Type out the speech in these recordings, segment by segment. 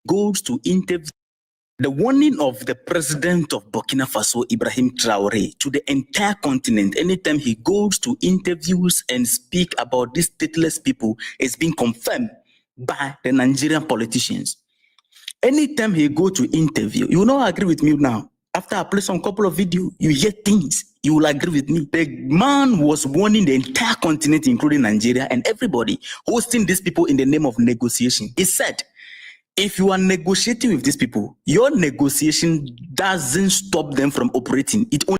goes to interview. The warning of the president of Burkina Faso, Ibrahim Traoré, to the entire continent anytime he goes to interviews and speak about these stateless people is being confirmed by the Nigerian politicians. Anytime he go to interview, you will not agree with me now. After I play some couple of videos, you hear things, you will agree with me. The man was warning the entire continent, including Nigeria and everybody, hosting these people in the name of negotiation. He said, if you are negotiating with these people, your negotiation doesn't stop them from operating. It only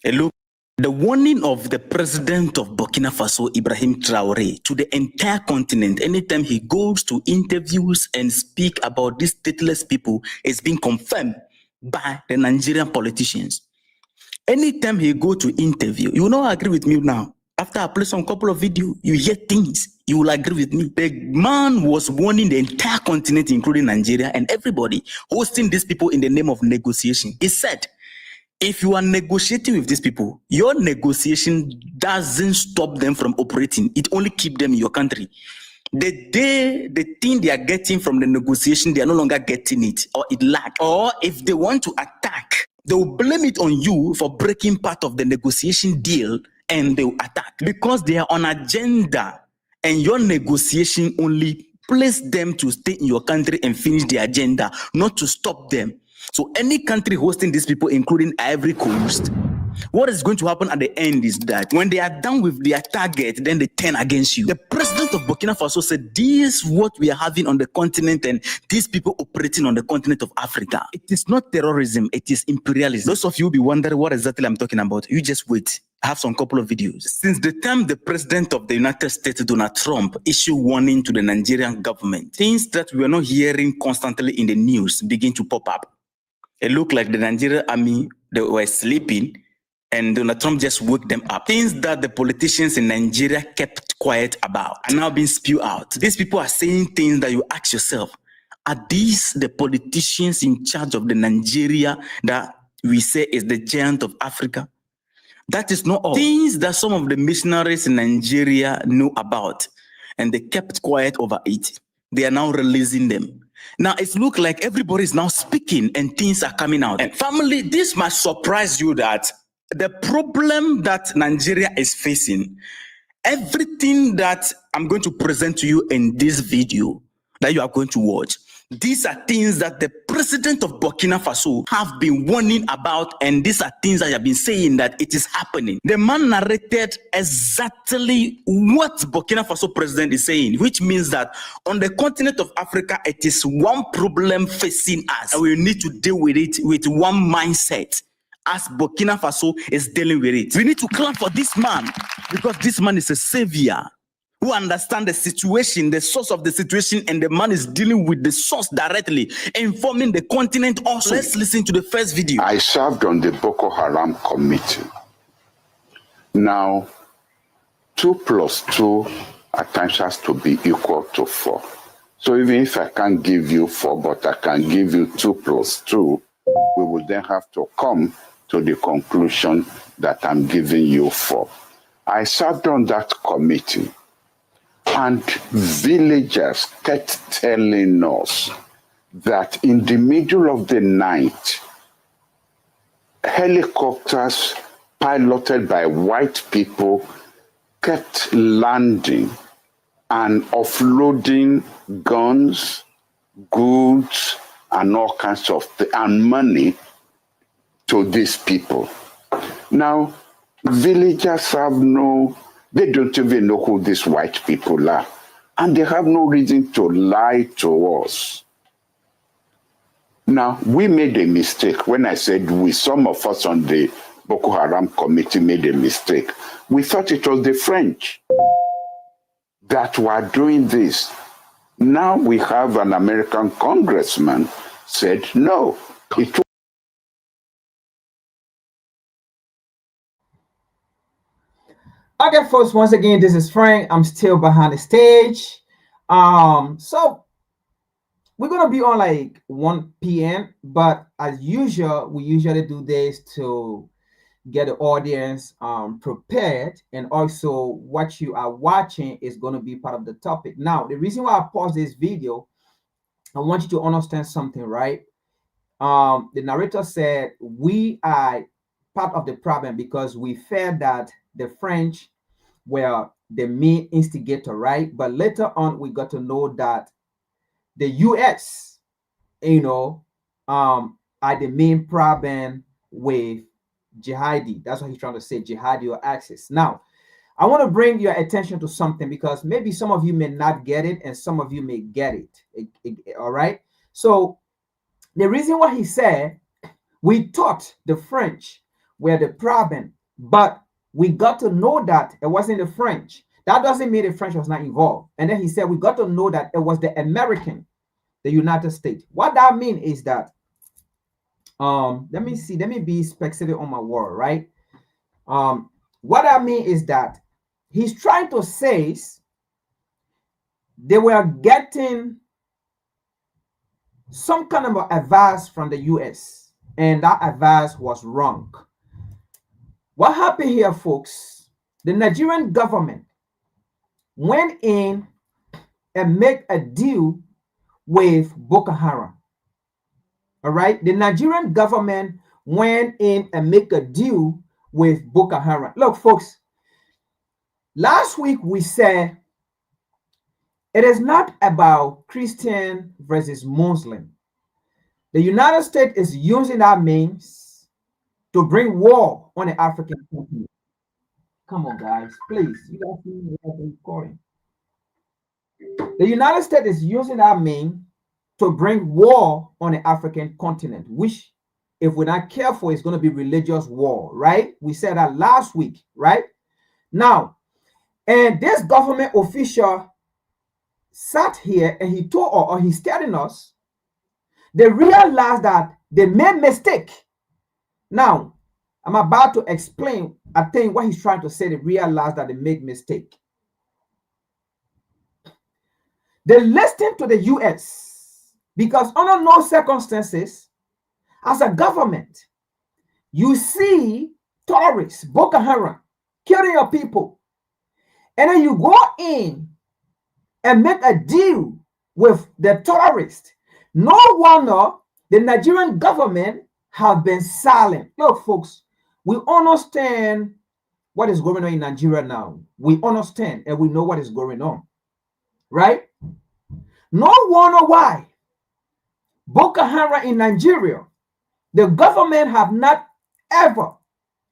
look. The warning of the president of Burkina Faso, Ibrahim Traoré, to the entire continent anytime he goes to interviews and speak about these stateless people is being confirmed by the Nigerian politicians. Anytime he go to interview, you will not agree with me now. After I play some couple of videos, you hear things, you will agree with me. The man was warning the entire continent, including Nigeria and everybody, hosting these people in the name of negotiation. He said, if you are negotiating with these people, your negotiation doesn't stop them from operating. It only keeps them in your country. The thing they are getting from the negotiation, they are no longer getting it, or it lack. Or if they want to attack, they will blame it on you for breaking part of the negotiation deal, and they will attack because they are on agenda, and your negotiation only place them to stay in your country and finish the agenda, not to stop them. So any country hosting these people, including Ivory Coast, what is going to happen at the end is that when they are done with their target, then they turn against you. The president of Burkina Faso said, this is what we are having on the continent and these people operating on the continent of Africa. It is not terrorism, it is imperialism. Those of you will be wondering what exactly I'm talking about. You just wait. I have some couple of videos. Since the time the president of the United States, Donald Trump, issued warning to the Nigerian government, things that we are not hearing constantly in the news begin to pop up. It looked like the Nigerian army, they were sleeping, and Donald Trump just woke them up. Things that the politicians in Nigeria kept quiet about are now being spewed out. These people are saying things that you ask yourself, are these the politicians in charge of the Nigeria that we say is the giant of Africa? That is not all. Things that some of the missionaries in Nigeria knew about, and they kept quiet over it. They are now releasing them. Now, it looks like everybody is now speaking and things are coming out. And family, this must surprise you that the problem that Nigeria is facing, everything that I'm going to present to you in this video that you are going to watch, these are things that the president of Burkina Faso have been warning about, and these are things that have been saying that it is happening. The man narrated exactly what Burkina Faso president is saying, which means that on the continent of Africa, it is one problem facing us, and we need to deal with it with one mindset. As Burkina Faso is dealing with it, we need to clap for this man, because this man is a savior who understands the situation, the source of the situation, and the man is dealing with the source directly, informing the continent also. Let's listen to the first video. I served on the Boko Haram committee. Now, 2 plus 2 at times has to be equal to 4. So even if I can't give you 4, but I can give you 2 plus 2, we will then have to come to the conclusion that I'm giving you 4. I served on that committee, and villagers kept telling us that in the middle of the night, helicopters piloted by white people kept landing and offloading guns, goods, and all kinds of and money to these people. Now, villagers they don't even know who these white people are. And they have no reason to lie to us. Now, we made a mistake. When I said we, some of us on the Boko Haram committee made a mistake. We thought it was the French that were doing this. Now we have an American congressman said no. Okay, folks, once again, this is Frank. I'm still behind the stage. So we're gonna be on like 1 p.m. But as usual, we usually do this to get the audience prepared, and also what you are watching is going to be part of the topic. Now, the reason why I paused this video, I want you to understand something, right? The narrator said we are part of the problem because we feared that the French were the main instigator, right? But later on, we got to know that the US, are the main problem with jihadi. That's what he's trying to say, jihadi or axis. Now, I want to bring your attention to something because maybe some of you may not get it and some of you may get it. All right. So the reason why he said we thought the French were the problem, but we got to know that it wasn't the French. That doesn't mean the French was not involved. And then he said we got to know that it was the American, the United States. What that means is that let me be specific on my word, right? What I mean is that he's trying to say they were getting some kind of advice from the US, and that advice was wrong. What happened here, folks? The Nigerian government went in and made a deal with Boko Haram. All right, the Nigerian government went in and make a deal with Boko Haram. Look, folks, last week we said it is not about Christian versus Muslim. The United States is using that means to bring war on the African continent. Come on, guys, please. You guys see what I'm recording. The United States is using that means to bring war on the African continent, which, if we're not careful, is going to be religious war, right? We said that last week, right? Now, and this government official sat here and he told, or he's telling us, they realized that they made mistake. Now, I'm about to explain, I think, what he's trying to say. They realized that they made mistake. They listened to the US because under no circumstances, as a government, you see terrorists, Boko Haram, killing your people, and then you go in and make a deal with the terrorists. No wonder the Nigerian government have been silent. Look, folks, we understand what is going on in Nigeria now. We understand and we know what is going on, right? No wonder why Boko Haram in Nigeria, the government have not ever,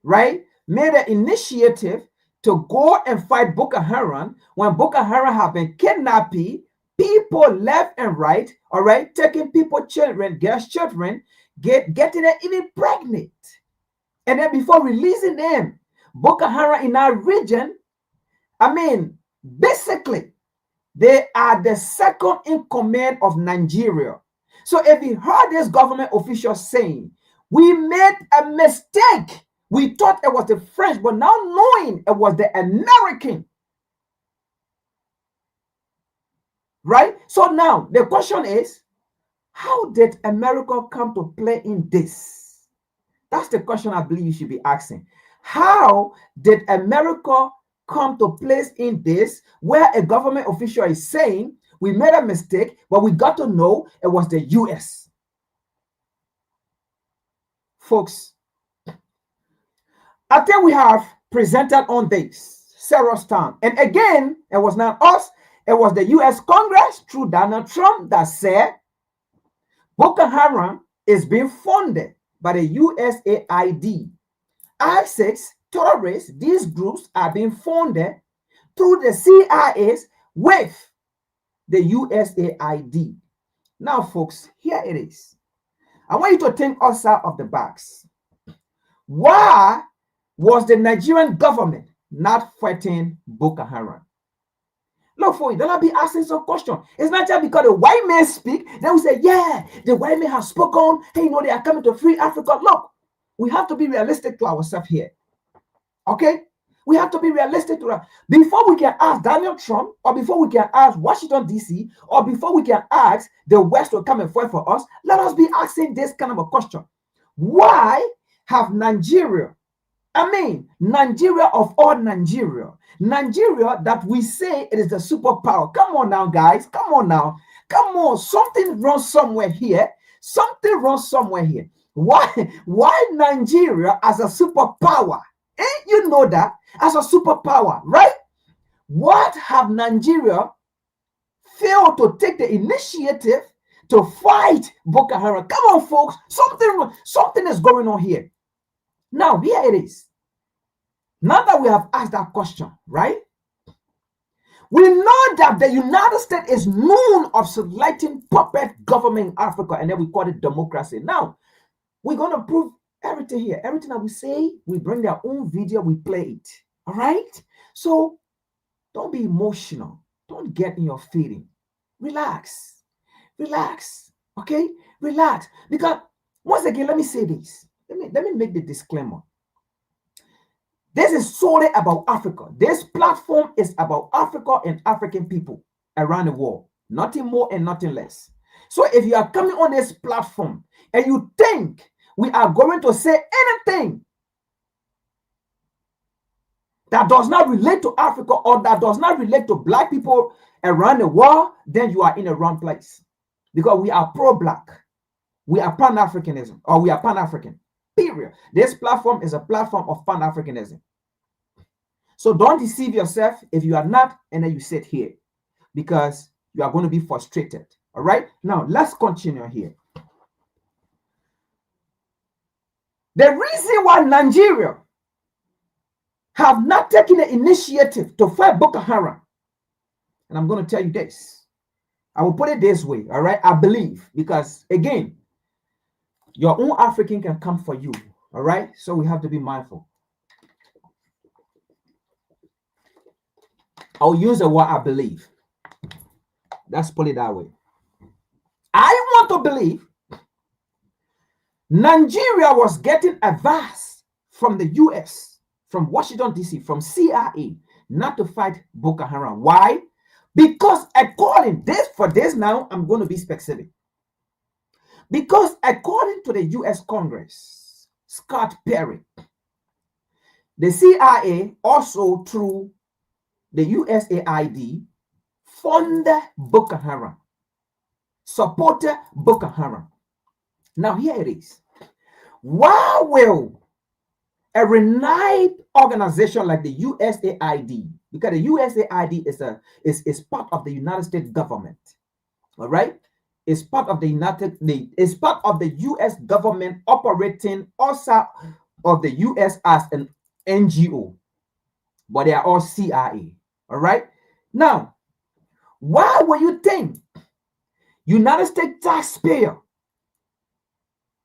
right, made an initiative to go and fight Boko Haram when Boko Haram have been kidnapping people left and right, all right, taking people, children, girls, children, getting them even pregnant. And then before releasing them, Boko Haram in our region, I mean, basically, they are the second in command of Nigeria. So if you heard this government official saying, we made a mistake, we thought it was the French, but now knowing it was the American. Right? So now the question is, how did America come to play in this? That's the question I believe you should be asking. How did America come to place in this where a government official is saying we made a mistake, but we got to know it was the US? Folks, I think we have presented on this serious time. And again, it was not us, it was the US Congress through Donald Trump that said Boko Haram is being funded by the USAID. ISIS terrorists, these groups are being funded through the CIAs with the USAID. Now, folks, here it is. I want you to think outside of the box. Why was the Nigerian government not fighting Boko Haram? Look, for you, then I'll be asking some question. It's not just because the white men speak, then we say, yeah, the white men have spoken. Hey, you know, they are coming to free Africa. Look, we have to be realistic to ourselves here. Okay? We have to be realistic to that. Before we can ask Donald Trump, or before we can ask Washington, D.C., or before we can ask the West to come and fight for us, let us be asking this kind of a question. Why have Nigeria of all Nigeria that we say it is the superpower? Come on now, guys. Come on now. Come on. Something wrong somewhere here. Something wrong somewhere here. Why Nigeria as a superpower? You know that as a superpower, right? What have Nigeria failed to take the initiative to fight Boko Haram? Come on, folks. Something is going on here. Now, here it is. Now that we have asked that question, right? We know that the United States is known of selecting puppet government in Africa, and then we call it democracy. Now, we're going to prove everything here. Everything that we say, we bring their own video, we play it. All right? So, don't be emotional. Don't get in your feeling. Relax. Relax. Okay? Relax. Because, once again, let me say this. Let me make the disclaimer. This is solely about Africa. This platform is about Africa and African people around the world. Nothing more and nothing less. So if you are coming on this platform and you think we are going to say anything that does not relate to Africa or that does not relate to black people around the world, then you are in the wrong place. Because we are pro-black. We are pan-Africanism, or we are pan-African. Period. This platform is a platform of pan-Africanism. So don't deceive yourself if you are not, and then you sit here, because you are going to be frustrated. All right? Now, let's continue here. The reason why Nigeria have not taken the initiative to fight Boko Haram, and I'm going to tell you this. I will put it this way, all right? I believe, because, again, your own African can come for you, all right? So we have to be mindful. I'll use the word I believe. Let's put it that way. I want to believe Nigeria was getting advice from the US, from Washington, D.C., from CIA, not to fight Boko Haram. Why? Because according now, I'm going to be specific. Because according to the US Congress, Scott Perry, the CIA also through the USAID funded Boko Haram, supported Boko Haram. Now here it is. Why will a renowned organization like the USAID, because the USAID is part of the United States government, all right? It's part of the US government operating outside of the US as an NGO, but they are all CIA. All right. Now, why would you think United States taxpayer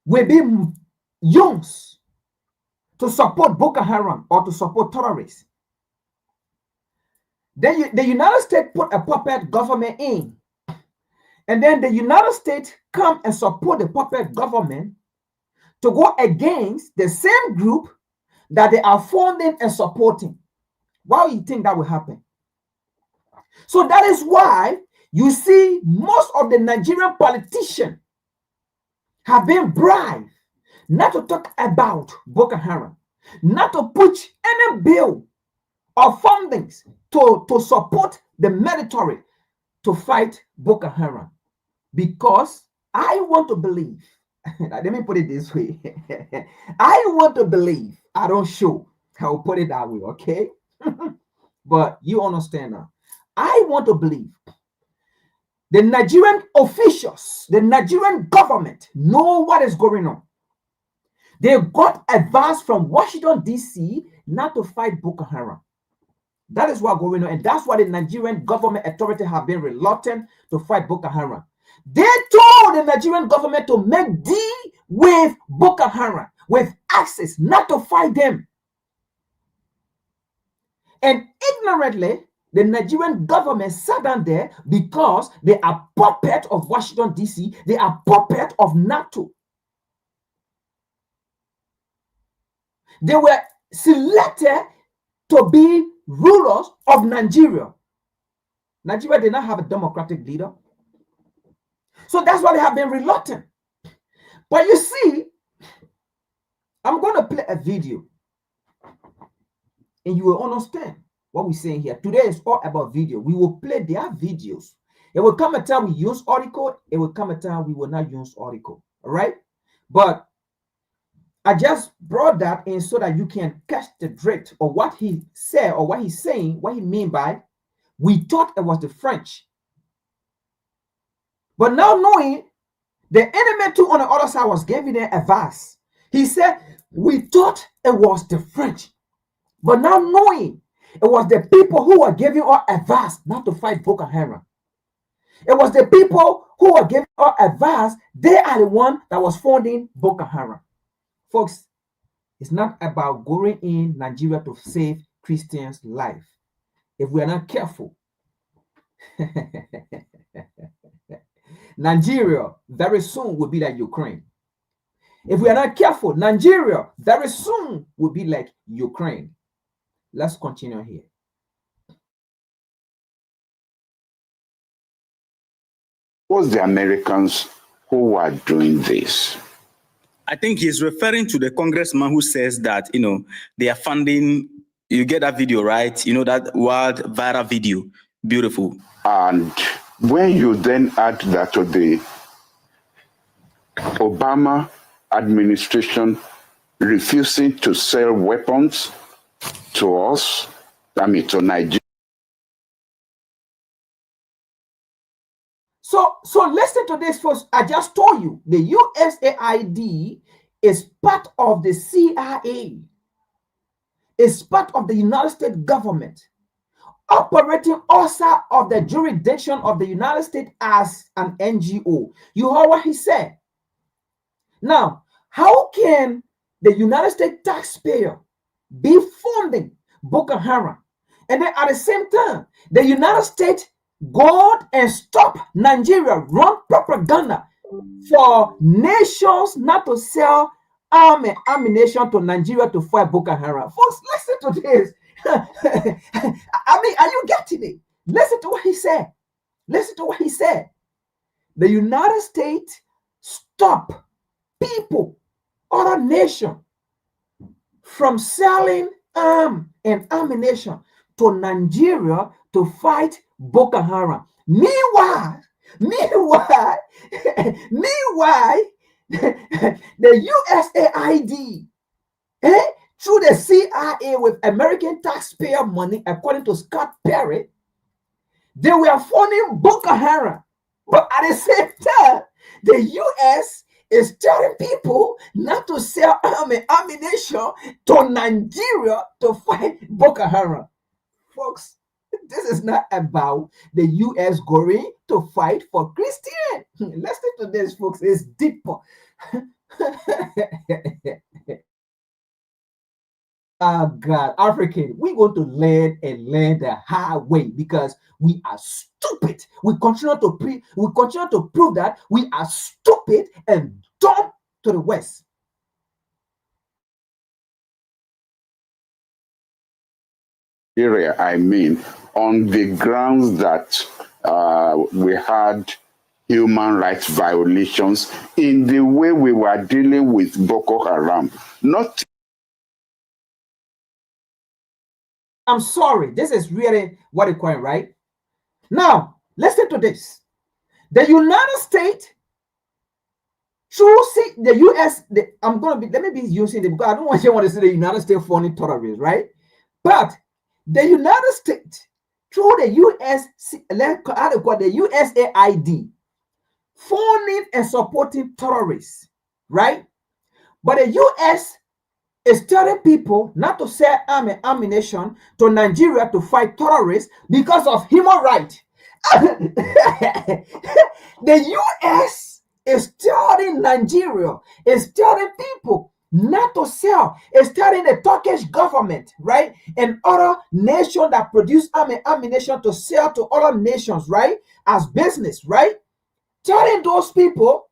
will be used to support Boko Haram or to support terrorists? Then the United States put a puppet government in, and then the United States come and support the puppet government to go against the same group that they are funding and supporting. Why do you think that will happen? So that is why you see most of the Nigerian politicians have been bribed not to talk about Boko Haram, not to push any bill or fundings to support the military to fight Boko Haram. Because I want to believe, let me put it this way, I want to believe, I don't show, I will put it that way, okay? But you understand now. I want to believe the Nigerian officials, the Nigerian government know what is going on. They got advice from Washington, D.C. not to fight Boko Haram. That is what's going on. And that's why the Nigerian government authority have been reluctant to fight Boko Haram. They told the Nigerian government to make deal with Boko Haram, with access, not to fight them. And ignorantly, the Nigerian government sat down there because they are puppet of Washington, D.C. They are puppet of NATO. They were selected to be rulers of Nigeria. Nigeria did not have a democratic leader. So that's why they have been reluctant. But you see, I'm going to play a video and you will understand what we're saying here. Today is all about video. We will play their videos. It will come a time we use article. It will come a time we will not use article. All right? But I just brought that in so that you can catch the drift of what he said or what he's saying, what he mean by, we thought it was the French. But now knowing the enemy too on the other side was giving them advice. He said, we thought it was the French. But now knowing it was the people who were giving us advice not to fight Boko Haram. It was the people who were giving us advice. They are the one that was funding Boko Haram. Folks, it's not about going in Nigeria to save Christians' life. If we are not careful, Nigeria very soon will be like Ukraine. If we are not careful, Nigeria very soon will be like Ukraine. Let's continue here. Was the Americans who are doing this? I think he's referring to the congressman who says that, they are funding, you get that video, right? That wild viral video. Beautiful. And when you then add that to the Obama administration refusing to sell weapons to us, to Nigeria. So listen to this first. I just told you the USAID is part of the CIA. It's part of the United States government, operating outside of the jurisdiction of the United States as an NGO. You heard what he said. Now, how can the United States taxpayer be funding Boko Haram? And then at the same time, the United States go and stop Nigeria, run propaganda for nations not to sell arm and ammunition to Nigeria to fight Boko Haram. Folks, listen to this. Are you getting it? Listen to what he said. Listen to what he said. The United States stop people, other nations, from selling arm and ammunition to Nigeria to fight Boko Haram. Meanwhile, the USAID, through the CIA with American taxpayer money, according to Scott Perry, they were funding Boko Haram. But at the same time, the US is telling people not to sell ammunition to Nigeria to fight Boko Haram. Folks, this is not about the US going to fight for Christian. Listen to this, folks. It's deeper. Oh God, African, we're going to learn the hard way because we are stupid. We continue to prove that we are stupid and dumb to the West. Area, on the grounds that we had human rights violations in the way we were dealing with Boko Haram. Not. I'm sorry, this is really what it's going, right? Now, listen to this. The United States, the US, let me be using it because I don't want you to say the United States funding terrorists, right? But the United States, through the USAID, funding and supporting terrorists, right? But the US is telling people not to sell arms and ammunition to Nigeria to fight terrorists because of human rights. The US is telling Nigeria, is telling people not to sell. It's telling the Turkish government, right, and other nations that produce arms and ammunition to sell to other nations, right, as business, right? Telling those people,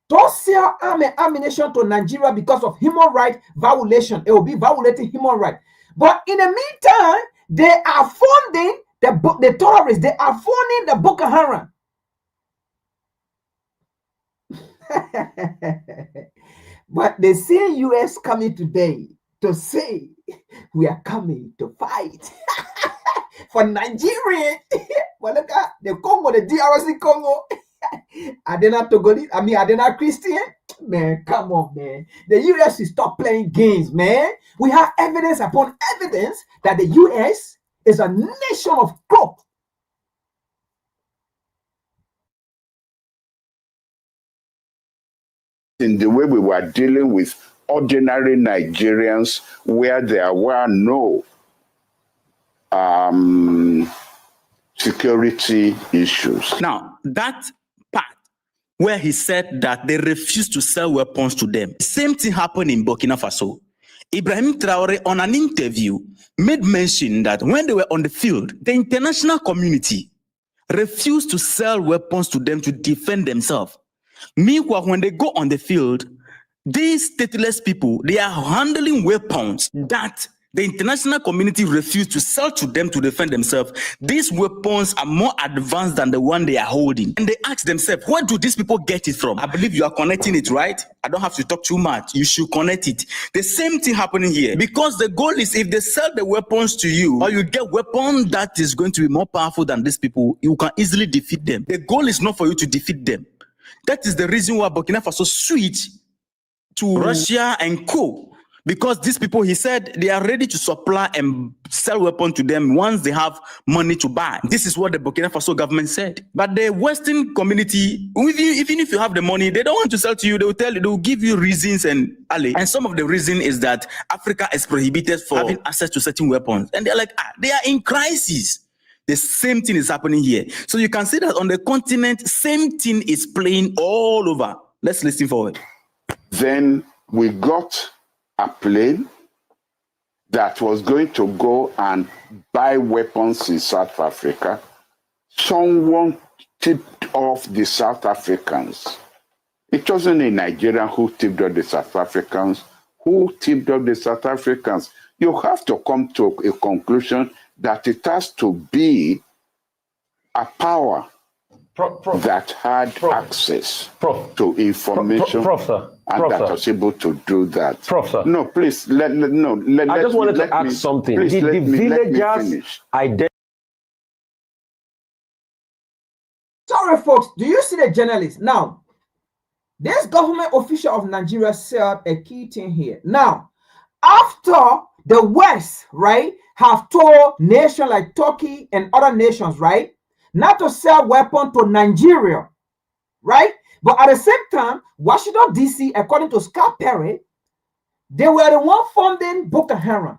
don't sell arms and ammunition to Nigeria because of human rights violation. It will be violating human rights. But in the meantime, they are funding the terrorists. They are funding the Boko Haram. But they see US coming today to say, we are coming to fight for Nigeria. But look at the Congo, the DRC Congo. Are they not Togolese? I mean, are they not Christian? Man, come on, man. The US is stop playing games, man. We have evidence upon evidence that the US is a nation of growth. In the way we were dealing with ordinary Nigerians, where there were no security issues. Now, that part where he said that they refused to sell weapons to them, same thing happened in Burkina Faso. Ibrahim Traore, on an interview, made mention that when they were on the field, the international community refused to sell weapons to them to defend themselves. Meanwhile, when they go on the field, these stateless people, they are handling weapons that the international community refused to sell to them to defend themselves. These weapons are more advanced than the one they are holding. And they ask themselves, where do these people get it from? I believe you are connecting it, right? I don't have to talk too much. You should connect it. The same thing happening here. Because the goal is, if they sell the weapons to you, or you get weapon that is going to be more powerful than these people, you can easily defeat them. The goal is not for you to defeat them. That is the reason why Burkina Faso switched to Russia and co. Because these people, he said, they are ready to supply and sell weapons to them once they have money to buy. This is what the Burkina Faso government said. But the Western community, even if you have the money, they don't want to sell to you. They will tell you, they will give you reasons and alley. And some of the reason is that Africa is prohibited for having access to certain weapons. And they're like, they are in crisis. The same thing is happening here. So you can see that on the continent, same thing is playing all over. Let's listen forward. Then we got a plane that was going to go and buy weapons in South Africa. Someone tipped off the South Africans. It wasn't a Nigerian who tipped off the South Africans. Who tipped off the South Africans? You have to come to a conclusion that it has to be a power that had access to information and that was able to do that. No, please, I just wanted to ask something. Please, Did the villagers finish. Sorry, folks. Do you see the journalist? Now, this government official of Nigeria said a key thing here. Now, after the West, right, have told nations like Turkey and other nations, right, not to sell weapons to Nigeria, right? But at the same time, Washington, D.C., according to Scott Perry, they were the one funding Boko Haram.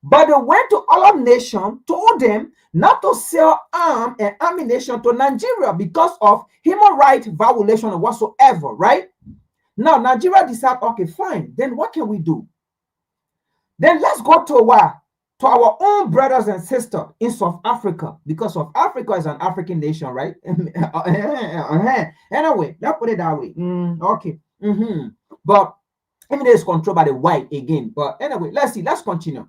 But they went to other nations, told them not to sell arms and ammunition to Nigeria because of human rights violation or whatsoever, right? Now, Nigeria decided, okay, fine. Then what can we do? Then let's go to to our own brothers and sisters in South Africa, because South Africa is an African nation, right? Anyway, let's put it that way. Okay. But even though it's controlled by the white again. But anyway, let's see. Let's continue.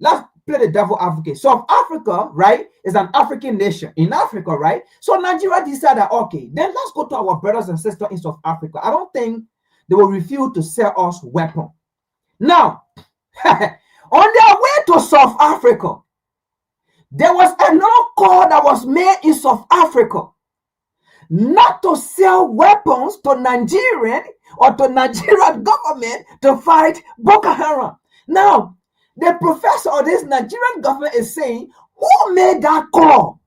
Let's play the devil advocate. South Africa, right, is an African nation in Africa, right? So Nigeria decided, okay, then let's go to our brothers and sisters in South Africa. I don't think they will refuse to sell us weapons. Now, on their way to South Africa, there was another call that was made in South Africa not to sell weapons to Nigerian or to Nigerian government to fight Boko Haram. Now, The professor of this Nigerian government is saying, who made that call?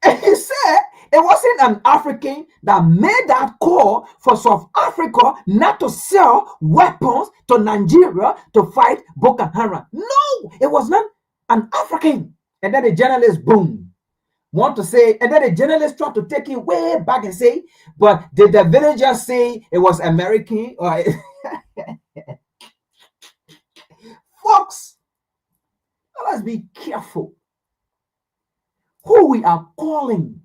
And he said it wasn't an African that made that call for South Africa not to sell weapons to Nigeria to fight Boko Haram. No, it was not an African. And then the journalist, boom, want to say, and then the journalist tried to take it way back and say, but did the villagers say it was American? Or folks, let's be careful who we are calling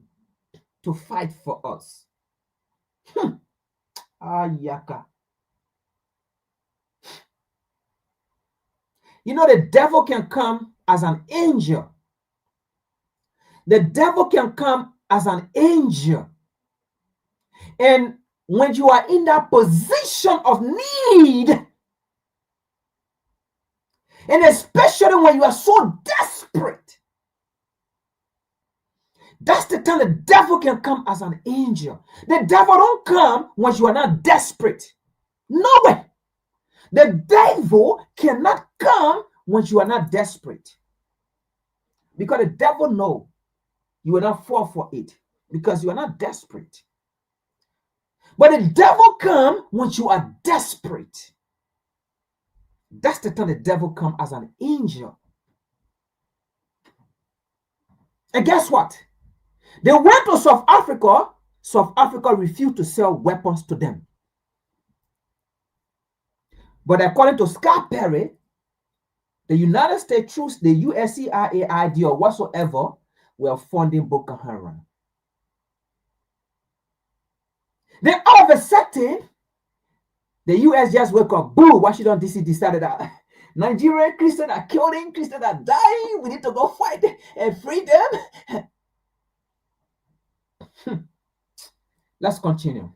to fight for us. Ayaka. You know, the devil can come as an angel. The devil can come as an angel. And when you are in that position of need, and especially when you are so desperate, that's the time the devil can come as an angel. The devil don't come when you are not desperate. No way. The devil cannot come when you are not desperate. Because the devil knows you will not fall for it because you are not desperate. But the devil comes when you are desperate. That's the time the devil comes as an angel. And guess what? They went to South Africa. South Africa refused to sell weapons to them. But according to Scott Perry, the United States troops, the USCIAID or whatsoever, were funding Boko Haram. Then all of a sudden, the US just woke up. Boom! Washington DC decided that Nigerian Christians are killing, Christians are dying. We need to go fight and free them. Let's continue.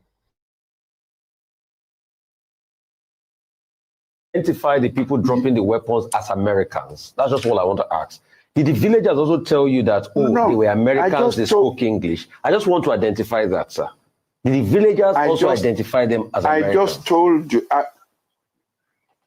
Identify the people dropping the weapons as Americans. That's just what I want to ask. Did the villagers also tell you that, they were Americans, they spoke English? I just want to identify that, sir. Did the villagers identify them as Americans? I just told you.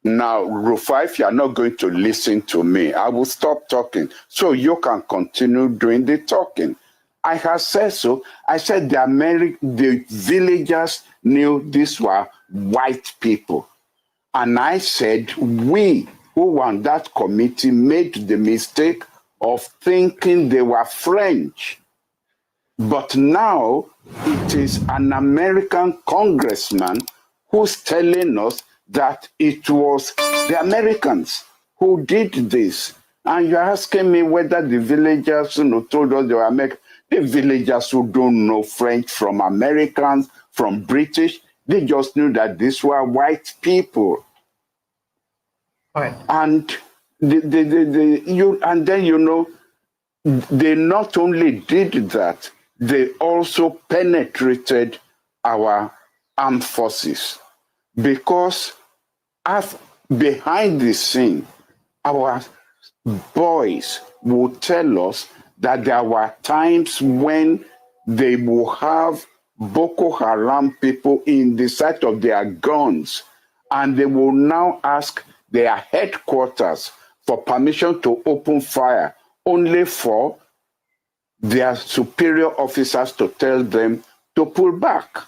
Now, Rufa, if you are not going to listen to me, I will stop talking so you can continue doing the talking. I have said so. I said the villagers knew these were white people. And I said, we who were on that committee made the mistake of thinking they were French. But now it is an American congressman who's telling us that it was the Americans who did this. And you're asking me whether the villagers told us they were American. The villagers who don't know French from Americans, from British, they just knew that these were white people. Right. And they not only did that, they also penetrated our armed forces, because behind the scene, our boys would tell us that there were times when they will have Boko Haram people in the sight of their guns, and they will now ask their headquarters for permission to open fire, only for their superior officers to tell them to pull back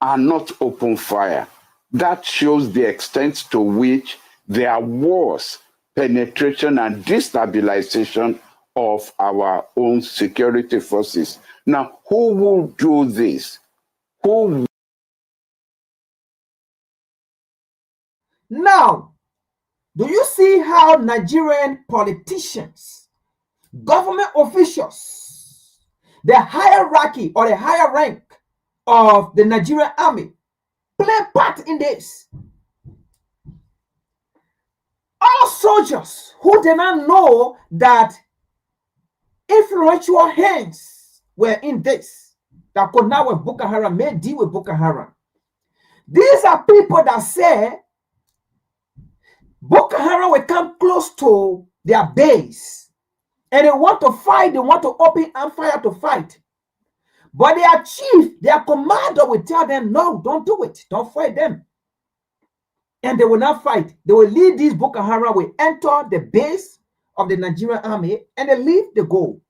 and not open fire. That shows the extent to which there was penetration and destabilization of our own security forces. Now, who will do this? Who? Now, do you see how Nigerian politicians, government officials, the hierarchy or the higher rank of the Nigerian army play part in this? All soldiers who did not know that influential hands were in this, that could now with Boko Haram, may deal with Boko Haram. These are people that say Boko Haram will come close to their base and they want to fight, they want to open and fire to fight. But their chief, their commander will tell them, no, don't do it. Don't fight them. and they will not fight. They will lead these Boko Haram, will enter the base of the Nigerian army, and they leave the goal.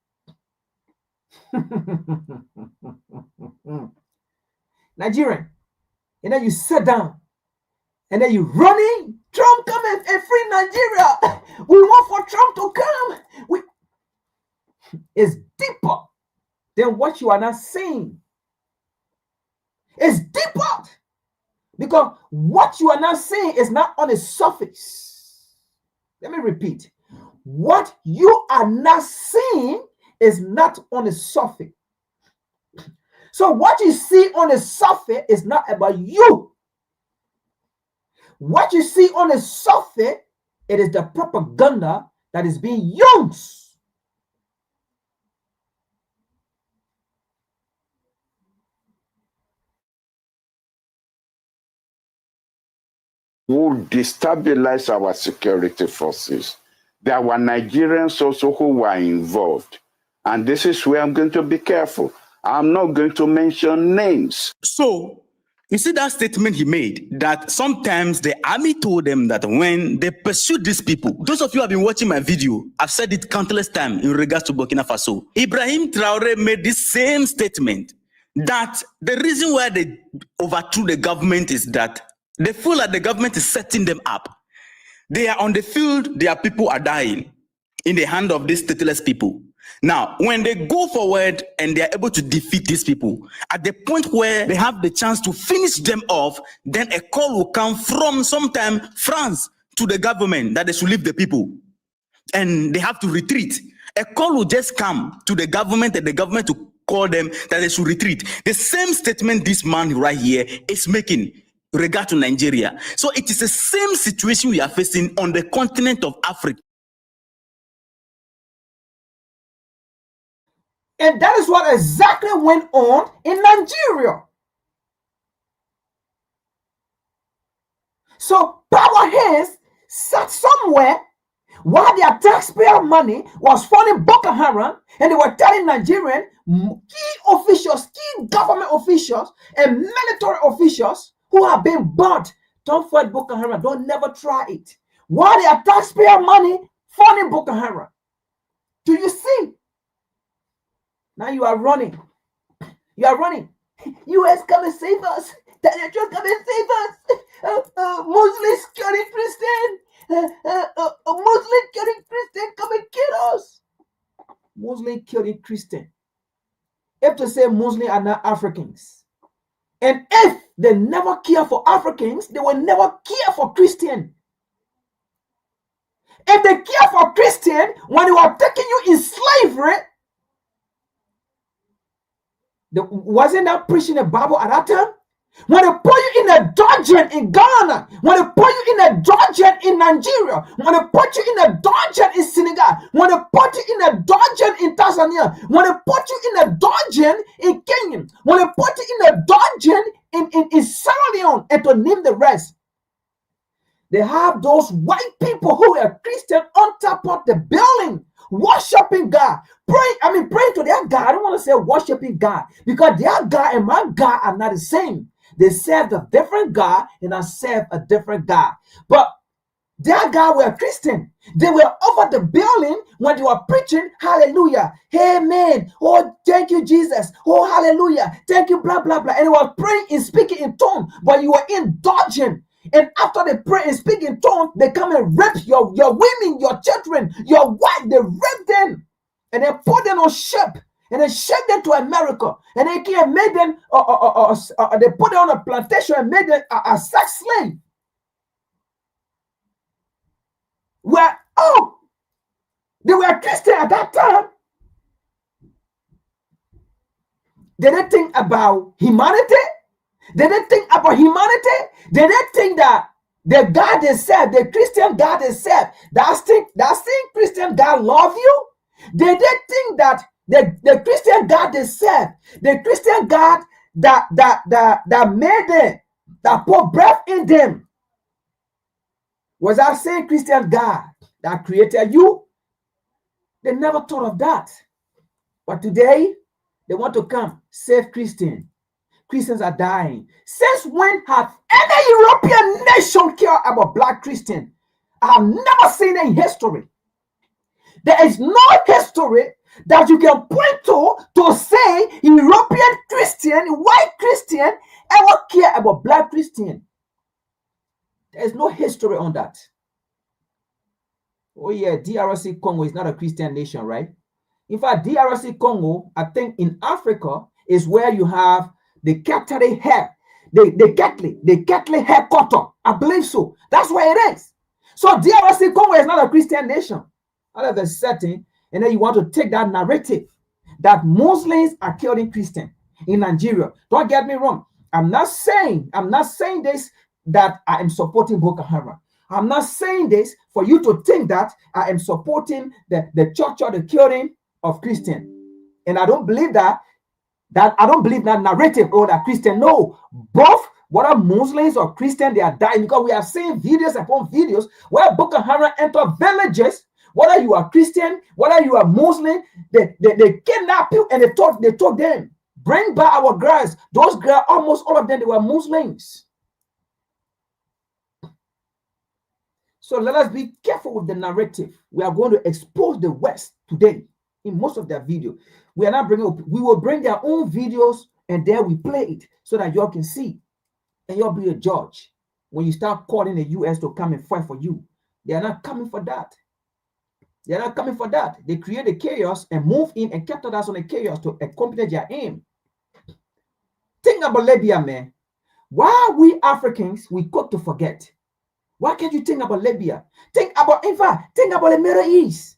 Nigerian, and then you sit down, and then you running. Trump come and free Nigeria. We want for Trump to come. It's deeper than what you are not seeing. It's deeper because what you are not seeing is not on the surface. Let me repeat. What you are not seeing is not on the surface. So what you see on the surface is not about you. What you see on the surface, it is the propaganda that is being used. Will destabilize our security forces. There were Nigerians also who were involved. And this is where I'm going to be careful. I'm not going to mention names. So, you see that statement he made, that sometimes the army told them that when they pursued these people, those of you who have been watching my video, I've said it countless times in regards to Burkina Faso. Ibrahim Traore made this same statement, that the reason why they overthrew the government is that they feel that the government is setting them up. They are on the field, their people are dying in the hand of these stateless people. Now, when they go forward and they are able to defeat these people, at the point where they have the chance to finish them off, then a call will come from sometime France to the government that they should leave the people. And they have to retreat. A call will just come to the government and the government to call them that they should retreat. The same statement this man right here is making regard to Nigeria. So it is the same situation we are facing on the continent of Africa. And that is what exactly went on in Nigeria. So power hands sat somewhere while their taxpayer money was funding Boko Haram, and they were telling Nigerian key officials, key government officials, and military officials who have been burnt, don't fight Boko Haram, don't never try it. While their taxpayer money funding Boko Haram. Do you see? Now you are running. You are running. US come and save us. Just come and save us. Muslims killing Christian. Muslim killing Christian, come and kill us. Muslim killing Christian. If to say Muslims are not Africans. And if they never care for Africans, they will never care for Christian. If they care for Christian, when they were taking you in slavery, wasn't that preaching the Bible at that time? When they put you in a dungeon in Ghana, when they put you in a dungeon in Nigeria, when they put you in a dungeon in Senegal, when they put you in a dungeon in Tanzania, when they put you in a dungeon in Kenya, when they put you in a dungeon in Sierra Leone, and to name the rest, they have those white people who are Christian on top of the building, worshiping God, praying to their God. I don't want to say worshiping God, because their God and my God are not the same. They serve a different God, and I serve a different God. But their God were Christian. They were over the building when they were preaching, hallelujah, amen, oh, thank you, Jesus, oh, hallelujah, thank you, blah, blah, blah. And they were praying and speaking in tongues, but you were indulging. And after they pray and speak in tongues, they come and rape your women, your children, your wife. They rape them, and they put them on ship, and they ship them to America, and they came and made them. They put them on a plantation and made them a sex slave. They were Christian at that time. They didn't think about humanity. They didn't think about humanity. They didn't think that the God they serve, the Christian God they serve, that same Christian God love you. They didn't think that the Christian God they serve, the Christian God that made them, that put breath in them, was that same Christian God that created you. They never thought of that. But today, they want to come save Christian. Christians are dying. Since when have any European nation cared about black Christian? I have never seen it in history. There is no history that you can point to say European Christian, white Christian ever care about black Christian. There is no history on that. Oh yeah, DRC Congo is not a Christian nation, right? In fact, DRC Congo, I think in Africa, is where you have the Catholic headquarters. I believe so. That's where it is. So DRC Congo is not a Christian nation. Out of the setting, and then you want to take that narrative that Muslims are killing Christians in Nigeria. Don't get me wrong. I'm not saying this that I am supporting Boko Haram. I'm not saying this for you to think that I am supporting the church or the killing of Christians. And I don't believe that I don't believe that narrative or that Christian. No, both whether Muslims or Christian, they are dying, because we have seen videos upon videos where Boko Haram enter villages. Whether you are Christian, whether you are Muslim, they kidnap you and they told them, bring back our girls. Those girls, almost all of them, they were Muslims. So let us be careful with the narrative. We are going to expose the West today in most of their videos. We are not bringing up, we will bring their own videos and there we play it so that y'all can see and y'all be a judge. When you start calling the US to come and fight for you, they are not coming for that. They're not coming for that. They create the chaos and move in and capitalize on the chaos to accomplish their aim. Think about Libya, man. Why we Africans, we quick to forget? Why can't you think about Libya? Think about, in fact, think about the Middle East.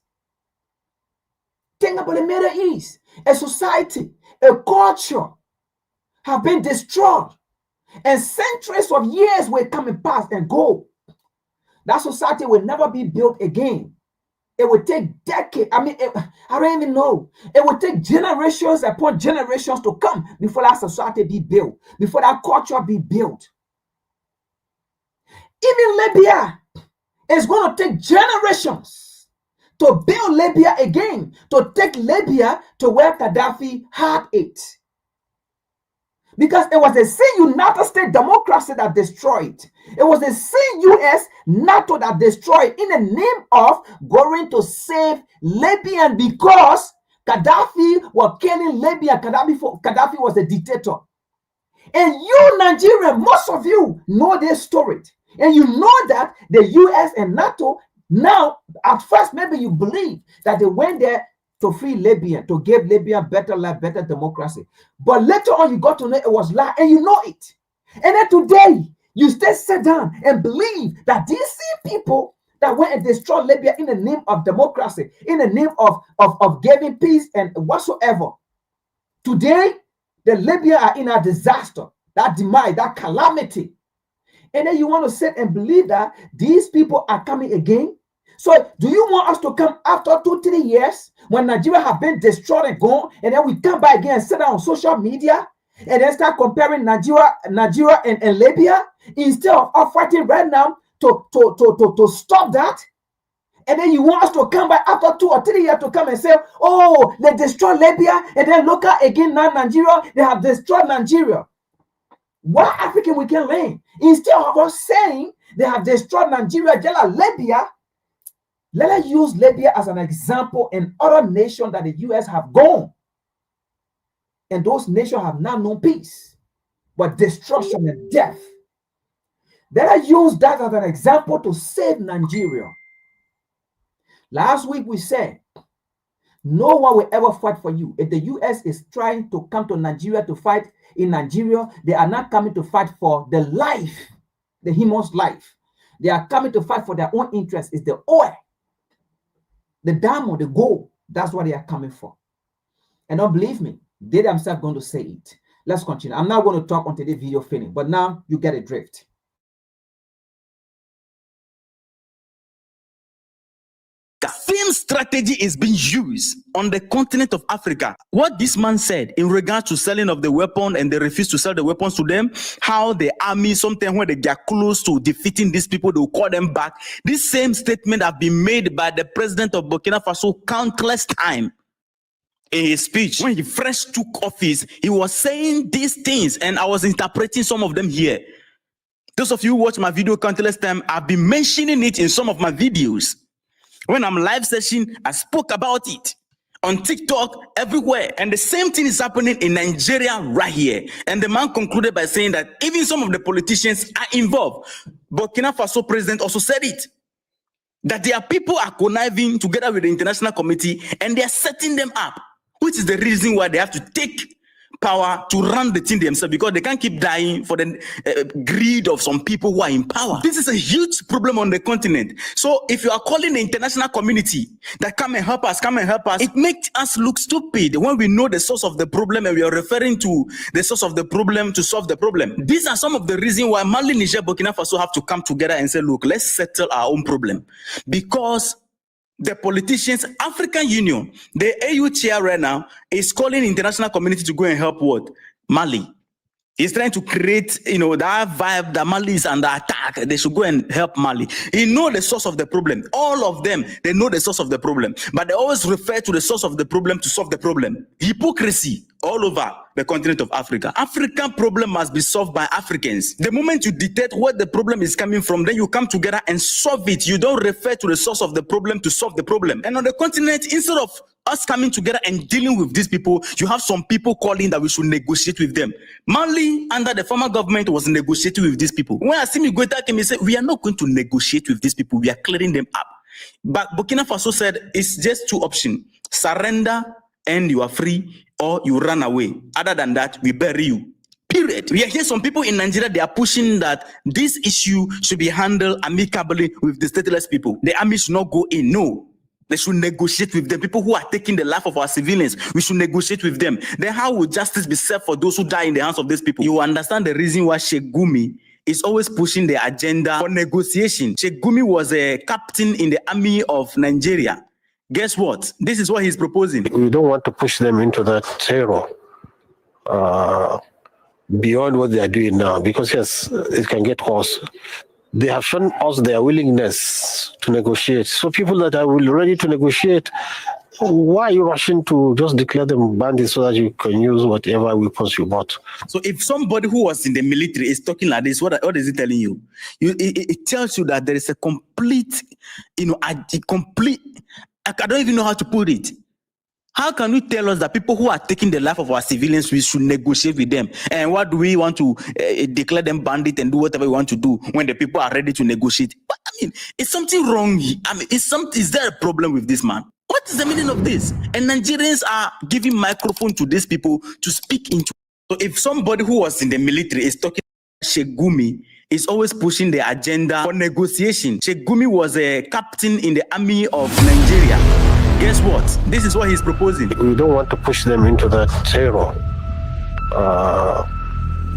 Think about the Middle East. A society, a culture have been destroyed. And centuries of years will come and pass and go. That society will never be built again. It would take decades. I mean, I don't even know. It would take generations upon generations to come before that society be built, before that culture be built. Even Libya is going to take generations to build Libya again, to take Libya to where Gaddafi had it. Because it was the same United States democracy that destroyed. It was the same US NATO that destroyed in the name of going to save Libya, because Gaddafi was killing Libya. Gaddafi was a dictator. And you, Nigeria, most of you know this story. And you know that the US and NATO, now, at first, maybe you believe that they went there to free Libya, to give Libya better life, better democracy. But later on, you got to know it was lie, and you know it. And then today, you still sit down and believe that these same people that went and destroyed Libya in the name of democracy, in the name of giving peace and whatsoever, today, the Libya are in a disaster, that demise, that calamity. And then you want to sit and believe that these people are coming again? So do you want us to come after 2-3 years when Nigeria have been destroyed and gone, and then we come back again and sit down on social media and then start comparing Nigeria and Libya instead of fighting right now to stop that? And then you want us to come back after 2 or 3 years to come and say, oh, they destroyed Libya, and then look at again now Nigeria, they have destroyed Nigeria. What African we can learn? Instead of us saying they have destroyed Nigeria, just like Libya, let us use Libya as an example in other nations that the US have gone. And those nations have not known peace, but destruction and death. Let us use that as an example to save Nigeria. Last week we said, no one will ever fight for you. If the US is trying to come to Nigeria to fight in Nigeria, they are not coming to fight for the life, the human's life. They are coming to fight for their own interest. It's the oil, the diamond, the gold. That's what they are coming for. And don't believe me, they themselves going to say it. Let's continue. I'm not going to talk until the video finishes, but now you get a drift. Same strategy is being used on the continent of Africa. What this man said in regards to selling of the weapon, and they refuse to sell the weapons to them, how the army, sometimes when they get close to defeating these people, they will call them back. This same statement have been made by the president of Burkina Faso countless times. in his speech when he first took office, he was saying these things, and I was interpreting some of them here. Those of you who watch my video countless times, I've been mentioning it in some of my videos. When I'm live session, I spoke about it on TikTok, everywhere. And the same thing is happening in Nigeria right here. And the man concluded by saying that even some of the politicians are involved. Burkina Faso president also said it, that their people are conniving together with the international committee and they are setting them up, which is the reason why they have to take power to run the thing themselves, because they can't keep dying for the greed of some people who are in power. This is a huge problem on the continent. So if you are calling the international community that come and help us, it makes us look stupid when we know the source of the problem and we are referring to the source of the problem to solve the problem. These are some of the reasons why Mali, Niger, Burkina Faso have to come together and say, look, let's settle our own problem. Because the politicians, African Union, the AU chair right now is calling the international community to go and help what? Mali. He's trying to create, that vibe that Mali is under attack. They should go and help Mali. He knows the source of the problem. All of them, they know the source of the problem. But they always refer to the source of the problem to solve the problem. Hypocrisy all over the continent of Africa. African problem must be solved by Africans. The moment you detect where the problem is coming from, then you come together and solve it. You don't refer to the source of the problem to solve the problem. And on the continent, instead of us coming together and dealing with these people, you have some people calling that we should negotiate with them. Mali, under the former government, was negotiating with these people. When Assimi Goïta came, he said, we are not going to negotiate with these people. We are clearing them up. But Burkina Faso said, it's just two options. Surrender and you are free, or you run away. Other than that, we bury you. Period. We hear some people in Nigeria, they are pushing that this issue should be handled amicably with the stateless people. The army should not go in. No. They should negotiate with them. People who are taking the life of our civilians, we should negotiate with them. Then how will justice be served for those who die in the hands of these people? You understand the reason why Sheikh Gumi is always pushing the agenda for negotiation. Sheikh Gumi was a captain in the army of Nigeria. Guess what? This is what he's proposing. We don't want to push them into that terror beyond what they are doing now, because yes, it can get worse. They have shown us their willingness to negotiate. So people that are ready to negotiate, why are you rushing to just declare them bandits so that you can use whatever weapons you bought? So if somebody who was in the military is talking like this, what is it telling you? It tells you that there is a complete, I don't even know how to put it. How can you tell us that people who are taking the life of our civilians, we should negotiate with them? And what do we want to declare them bandit and do whatever we want to do when the people are ready to negotiate? But I mean, is something wrong? Is there a problem with this man? What is the meaning of this? And Nigerians are giving microphone to these people to speak into. So if somebody who was in the military is talking, Sheikh Gumi is always pushing the agenda for negotiation. Sheikh Gumi was a captain in the army of Nigeria. Guess what? This is what he's proposing. We don't want to push them into that terror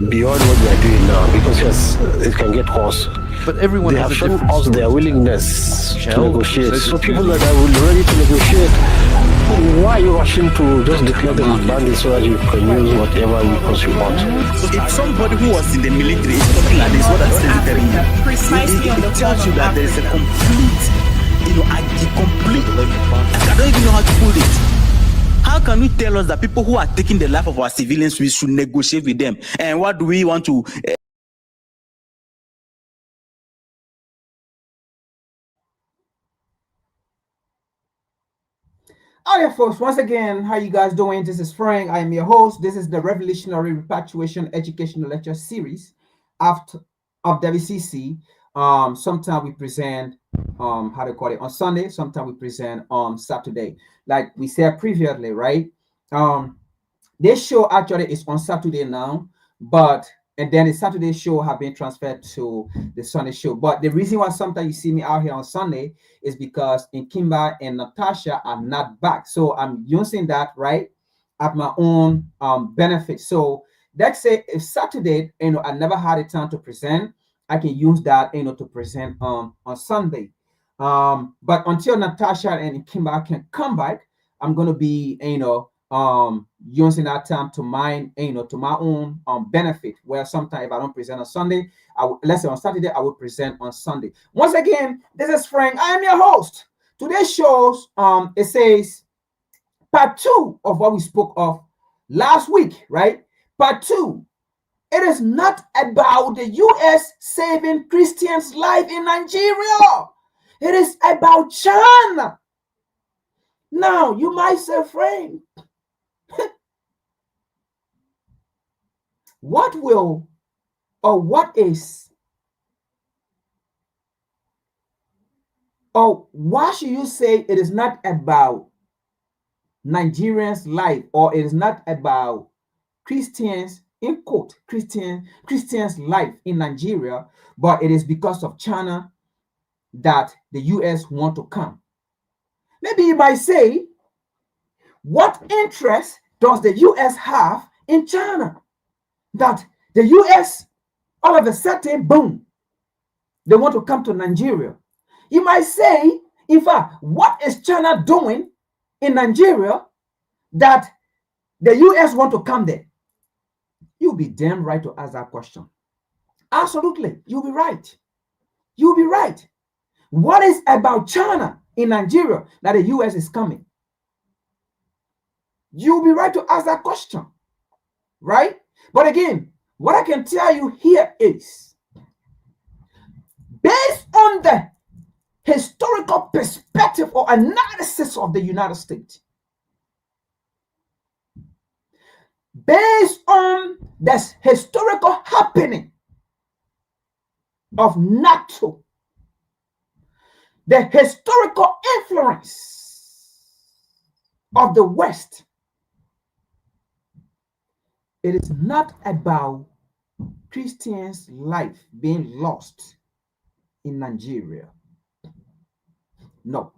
beyond what they are doing now, because yes, it can get worse. But everyone they has have shown a us their willingness to negotiate. So people that are ready to negotiate, why are you rushing to just declare them bandits so that you can use whatever weapons you want? So if somebody who was in the military is talking like this, what does it telling you? Precisely it tells you that there is a complete, I don't even know how to put it. How can you tell us that people who are taking the life of our civilians, we should negotiate with them? And what do we want to... All right, folks, once again, how you guys doing? This is Frank. I am your host. This is the Revolutionary Repatriation Educational Lecture Series of WCC. Sometimes we present how to call it on Sunday, sometimes we present on Saturday. Like we said previously, right? This show actually is on Saturday now, and then the Saturday show have been transferred to the Sunday show. But the reason why sometimes you see me out here on Sunday is because Kimba and Natasha are not back. So I'm using that, right, at my own benefit. So let's say if Saturday, I never had a time to present, I can use that, to present on Sunday. But until Natasha and Kimba can come back, I'm going to be, using that time to mine, to my own benefit, where sometimes if I don't present on Sunday, let's say on Saturday, I will present on Sunday. Once again, this is Frank. I am your host. Today's shows, it says part 2 of what we spoke of last week, right? Part 2. It is not about the U.S. saving Christians' life in Nigeria. It is about China. Now, you might say, friend, what will or what is or why should you say it is not about Nigerians' life, or it is not about Christians, in quote, Christians' life in Nigeria, but it is because of China that the U.S. want to come? Maybe you might say, what interest does the U.S. have in China that the U.S. all of a sudden, boom, they want to come to Nigeria? You might say, in fact, what is China doing in Nigeria that the U.S. want to come there? You'll be damn right to ask that question. Absolutely, you'll be right. You'll be right. What is about China in Nigeria that the U.S. is coming? You'll be right to ask that question, right? But again, what I can tell you here is, based on the historical perspective or analysis of the United States, based on this historical happening of NATO, the historical influence of the West, it is not about Christians' life being lost in Nigeria. No.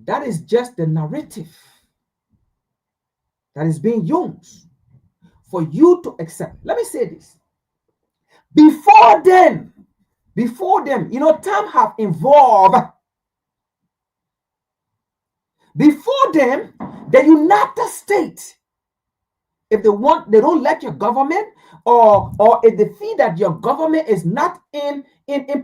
That is just the narrative that is being used for you to accept. Let me say this. Before then, time have evolved. Before them, the United States, if they don't like your government, or if they feel that your government is not in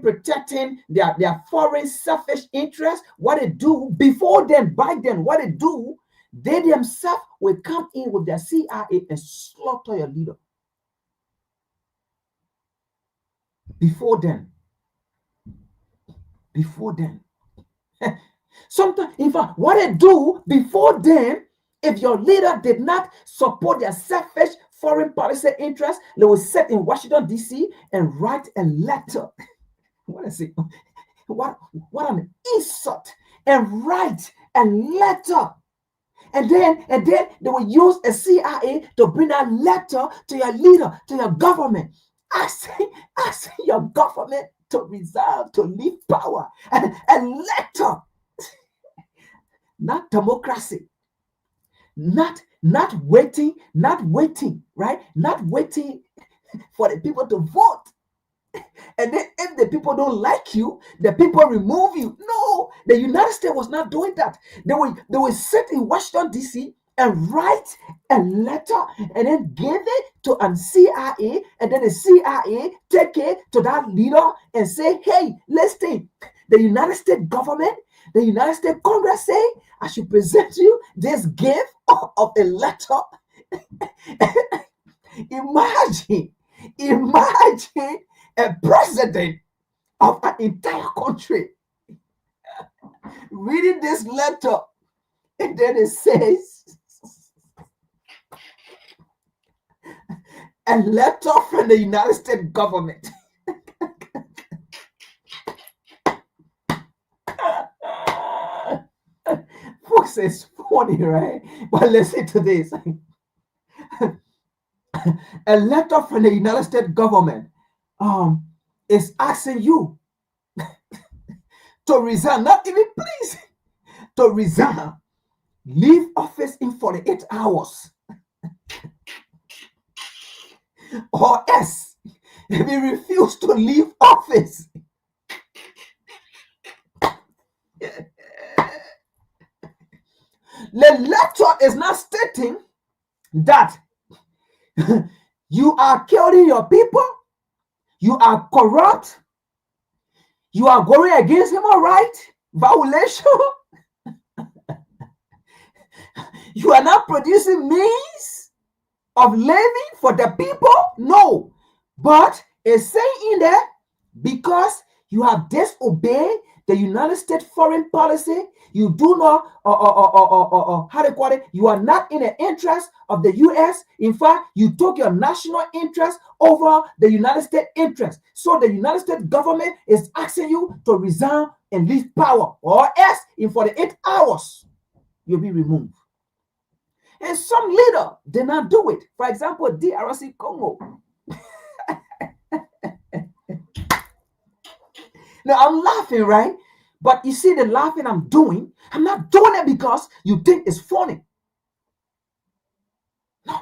protecting their foreign selfish interests, what they do before then, by then, what they do, they themselves will come in with their CIA and slaughter your leader. Before then. Sometimes, in fact, what they do before then, if your leader did not support their selfish foreign policy interests, they will sit in Washington, D.C. and write a letter. What is it? What an insult! And write a letter. And then they will use a CIA to bring a letter to your leader, to your government, asking your government to resign, to leave power. And a letter. Not democracy. Not waiting, right? Not waiting for the people to vote. And then if the people don't like you, the people remove you. No, the United States was not doing that. They will sit in Washington, D.C. and write a letter and then give it to a CIA, and then the CIA take it to that leader and say, hey, listen, the United States government, the United States Congress say, I should present you this gift of a letter. Imagine a president of an entire country reading this letter, and then it says, a letter from the United States government. Folks, it's funny, right? But listen to this. A letter from the United States government is asking you to resign, not even please, to resign, leave office in 48 hours. Or else, if you refuse to leave office, the letter is not stating that you are killing your people, you are corrupt, you are going against human rights violation. You are not producing means of living for the people? No. But it's saying in there, because you have disobeyed the United States foreign policy, you do not, how do you call it? You are not in the interest of the U.S. In fact, you took your national interest over the United States interest. So the United States government is asking you to resign and leave power, or else in 48 hours, you'll be removed. And some leader did not do it. For example, DRC Congo. Now, I'm laughing, right? But you see the laughing I'm doing, I'm not doing it because you think it's funny. No.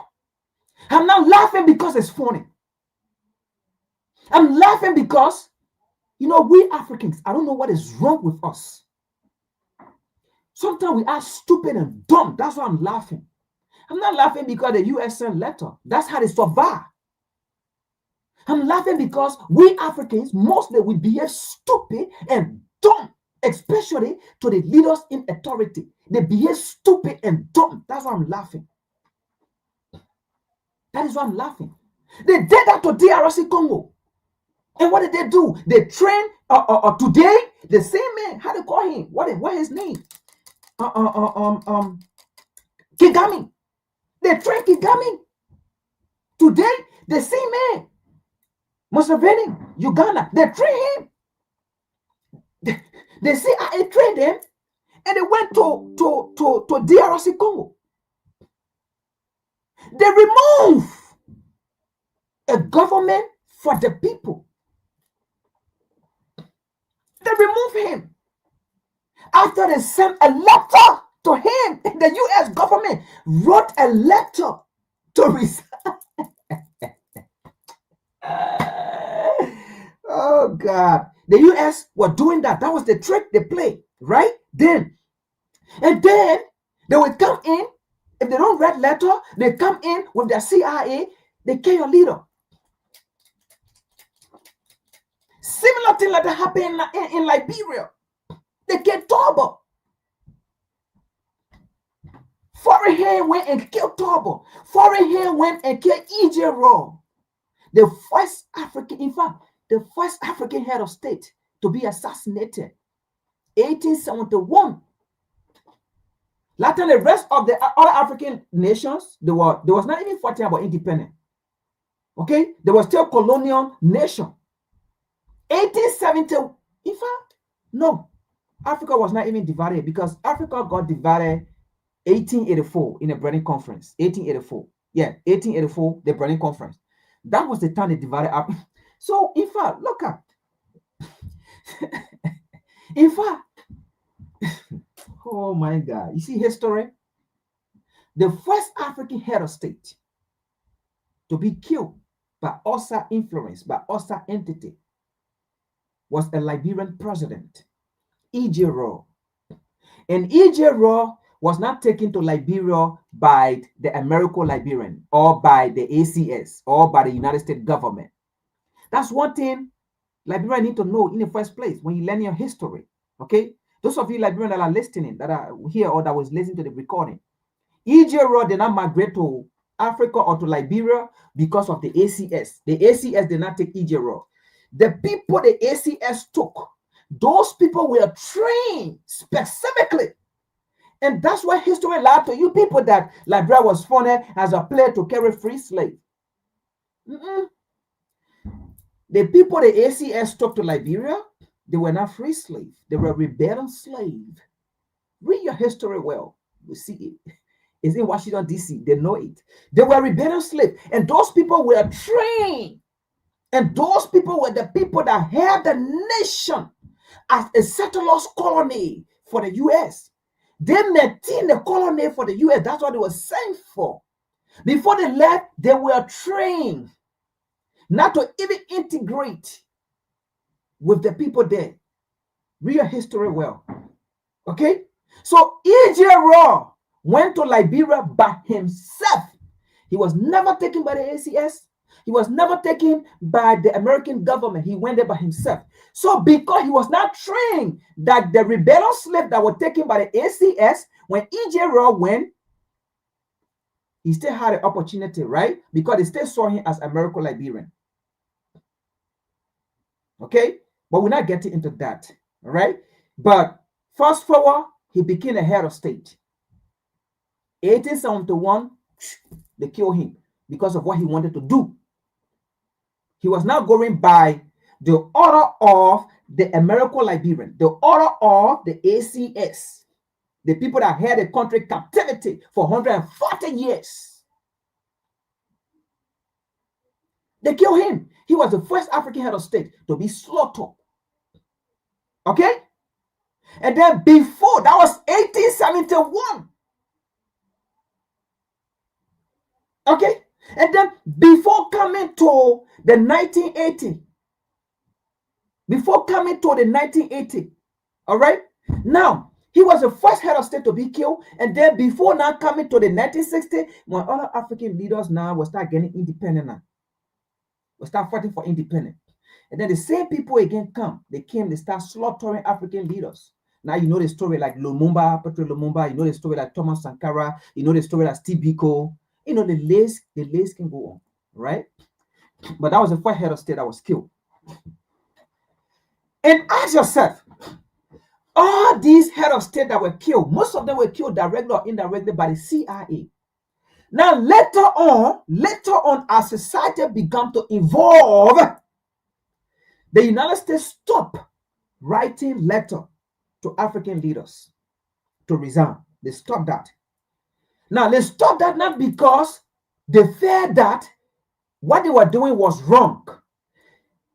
I'm not laughing because it's funny. I'm laughing because, we Africans, I don't know what is wrong with us. Sometimes we are stupid and dumb. That's why I'm laughing. I'm not laughing because the U.S. sent letter. That's how they survive. I'm laughing because we Africans, mostly we behave stupid and dumb, especially to the leaders in authority. They behave stupid and dumb. That's why I'm laughing. That is why I'm laughing. They did that to DRC Congo. And what did they do? They trained today, the same man, how do you call him? What is his name? Kigami. They trained Kigami. Today, the same man. Museveni, Uganda, they trained him. They say I trained them, and they went to DRC Congo. They remove a government for the people. They remove him after they sent a letter to him. The U.S. government wrote a letter to resign. Oh God, the U.S. were doing that. That was the trick they played, right? And then they would come in. If they don't write letter, they come in with their CIA. They kill your leader. Similar thing like that happened in Liberia. They killed Turbo. Foreign hand went and killed Turbo. Foreign hand went and killed E.J. Raw. The first African, in fact, the first African head of state to be assassinated, 1871. Later, the rest of the other African nations, there was not even fighting about independence. Okay, there was still colonial nation. 1870, in fact, no, Africa was not even divided because Africa got divided 1884 in the Berlin Conference. 1884, yeah, 1884, the Berlin Conference. That was the time they divided up. So, in fact, look at, in fact, oh my God, you see history? The first African head of state to be killed by outside influence, by outside entity, was a Liberian president, E.J. Raw. And E.J. Raw was not taken to Liberia by the American Liberian or by the ACS or by the United States government. That's one thing Liberians need to know in the first place when you learn your history. Okay? Those of you Liberians that are listening, that are here or that was listening to the recording, E.J. Raw did not migrate to Africa or to Liberia because of the ACS. The ACS did not take E.J. Raw. The people the ACS took, those people were trained specifically. And that's why history lied to you people that Liberia was funded as a place to carry free slaves. The people the ACS took to Liberia, they were not free slaves. They were rebellion slaves. Read your history well. You see it. It's in Washington, D.C. They know it. They were rebellion slaves. And those people were trained. And those people were the people that held the nation as a settlers colony for the U.S. They maintained the colony for the U.S. That's what they were sent for. Before they left, they were trained not to even integrate with the people there. Read your history well. Okay? So E.J. Raw went to Liberia by himself. He was never taken by the ACS. He was never taken by the American government. He went there by himself. So because he was not trained that the rebellious slaves that were taken by the ACS, when E.J. Raw went, he still had an opportunity, right? Because they still saw him as American-Liberian. Okay? But we're not getting into that, all right? But fast forward, he became a head of state. 1871, they killed him because of what he wanted to do. He was now going by the order of the American-Liberian, the order of the ACS, the people that held the country captivity for 140 years. They killed him. He was the first African head of state to be slaughtered. Okay? And then before, that was 1871. Okay? And then before coming to the 1980, all right? Now, he was the first head of state to be killed. And then before now coming to the 1960, when other African leaders now will start getting independent now. Will start fighting for independence. And then the same people again come. They start slaughtering African leaders. Now you know the story like Lumumba, Patrice Lumumba. You know the story like Thomas Sankara. You know the story like Steve Biko. You know, the list can go on, right? But that was the first head of state that was killed. And ask yourself, all these head of state that were killed, most of them were killed directly or indirectly by the CIA. Now, later on, as society began to evolve, the United States stopped writing letters to African leaders to resign. They stopped that. Now, they stopped that not because they feared that what they were doing was wrong.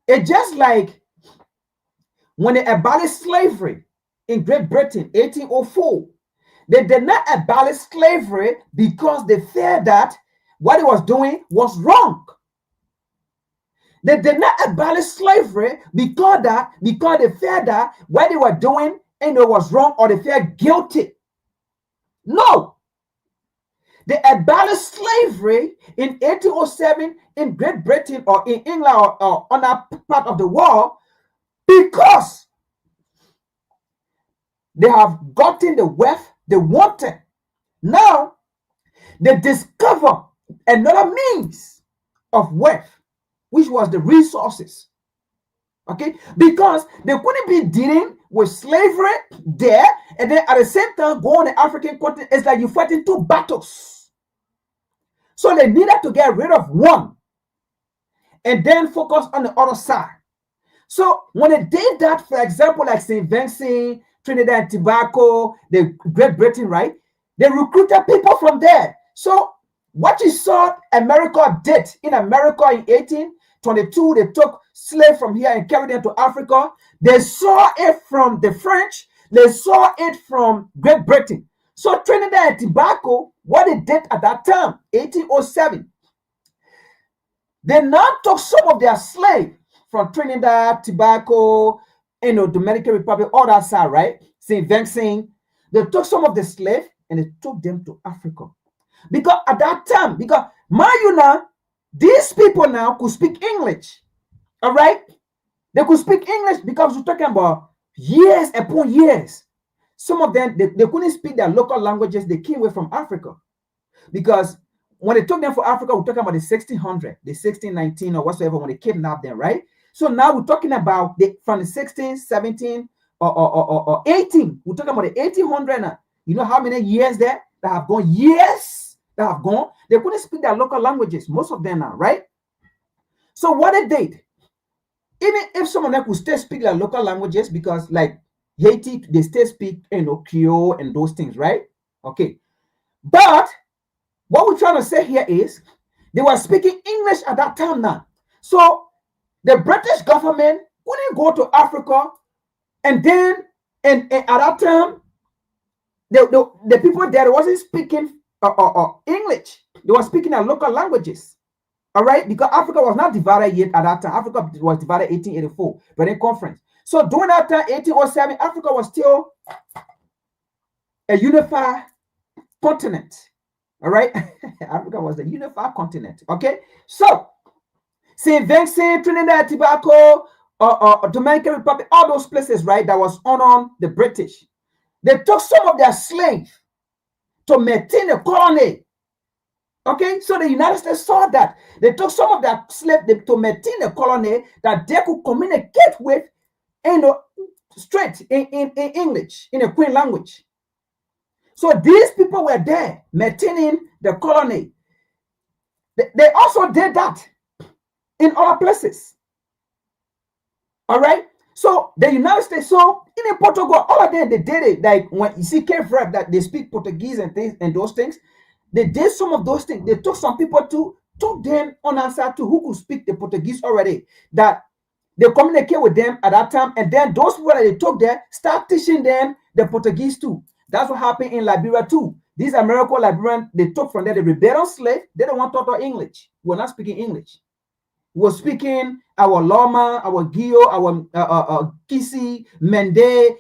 It's just like when they abolished slavery in Great Britain, 1804, they did not abolish slavery because they feared that what they was doing was wrong. They did not abolish slavery because they feared that what they were doing was wrong or they felt guilty. No. They abolished slavery in 1807 in Great Britain or in England or on that part of the world because they have gotten the wealth they wanted. Now, they discover another means of wealth, which was the resources. Okay? Because they couldn't be dealing with slavery there and then at the same time go on the African continent. It's like you're fighting two battles. So they needed to get rid of one and then focus on the other side. So when they did that, for example, like St. Vincent, Trinidad and Tobago, the Great Britain, right? They recruited people from there. So what you saw America did in America in 1822, they took slaves from here and carried them to Africa. They saw it from the French. They saw it from Great Britain. So Trinidad and Tobago, what they did at that time, 1807, they now took some of their slaves from Trinidad, Tobago, Dominican Republic, all that side, right? St. Vincent. They took some of the slaves and they took them to Africa. Because at that time, because mind you now, these people now could speak English. All right? They could speak English because we're talking about years upon years. Some of them, they couldn't speak their local languages. They came away from Africa. Because when they took them for Africa, we're talking about the 1600, the 1619 or whatsoever, when they kidnapped them, right? So now we're talking about from the 16, 17, or 18. We're talking about the 1800 now. You know how many years there that have gone? Years that have gone. They couldn't speak their local languages, most of them now, right? So what they did, even if some of them could still speak their local languages, because like Haiti, they still speak, Creole and those things, right? Okay. But what we're trying to say here is they were speaking English at that time now. So the British government couldn't go to Africa and then and at that time the people there wasn't speaking English. They were speaking their local languages. All right, because Africa was not divided yet at that time. Africa was divided 1884, Berlin Conference. So during that time, 1807, Africa was still a unified continent. All right, Africa was a unified continent. Okay, so St. Vincent, Trinidad, Tobago, Dominican Republic, all those places, right, that was on the British. They took some of their slaves to maintain a colony Okay, so the United States saw that. They took some of their slaves to maintain the colony that they could communicate with, straight in English, in a Queen language. So these people were there maintaining the colony. They also did that in other places. All right. So the United States, so in Portugal, all of them, they did it. Like when you see Cape Verde, that they speak Portuguese and things and those things, they did some of those things. They took some people took them on our side to who could speak the Portuguese already, that they communicate with them at that time. And then those people that they took there start teaching them the Portuguese too. That's what happened in Liberia too. These American Liberians, they took from there the rebellion slave. They don't want to talk English. We're not speaking English. We're speaking our Loma, our Gio, our Kisi, Mende,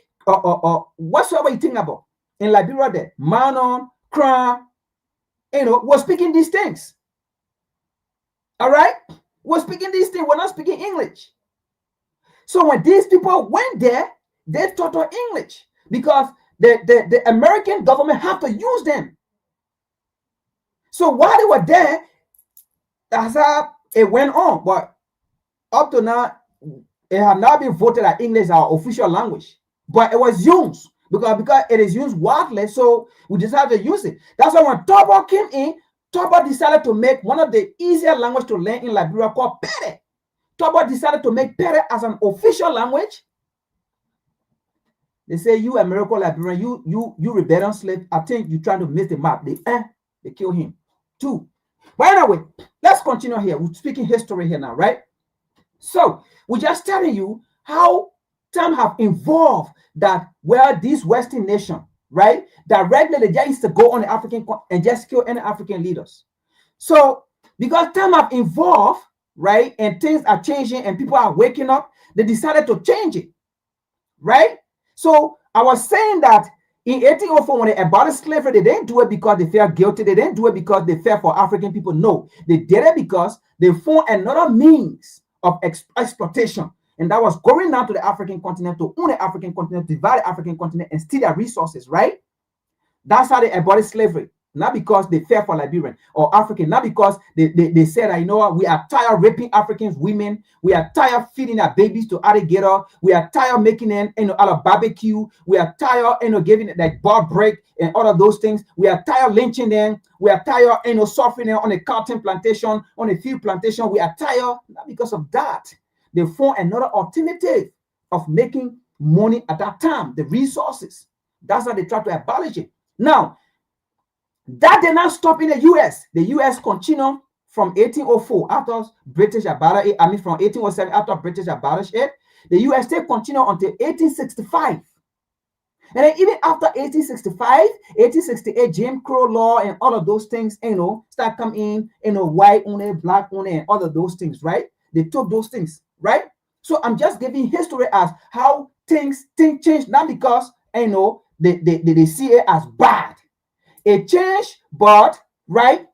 whatsoever you think about. In Liberia there, Manon, Kra, we're speaking these things. All right? We're speaking these things. We're not speaking English. So when these people went there, they taught English because the American government have to use them. So while they were there, that's how it went on. But up to now, it had not been voted that English is our official language. But it was used because it is used widely, so we decided to use it. That's why when Tobo came in, Tobo decided to make one of the easier language to learn in Liberia called Pere. Tobo decided to make Pere as an official language. They say, you American Liberian, you rebellion slave, I think you're trying to miss the map. They kill him. 2. But anyway, let's continue here. We're speaking history here now, right? So we're just telling you how time have evolved that where these Western nations, right, that regularly just used to go on the African and just kill any African leaders. So because time have evolved, right, and things are changing and people are waking up, they decided to change it, right? So I was saying that in 1804, when they abolished slavery, they didn't do it because they felt guilty. They didn't do it because they felt for African people. No, they did it because they found another means of exploitation. And that was going down to the African continent, to own the African continent, divide the African continent, and steal their resources, right? That's how they abolished slavery. Not because they fell for Liberian or African, not because they said that, you know what, we are tired of raping African women, we are tired of feeding our babies to alligator, we are tired of making them out of barbecue, we are tired of giving it like bar break and all of those things, we are tired of lynching them, we are tired of suffering them on a cotton plantation, on a field plantation, we are tired, not because of that. They found another alternative of making money at that time, the resources. That's how they tried to abolish it. Now, that did not stop in the U.S. The U.S. continued from 1804 after British abolished it. From 1807 after British abolished it. The U.S. still continued until 1865. And then even after 1865, 1868, Jim Crow law and all of those things, start coming in, white only, black only, and all of those things, right? They took those things, right? So I'm just giving history as how things changed, not because, they see it as bad. It changed, but right,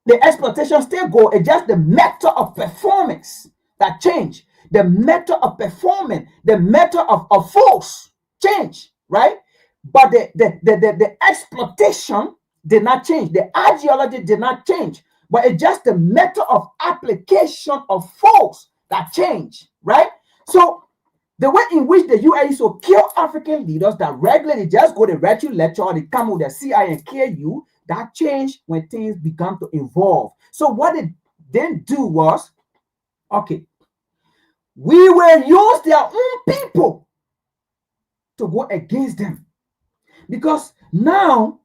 the exploitation still go. It's just the method of performance that changed. The method of performing, the method of force change, right? But the exploitation did not change. The ideology did not change. But it's just the method of application of force that changed, right? So the way in which the US used to kill African leaders that regularly just go to write you lecture or they come with the CIA and kill you, that changed when things began to evolve. So what they then do was, okay, we will use their own people to go against them. Because now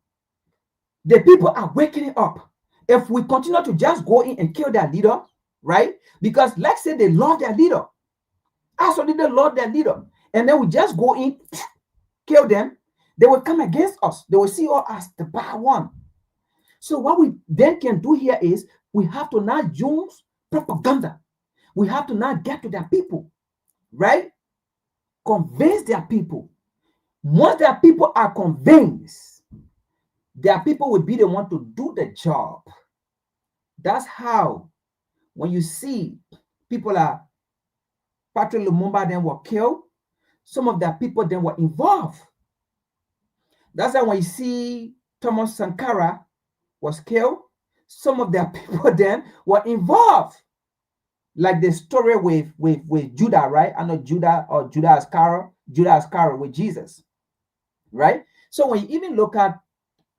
the people are waking up. If we continue to just go in and kill their leader, right? Because let's say they love their leader. Actually, they love their leader. And then we just go in, kill them. They will come against us. They will see us as the bad one. So what we then can do here is we have to now use propaganda. We have to now get to their people, right? Convince their people. Once their people are convinced, their people will be the one to do the job. That's how, when you see people are Patrick Lumumba then were killed, some of their people then were involved. That's why when you see Thomas Sankara was killed, some of their people then were involved. Like the story with Judah, right? I know Judah Iscariot with Jesus, right? So when you even look at,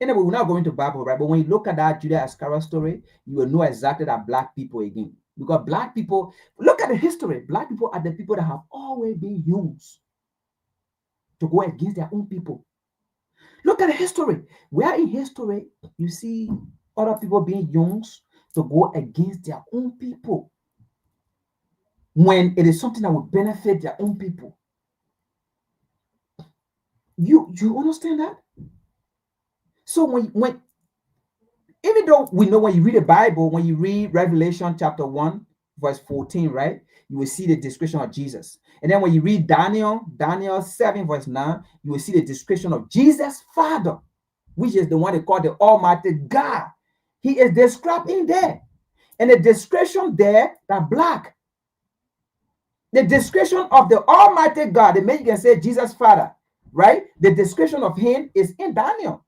anyway, we're not going to Bible, right? But when you look at that Judah Iscariot story, you will know exactly that black people again. Because black people, look at the history. Black people are the people that have always been used to go against their own people. Look at the history. Where in history you see other people being used to go against their own people, when it is something that will benefit their own people. You understand that? So when even though we know, when you read the Bible, when you read Revelation chapter 1, verse 14, right, you will see the description of Jesus. And then when you read Daniel 7, verse 9, you will see the description of Jesus' Father, which is the one they call the Almighty God. He is described in there. And the description there, that black. The description of the Almighty God, the man you can say Jesus' Father, right? The description of him is in Daniel,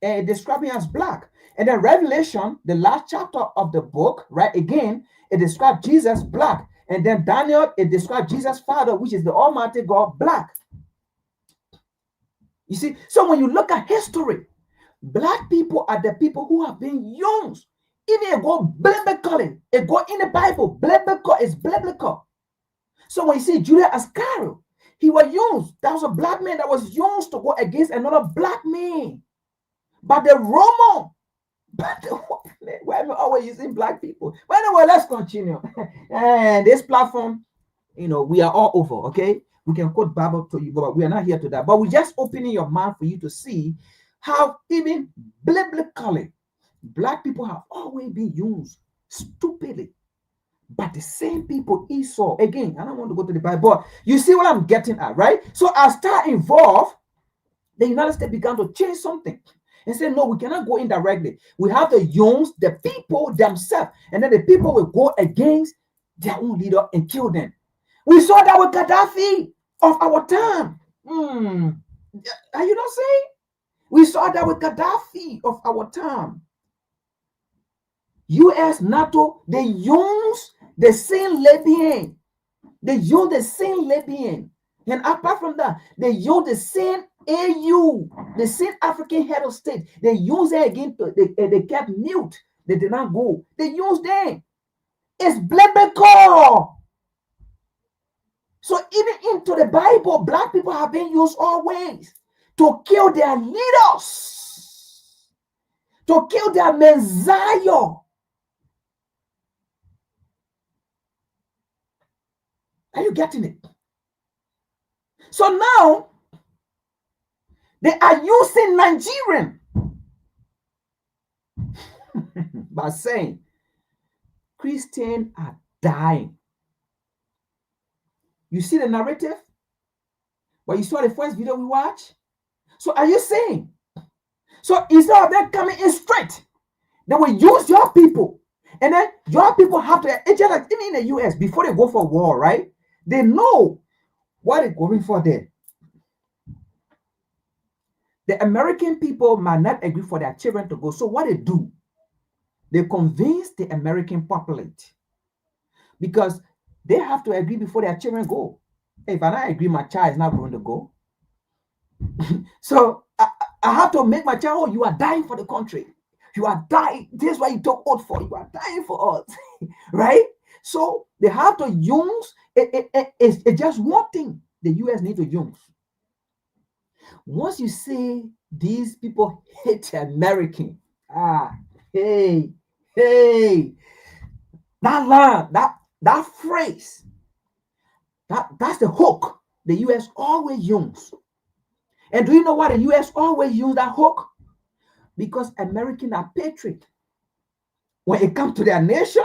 and describing as black. And then Revelation, the last chapter of the book, right? Again, it describes Jesus black. And then Daniel, it describes Jesus' Father, which is the Almighty God, black. You see, so when you look at history, black people are the people who have been used. Even it go biblically, it go in the Bible. Biblical is biblical. So when you see Judah Iscariot, he was used. That was a black man that was used to go against another black man. But the Roman, why am I always using black people? But anyway, let's continue. And this platform, we are all over, okay? We can quote Bible to you, but we are not here to that. But we're just opening your mind for you to see how even biblically, black people have always been used stupidly. But the same people Esau, again, I don't want to go to the Bible, but you see what I'm getting at, right? So as that involved, the United States began to change something and say, no, we cannot go indirectly. We have to use the people themselves, and then the people will go against their own leader and kill them. We saw that with Gaddafi of our time. Are you not saying? We saw that with Gaddafi of our time. US, NATO, they use the same Libyan. They use the same Libyan. And apart from that, they use the same AU, the same African head of state. They use it again. They kept mute. They did not go. They used them. It's biblical. So even into the Bible, black people have been used always to kill their leaders, to kill their Messiah. Are you getting it? So now they are using Nigerian by saying Christians are dying. You see the narrative? Well, you saw the first video we watched. So are you saying? So instead of them coming in straight, they will use your people. And then your people have to, even in the US, before they go for war, right? They know what they're going for there. The American people might not agree for their children to go. So what they do, they convince the American populate, because they have to agree before their children go. If I don't agree, my child is not going to go. So I have to make my child, oh, you are dying for the country. You are dying. This is what you took oath for. You are dying for us. Right? So they have to use, it's just one thing the US need to use. Once you say these people hate American, that line, that phrase, that's the hook the US always use. And do you know why the US always use that hook? Because Americans are patriot. When it comes to their nation,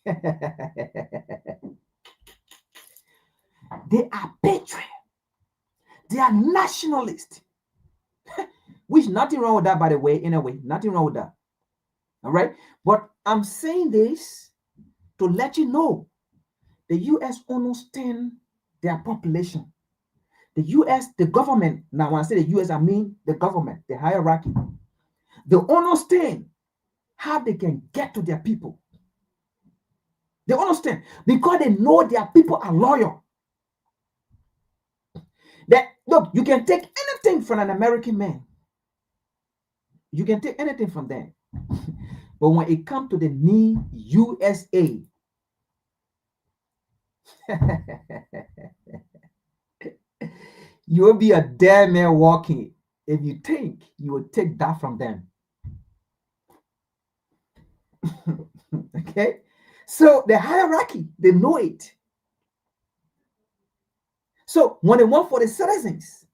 they are patriot. They are nationalist. Which nothing wrong with that, by the way, in a way. Nothing wrong with that. All right? But I'm saying this to let you know the US understand their population. The US, the government, now when I say the US, I mean the government, the hierarchy. They understand how they can get to their people. They understand because they know their people are loyal. That look, you can take anything from an American man. You can take anything from them. But when it comes to the USA, you will be a dead man walking if you think you will take that from them. Okay? So the hierarchy, they know it. So when they want for the citizens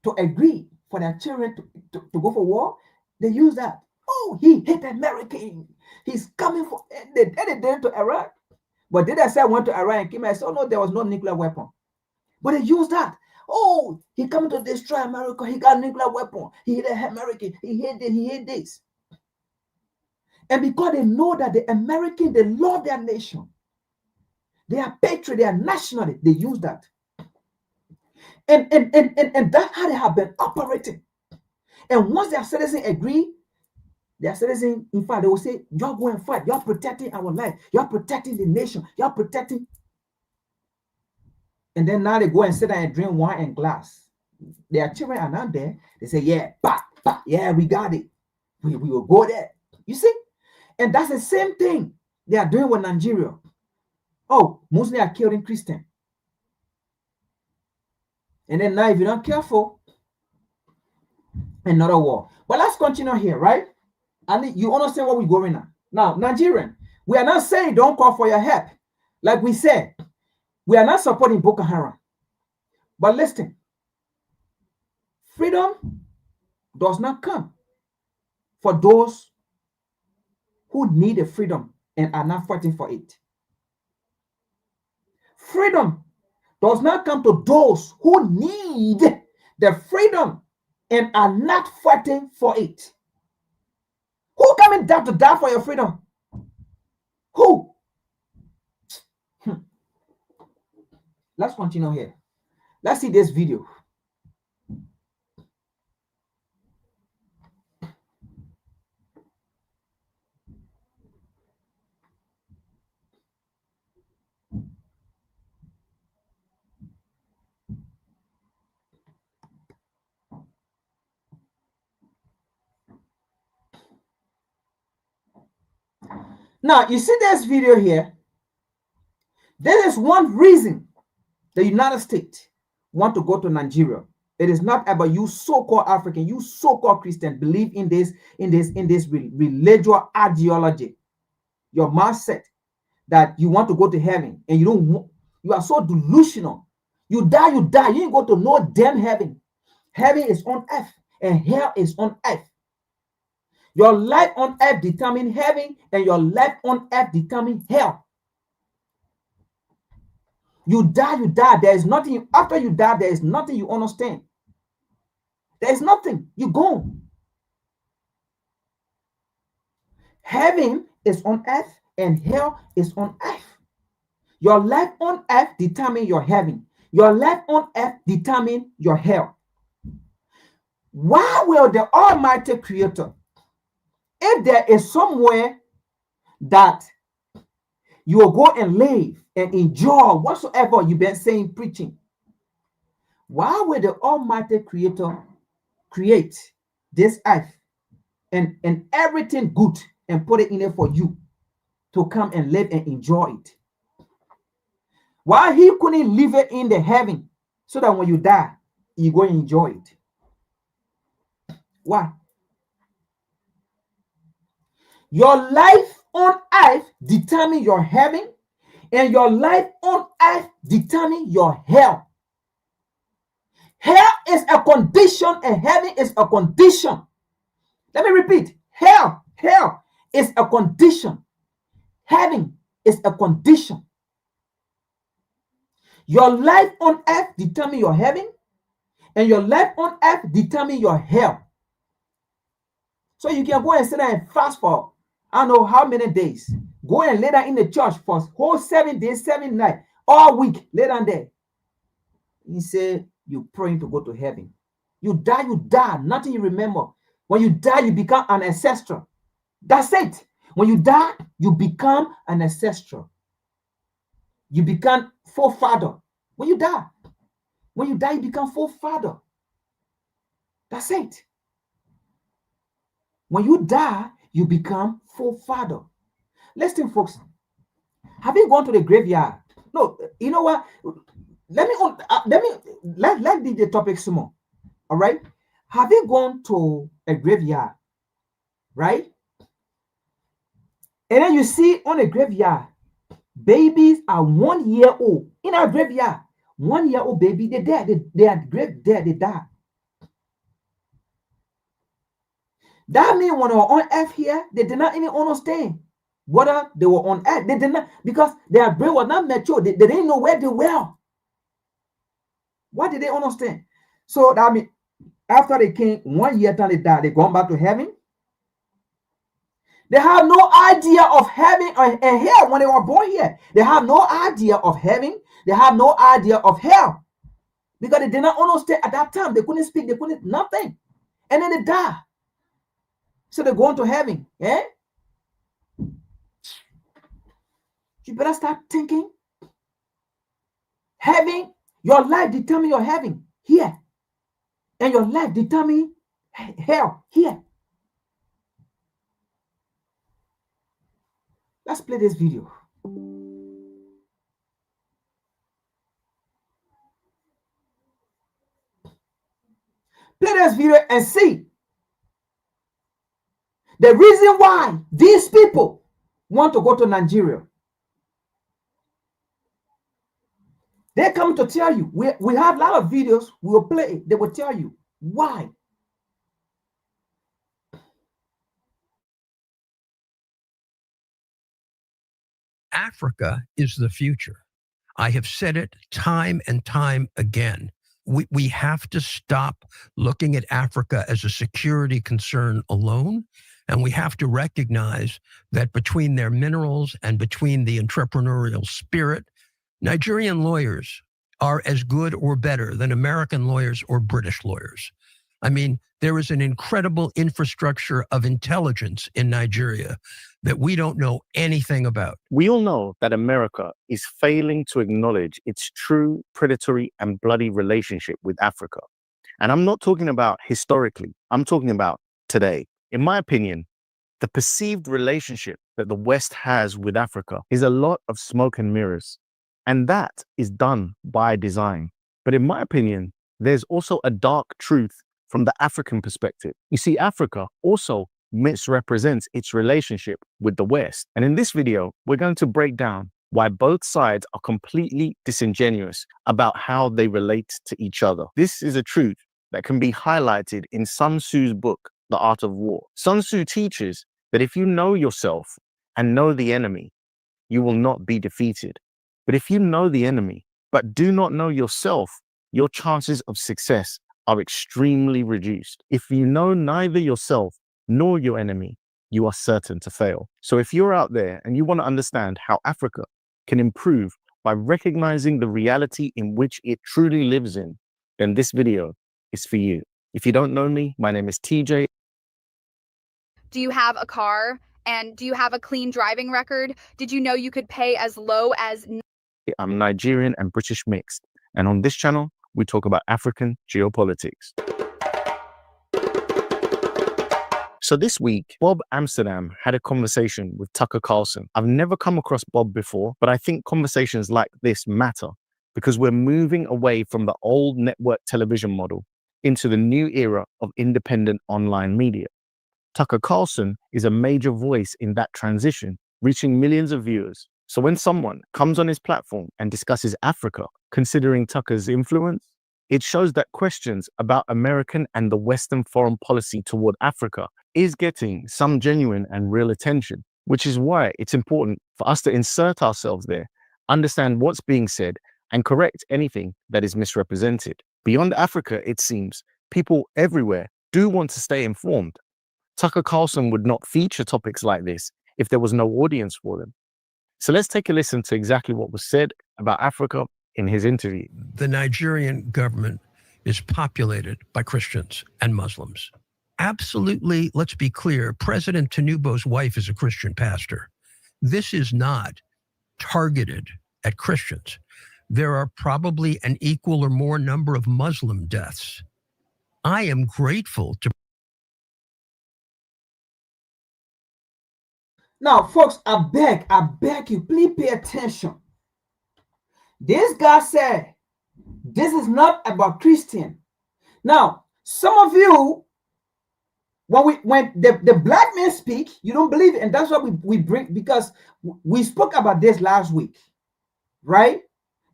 to agree for their children to go for war, they use that. Oh, he hate American. He's coming for they did it to Iraq. But did I say I went to Iraq and came and said, oh no, there was no nuclear weapon. But they use that. Oh, he coming to destroy America. He got a nuclear weapon. He hate American. He hate this. He hate this. And because they know that the American, they love their nation. They are patriot. They are nationalist. They use that. And that's how they have been operating. And once their citizens agree, their citizens, in fact, they will say, you're going to fight. You're protecting our life. You're protecting the nation. You're protecting. And then now they go and sit down and drink wine and glass. Their children are not there. They say, yeah, yeah, we got it. We will go there. You see? And that's the same thing they are doing with Nigeria. Oh, Muslims are killing Christians. And then now, if you're not careful, another war. But let's continue here, right? And you understand what we're going on. Now, Nigerian, we are not saying don't call for your help. Like we said, we are not supporting Boko Haram. But listen, freedom does not come for those who need a freedom and are not fighting for it. Freedom does not come to those who need the freedom and are not fighting for it. Who coming down to die for your freedom? Who? Let's continue here. Let's see this video. Now, you see this video here. There is one reason the United States want to go to Nigeria. It is not about you so-called African, you so-called Christian believe in this religious ideology, your mindset that you want to go to heaven and you are so delusional. You die, you ain't go to no damn heaven. Heaven is on earth and hell is on earth. Your life on earth determines heaven and your life on earth determines hell. You die, there is nothing. After you die, there is nothing you understand. There is nothing. You go. Heaven is on earth and hell is on earth. Your life on earth determines your heaven. Your life on earth determines your hell. Why will the Almighty Creator, if there is somewhere that you will go and live and enjoy whatsoever you've been saying, preaching, why will the Almighty Creator create this earth and everything good and put it in there for you to come and live and enjoy it? Why he couldn't leave it in the heaven so that when you die, you go and enjoy it? Why? Your life on earth determines your heaven, and your life on earth determines your hell. Hell is a condition, and heaven is a condition. Let me repeat. Hell is a condition. Heaven is a condition. Your life on earth determines your heaven, and your life on earth determines your hell. So you can go and sit there and fast for I don't know how many days. Go and lay down in the church for whole 7 days, 7 nights, all week. Lay down there. He said, you praying to go to heaven. You die, nothing you remember. When you die, you become an ancestor. That's it. When you die, you become an ancestor. You become forefather. When you die, you become forefather. That's it. When you die, you become forefather. Listen, folks. Have you gone to the graveyard? No, you know what? Let the topic small. All right. Have you gone to a graveyard? Right? And then you see on a graveyard, babies are 1 year old in our graveyard. 1 year old baby, they're dead. They are dead. They die. That means when they were on earth here, they did not even understand whether they were on earth. They did not, because their brain was not mature. They didn't know where they were. What did they understand? So that means after they came 1 year till they died, they gone back to heaven. They have no idea of heaven and hell when they were born here. They have no idea of heaven. They have no idea of hell because they did not understand at that time. They couldn't speak. They couldn't nothing, and then they die. So they're going to heaven. Eh? You better start thinking. Heaven, your life determines your heaven here, and your life determines hell here. Let's play this video. Play this video and see the reason why these people want to go to Nigeria. They come to tell you. We have a lot of videos. We will play it. They will tell you why. Africa is the future. I have said it time and time again. We have to stop looking at Africa as a security concern alone. And we have to recognize that between their minerals and between the entrepreneurial spirit, Nigerian lawyers are as good or better than American lawyers or British lawyers. I mean, there is an incredible infrastructure of intelligence in Nigeria that we don't know anything about. We all know that America is failing to acknowledge its true predatory and bloody relationship with Africa. And I'm not talking about historically, I'm talking about today. In my opinion, the perceived relationship that the West has with Africa is a lot of smoke and mirrors. And that is done by design. But in my opinion, there's also a dark truth from the African perspective. You see, Africa also misrepresents its relationship with the West. And in this video, we're going to break down why both sides are completely disingenuous about how they relate to each other. This is a truth that can be highlighted in Sun Tzu's book, The Art of War. Sun Tzu teaches that if you know yourself and know the enemy, you will not be defeated. But if you know the enemy, but do not know yourself, your chances of success are extremely reduced. If you know neither yourself nor your enemy, you are certain to fail. So if you're out there and you want to understand how Africa can improve by recognizing the reality in which it truly lives in, then this video is for you. If you don't know me, my name is TJ. Do you have a car? And do you have a clean driving record? Did you know you could pay as low as... I'm Nigerian and British mixed. And on this channel, we talk about African geopolitics. So this week, Bob Amsterdam had a conversation with Tucker Carlson. I've never come across Bob before, but I think conversations like this matter because we're moving away from the old network television model into the new era of independent online media. Tucker Carlson is a major voice in that transition, reaching millions of viewers. So when someone comes on his platform and discusses Africa, considering Tucker's influence, it shows that questions about American and the Western foreign policy toward Africa is getting some genuine and real attention, which is why it's important for us to insert ourselves there, understand what's being said, and correct anything that is misrepresented. Beyond Africa, it seems, people everywhere do want to stay informed. Tucker Carlson would not feature topics like this if there was no audience for them. So let's take a listen to exactly what was said about Africa in his interview. The Nigerian government is populated by Christians and Muslims. Absolutely, let's be clear, President Tinubu's wife is a Christian pastor. This is not targeted at Christians. There are probably an equal or more number of Muslim deaths. I am grateful to. Now, folks, I beg you, please pay attention. This guy said, this is not about Christian. Now, some of you, when the black men speak, you don't believe it. And that's what we bring, because we spoke about this last week, right?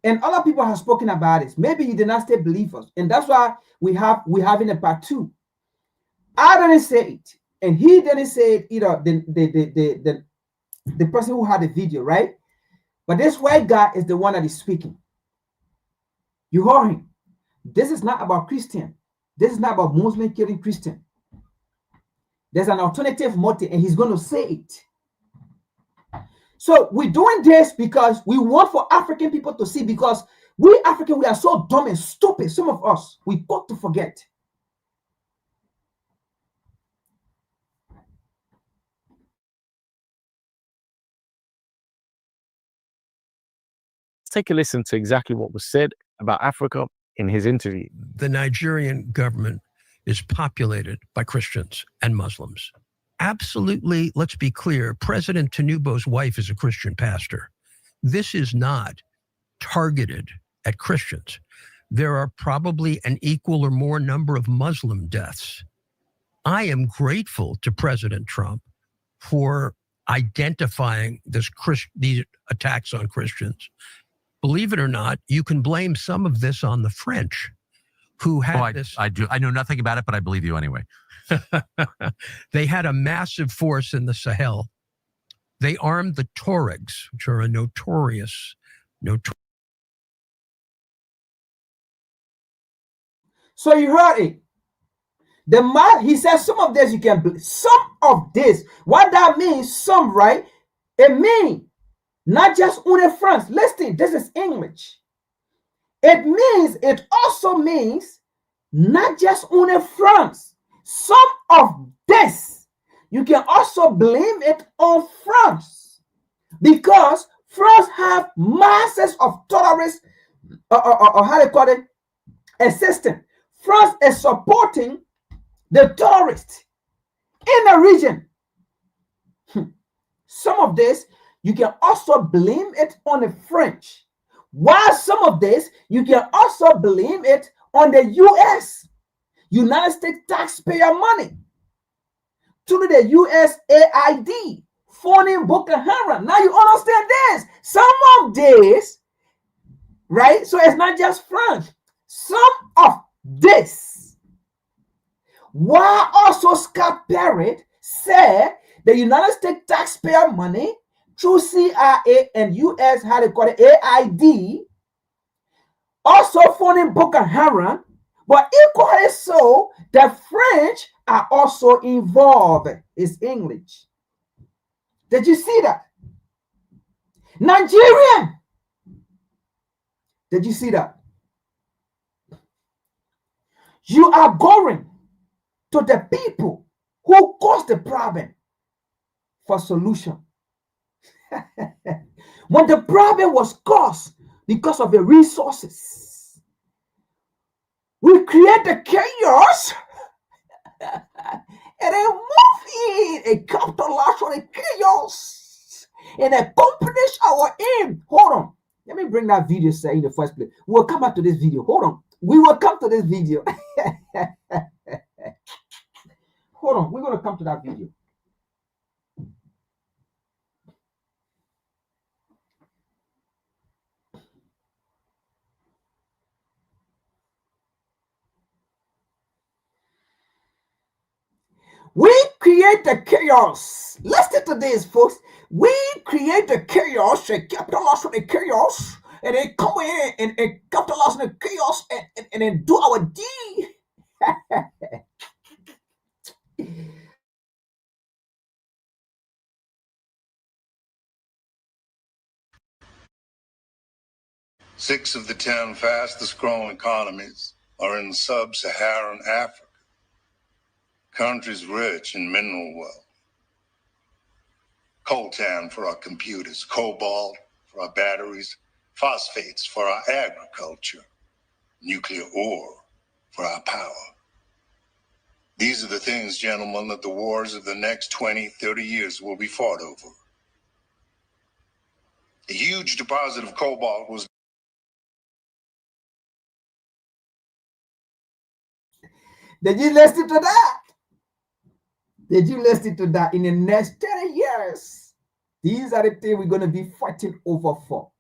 And other people have spoken about it. Maybe you did not stay believers. And that's why we're having a part 2. I didn't say it, and he didn't say it either. The person who had the video, right? But this white guy is the one that is speaking. You heard him. This is not about Christian. This is not about Muslim killing Christian. There's an alternative motive, and he's going to say it. So we're doing this because we want for African people to see, because we Africans, we are so dumb and stupid. Some of us, we got to forget. Take a listen to exactly what was said about Africa in his interview. The Nigerian government is populated by Christians and Muslims. Absolutely, let's be clear, President Tinubu's wife is a Christian pastor. This is not targeted at Christians. There are probably an equal or more number of Muslim deaths. I am grateful to President Trump for identifying these attacks on Christians. Believe it or not, you can blame some of this on the French, who had this. I know nothing about it, but I believe you anyway. They had a massive force in the Sahel. They armed the Tuaregs, which are a notorious. So you heard it. He says some of this you can believe. Some of this. What that means, some, right? It means not just une France. Listen, this is English. It also means not just une France. Some of this, you can also blame it on France, because France have masses of terrorists, or how they call it, assistance. France is supporting the terrorists in the region. Some of this, you can also blame it on the French. While some of this, you can also blame it on the U.S., United States taxpayer money, to the USAID, funding Boko Haram. Now you understand this. Some of this, right? So it's not just France. Some of this. While also Scott Barrett said the United States taxpayer money through CIA and US, how they call it, AID, also funding Boko Haram, but equally so, the French are also involved. It's English. Did you see that? Nigerian. Did you see that? You are going to the people who caused the problem for solution. When the problem was caused because of the resources, we create the chaos and then move in and capitalize on the chaos and accomplish our aim. Hold on. Let me bring that video say in the first place. We'll come back to this video. Hold on. We will come to this video. Hold on. We're going to come to that video. We create the chaos. Listen to this, folks. We create the chaos and capitalize on the chaos, and then come in and capitalize on the chaos and then do our deed. Six of the 10 fastest growing economies are in sub-Saharan Africa. country's rich in mineral wealth. Coltan for our computers, cobalt for our batteries, phosphates for our agriculture, nuclear ore for our power. These are the things, gentlemen, that the wars of the next 20, 30 years will be fought over. A huge deposit of cobalt was... Did you listen to that? Did you listen to that? In the next 30 years, these are the things we're going to be fighting over for.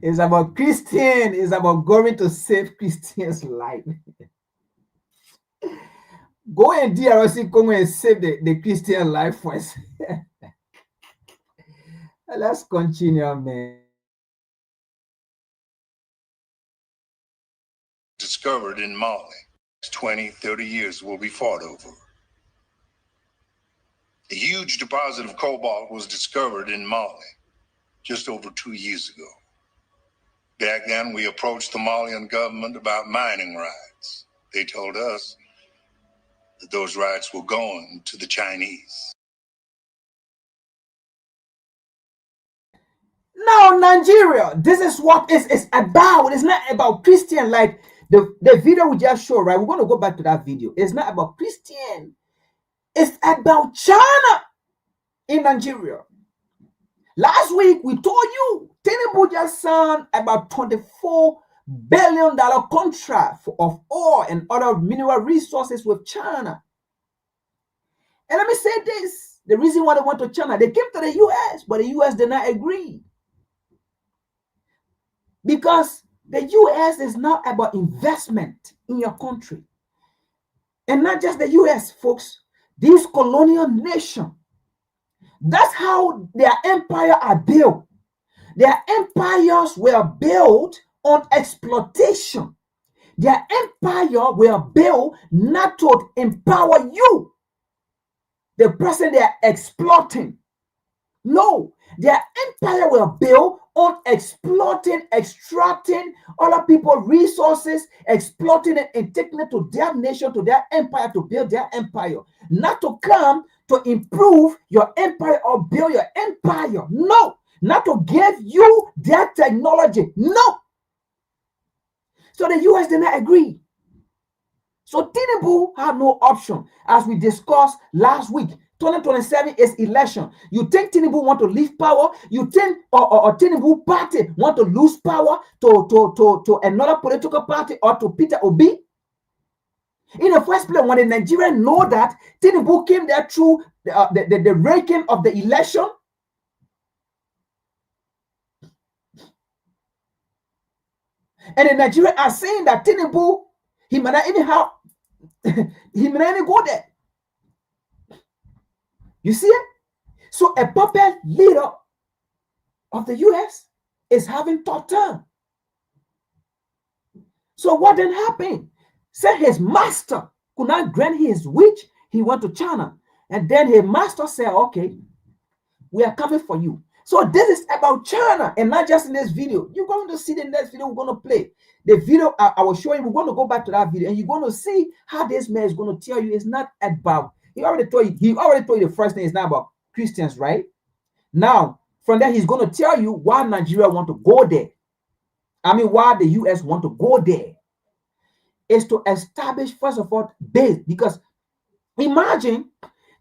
It's about Christian. It's about going to save Christian's life. Go and DRC Congo and save the Christian life first. Let's continue, man. Discovered in Mali. 20, 30 years will be fought over. A huge deposit of cobalt was discovered in Mali just over 2 years ago. Back then, we approached the Malian government about mining rights. They told us that those rights were going to the Chinese. Now, Nigeria, this is what it's about. It's not about Christian like the video we just showed, right? We're going to go back to that video. It's not about Christian. It's about China in Nigeria. Last week, we told you, Tinubu just signed about $24 billion contract of oil and other mineral resources with China. And let me say this, the reason why they went to China, they came to the U.S., but the U.S. did not agree. Because the U.S. is not about investment in your country. And not just the U.S., folks, these colonial nations, that's how their empire are built. Their empires were built on exploitation. Their empire were built not to empower you, the person they are exploiting. No, their empire were built on exploiting, extracting other people's resources, exploiting it and taking it to their nation, to their empire, to build their empire. Not to come to improve your empire or build your empire. No, not to give you their technology. No. So the US did not agree. So Tinubu had no option. As we discussed last week, 2027 is election. You think Tinubu want to leave power? You think or Tinubu party want to lose power to another political party or to Peter Obi? In the first place, when the Nigerians know that Tinubu came there through the raking of the election, and the Nigerians are saying that Tinubu, he might not even have, he might not even go there. You see it? So a puppet leader of the US is having third term. So what then happened? Said his master could not grant his wish. He went to China. And then his master said, okay, we are coming for you. So this is about China and not just in this video. You're going to see the next video we're going to play. The video I was showing, we're going to go back to that video and you're going to see how this man is going to tell you it's not about, he already told you the first thing is not about Christians, right? Now, from there, he's going to tell you why Nigeria want to go there. I mean, why the US want to go there. Is to establish, first of all, base. Because imagine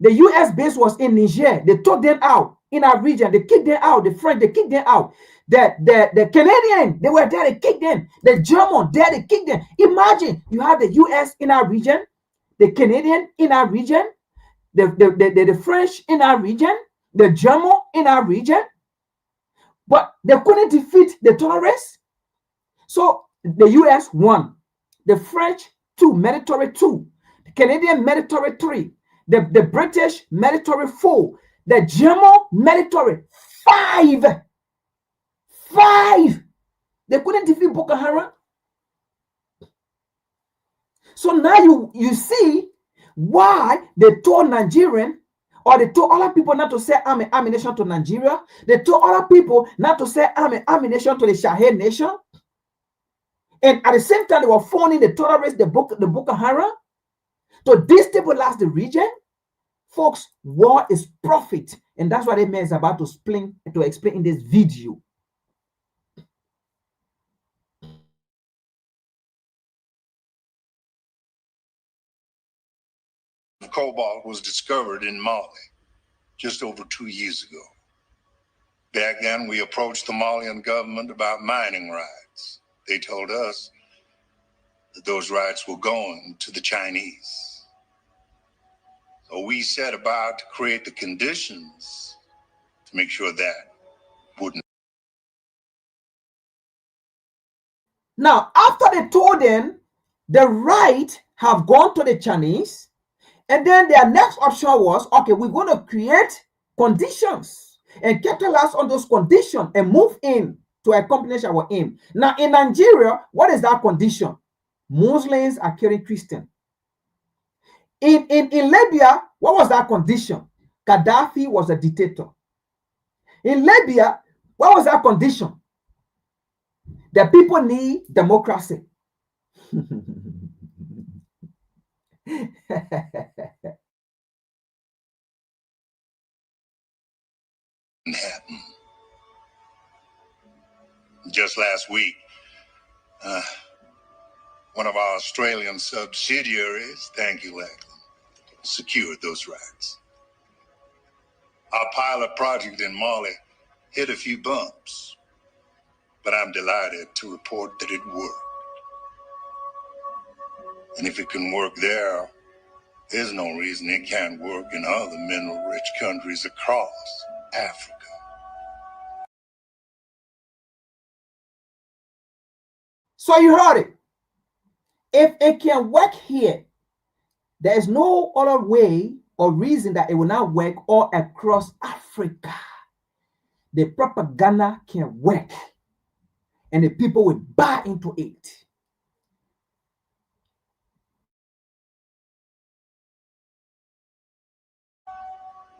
the US base was in Niger. They took them out in our region. They kicked them out. The French, they kicked them out. The Canadian, they were there. They kicked them. The German, there, they kicked them. Imagine you have the US in our region, the Canadian in our region, the French in our region, the German in our region, but they couldn't defeat the terrorists. So the US won. The French 2, military 2, the Canadian military 3, the British military 4, the German military 5. 5. They couldn't defeat Boko Haram. So now you see why they told Nigerian or they told other people not to sell ammunition to Nigeria. They told other people not to sell ammunition to the Sahel nation. And at the same time, they were funding the terrorists, the Boko Haram, to destabilize the region. Folks, war is profit. And that's what it means about to explain in this video. Cobalt was discovered in Mali just over 2 years ago. Back then, we approached the Malian government about mining rights. They told us that those rights were going to the Chinese. So we set about to create the conditions to make sure that wouldn't. Now, after they told them the right have gone to the Chinese, and then their next option was, okay, we're going to create conditions and capitalize on those conditions and move in to accomplish our aim. Now, in Nigeria, what is that condition? Muslims are killing Christians. In Libya, what was that condition? Gaddafi was a dictator. In Libya, what was that condition? The people need democracy. Happen. Just last week, one of our Australian subsidiaries, thank you, Lachlan, secured those rights. Our pilot project in Mali hit a few bumps, but I'm delighted to report that it worked. And if it can work there, there's no reason it can't work in other mineral-rich countries across Africa. So you heard it. If it can work here, there is no other way or reason that it will not work all across Africa. The propaganda can work, and the people will buy into it.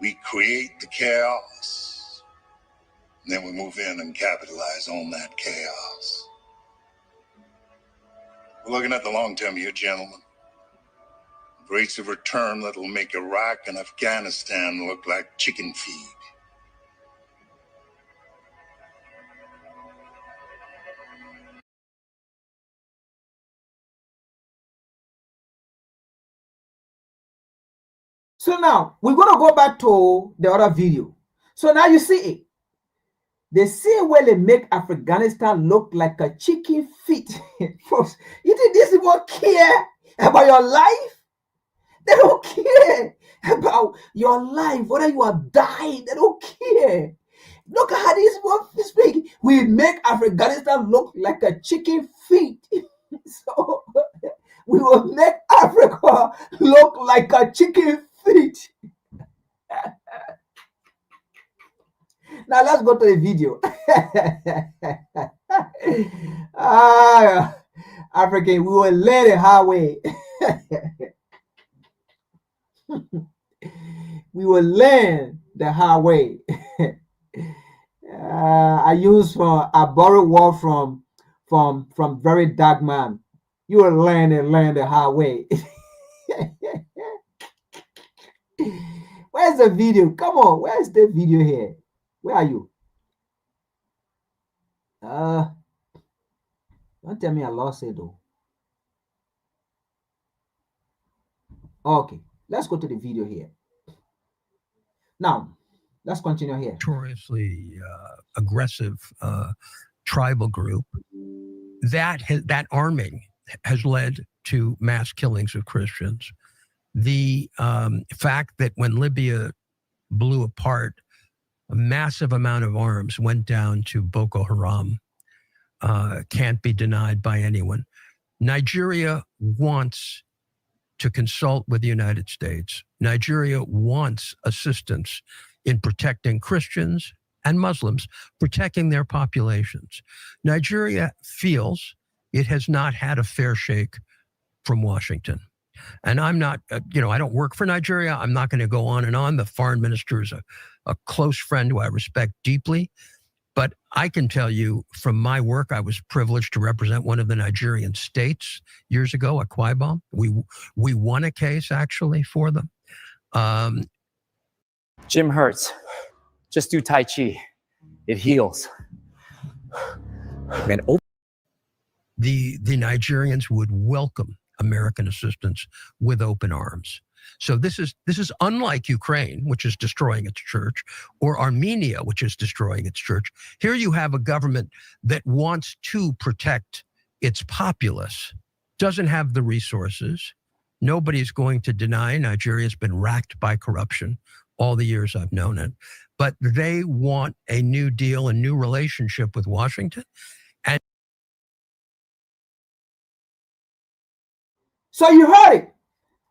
We create the chaos, and then we move in and capitalize on that chaos. We're looking at the long term here, gentlemen. Rates of return that'll make Iraq and Afghanistan look like chicken feed. So now we're going to go back to the other video. So now you see it. They see where they make Afghanistan look like a chicken feet. Folks, you think these people care about your life? They don't care about your life, whether you are dying. They don't care. Look at how these people speak. We make Afghanistan look like a chicken feet. So we will make Africa look like a chicken feet. Now let's go to the video. African, we will learn the hard way. We will learn the hard way. I borrowed word from very dark man. You will learn the hard way. Where's the video? Come on, where's the video here? Where are you? Don't tell me I lost it though. Okay, let's go to the video here. Now, let's continue here. Notoriously aggressive tribal group that arming has led to mass killings of Christians. The fact that when Libya blew apart, a massive amount of arms went down to Boko Haram can't be denied by anyone. Nigeria wants to consult with the United States. Nigeria wants assistance in protecting Christians and Muslims, protecting their populations. Nigeria feels it has not had a fair shake from Washington. And I'm not, I don't work for Nigeria. I'm not going to go on and on. The foreign minister is a close friend who I respect deeply. But I can tell you from my work, I was privileged to represent one of the Nigerian states years ago, Akwa Ibom. We won a case actually for them. Gym hurts. Just do Tai Chi. It heals. Man, the Nigerians would welcome American assistance with open arms. So this is unlike Ukraine, which is destroying its church, or Armenia, which is destroying its church. Here you have a government that wants to protect its populace, doesn't have the resources. Nobody's going to deny Nigeria's been racked by corruption all the years I've known it, but they want a new deal, a new relationship with Washington. And so you heard it.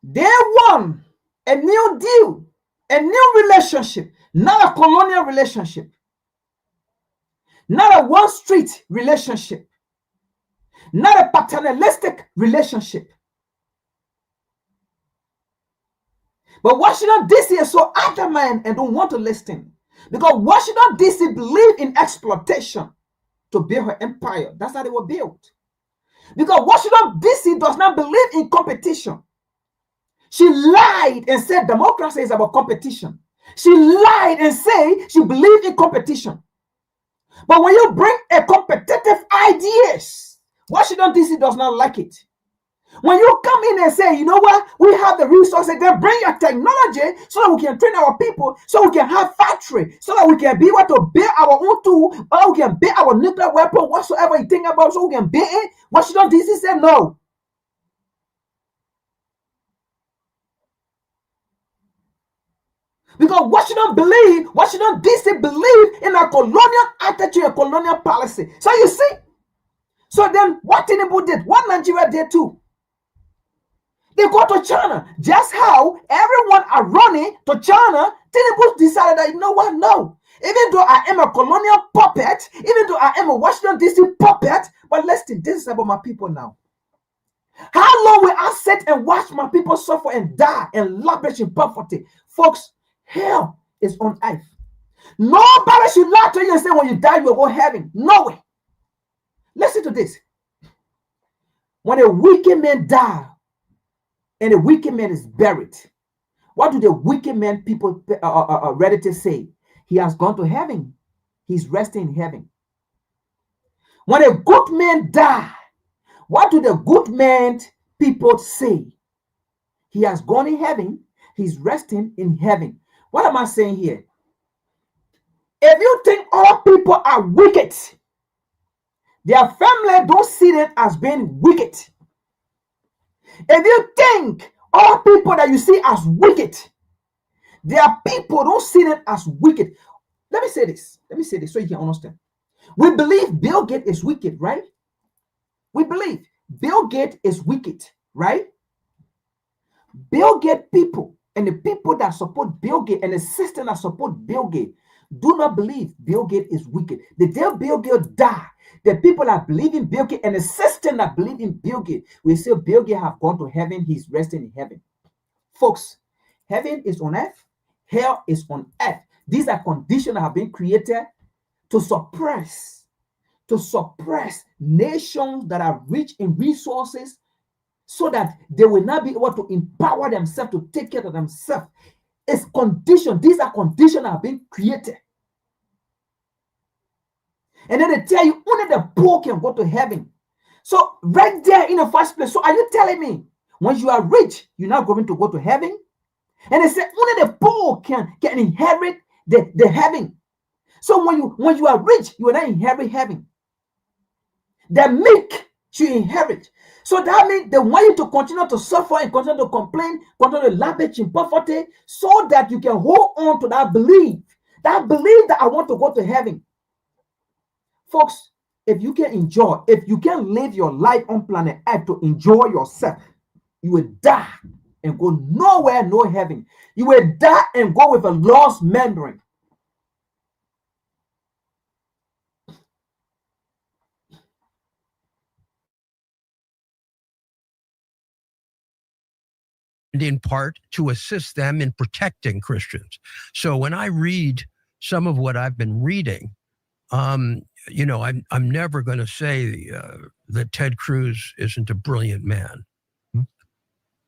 They want a new deal, a new relationship, not a colonial relationship, not a one street relationship, not a paternalistic relationship. But Washington DC is so adamant and don't want to listen because Washington DC believe in exploitation to build her empire. That's how they were built. Because Washington DC does not believe in competition. She lied and said democracy is about competition. She lied and said she believed in competition. But when you bring a competitive ideas, Washington DC does not like it. When you come in and say, you know what, we have the resources, then bring your technology so that we can train our people, so we can have factory, so that we can be able to build our own tool, or we can build our nuclear weapon, whatsoever you think about, so we can build it. Washington DC said no. Because Washington DC believe in a colonial attitude, a colonial policy. So you see, so then what Tinubu did, what Nigeria did too. They go to China. Just how everyone are running to China, Tinubu decided that, you know what, no. Even though I am a colonial puppet, even though I am a Washington DC puppet, but listen, this is about my people now. How long will I sit and watch my people suffer and die and lavish in poverty? Folks, hell is on earth. Nobody should lie to you and say when you die, you will go to heaven. No way. Listen to this. When a wicked man dies and a wicked man is buried, what do the wicked man people relatives say? He has gone to heaven. He's resting in heaven. When a good man dies, what do the good man people say? He has gone in heaven. He's resting in heaven. What am I saying here? If you think all people are wicked, their family don't see them as being wicked. If you think all people that you see as wicked, their people don't see them as wicked. Let me say this so you can understand. We believe Bill Gates is wicked, right? We believe Bill Gates is wicked, right? Bill Gates people and the people that support Bill Gates and the system that support Bill Gates do not believe Bill Gates is wicked. The day Bill Gates died, the people that believe in Bill Gates and the system that believe in Bill Gates will say Bill Gates have gone to heaven. He's resting in heaven. Folks, heaven is on earth. Hell is on earth. These are conditions that have been created to suppress nations that are rich in resources so that they will not be able to empower themselves to take care of themselves. It's condition. These are conditions that have been created. And then they tell you only the poor can go to heaven. So right there in the first place, so are you telling me when you are rich, you're not going to go to heaven? And they say only the poor can inherit the heaven. So when you are rich, you will not inherit heaven. The meek should inherit. So that means they want you to continue to suffer and continue to complain, continue to lavish in poverty, so that you can hold on to that belief that I want to go to heaven. Folks, if you can live your life on planet Earth to enjoy yourself, you will die and go nowhere, no heaven. You will die and go with a lost membrane. in part to assist them in protecting Christians. So when I read some of what I've been reading you know, I'm never going to say that Ted Cruz isn't a brilliant man.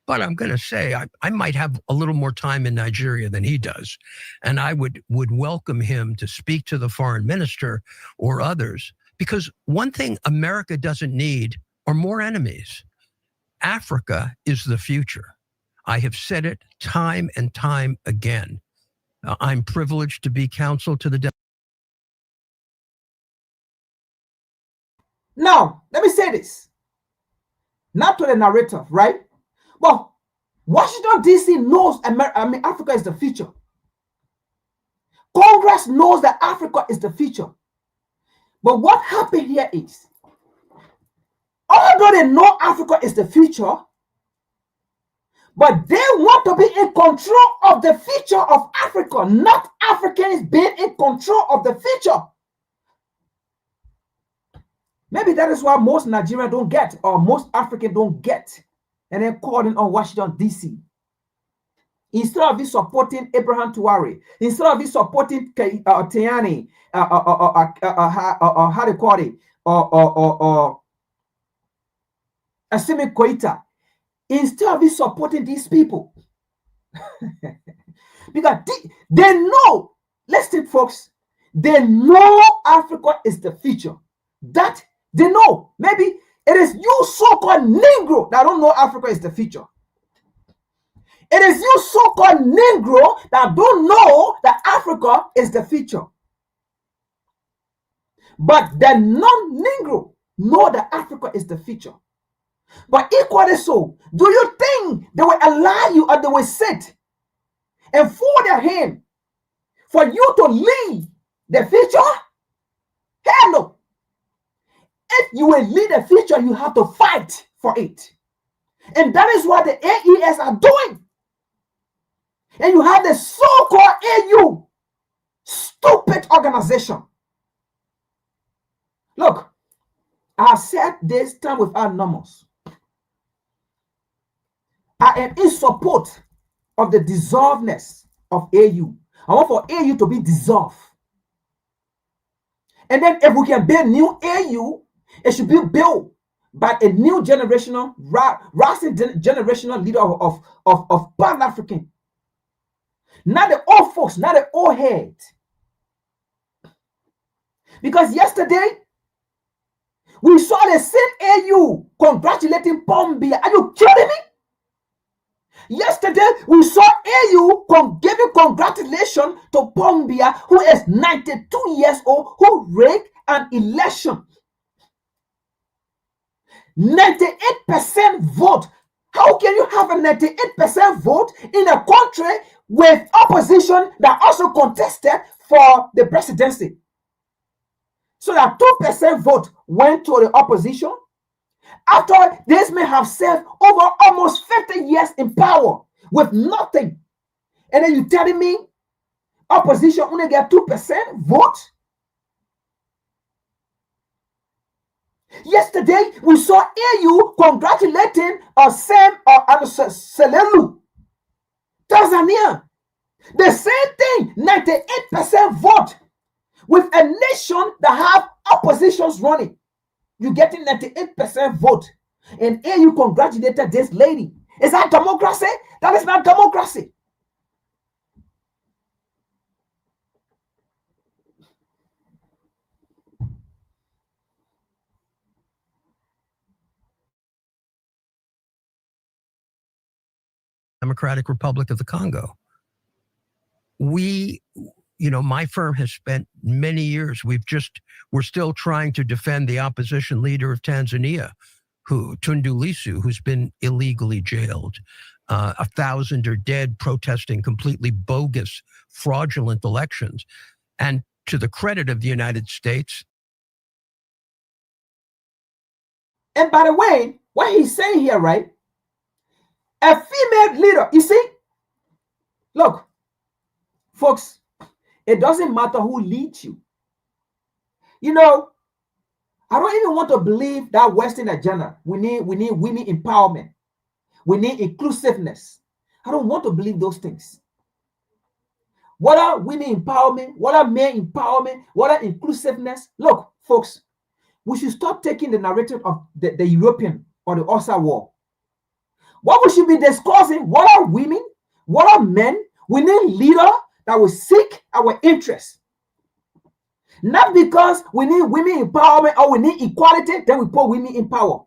But I'm going to say I might have a little more time in Nigeria than he does. And I would welcome him to speak to the foreign minister or others, because one thing America doesn't need are more enemies. Africa is the future. I have said it time and time again. I'm privileged to be counsel to the Now, let me say this. Not to the narrative, right? But Washington, D.C. knows Africa is the future. Congress knows that Africa is the future. But what happened here is, although they know Africa is the future, but they want to be in control of the future of Africa, not Africans being in control of the future. Maybe that is why most Nigerians don't get, or most Africans don't get, and then calling on Washington, D.C. Instead of you supporting Abraham Traore, instead of you supporting Tiani, how they call it, or Assimi Koita, instead of you supporting these people, because they know, listen, folks, they know Africa is the future. That they know. Maybe it is you, so-called Negro, that don't know Africa is the future. It is you, so-called Negro, that don't know that Africa is the future. But the non-Negro know that Africa is the future. But equally so, do you think they will allow you, or they will sit and fold their hand for you to lead the future? Hell no. If you will lead the future, you have to fight for it. And that is what the AES are doing. And you have the so-called AU, stupid organization. Look, I said this time without numbers. I am in support of the dissolvedness of AU. I want for AU to be dissolved. And then if we can build new AU, it should be built by a new generational, rising generational leader of Pan-African. Not the old folks, not the old head. Because yesterday, we saw the same AU congratulating Pombia. Are you kidding me? Yesterday, we saw AU giving congratulations to Pombia, who is 92 years old, who rigged an election. 98% vote. How can you have a 98% vote in a country with opposition that also contested for the presidency? So that 2% vote went to the opposition. After this may have served over almost 50 years in power with nothing. And then you telling me opposition only get 2% vote? Yesterday, we saw AU congratulating Sam Selelu, Tanzania. The same thing, 98% vote with a nation that have oppositions running. You're getting 98% vote. And AU congratulated this lady. Is that democracy? That is not democracy. Democratic Republic of the Congo. We, you know, my firm has spent many years. We're still trying to defend the opposition leader of Tanzania, Tundu Lissu, who's been illegally jailed. 1,000 are dead protesting completely bogus, fraudulent elections. And to the credit of the United States. And by the way, what he's saying here, right? A female leader, you see? Look, folks, it doesn't matter who leads you. You know, I don't even want to believe that Western agenda. We need women empowerment. We need inclusiveness. I don't want to believe those things. what are women empowerment, what are men empowerment, what are inclusiveness. Look, folks, we should stop taking the narrative of the European or the Osar war. What we should be discussing, what are women, what are men? We need leaders that will seek our interests. Not because we need women empowerment or we need equality, then we put women in power.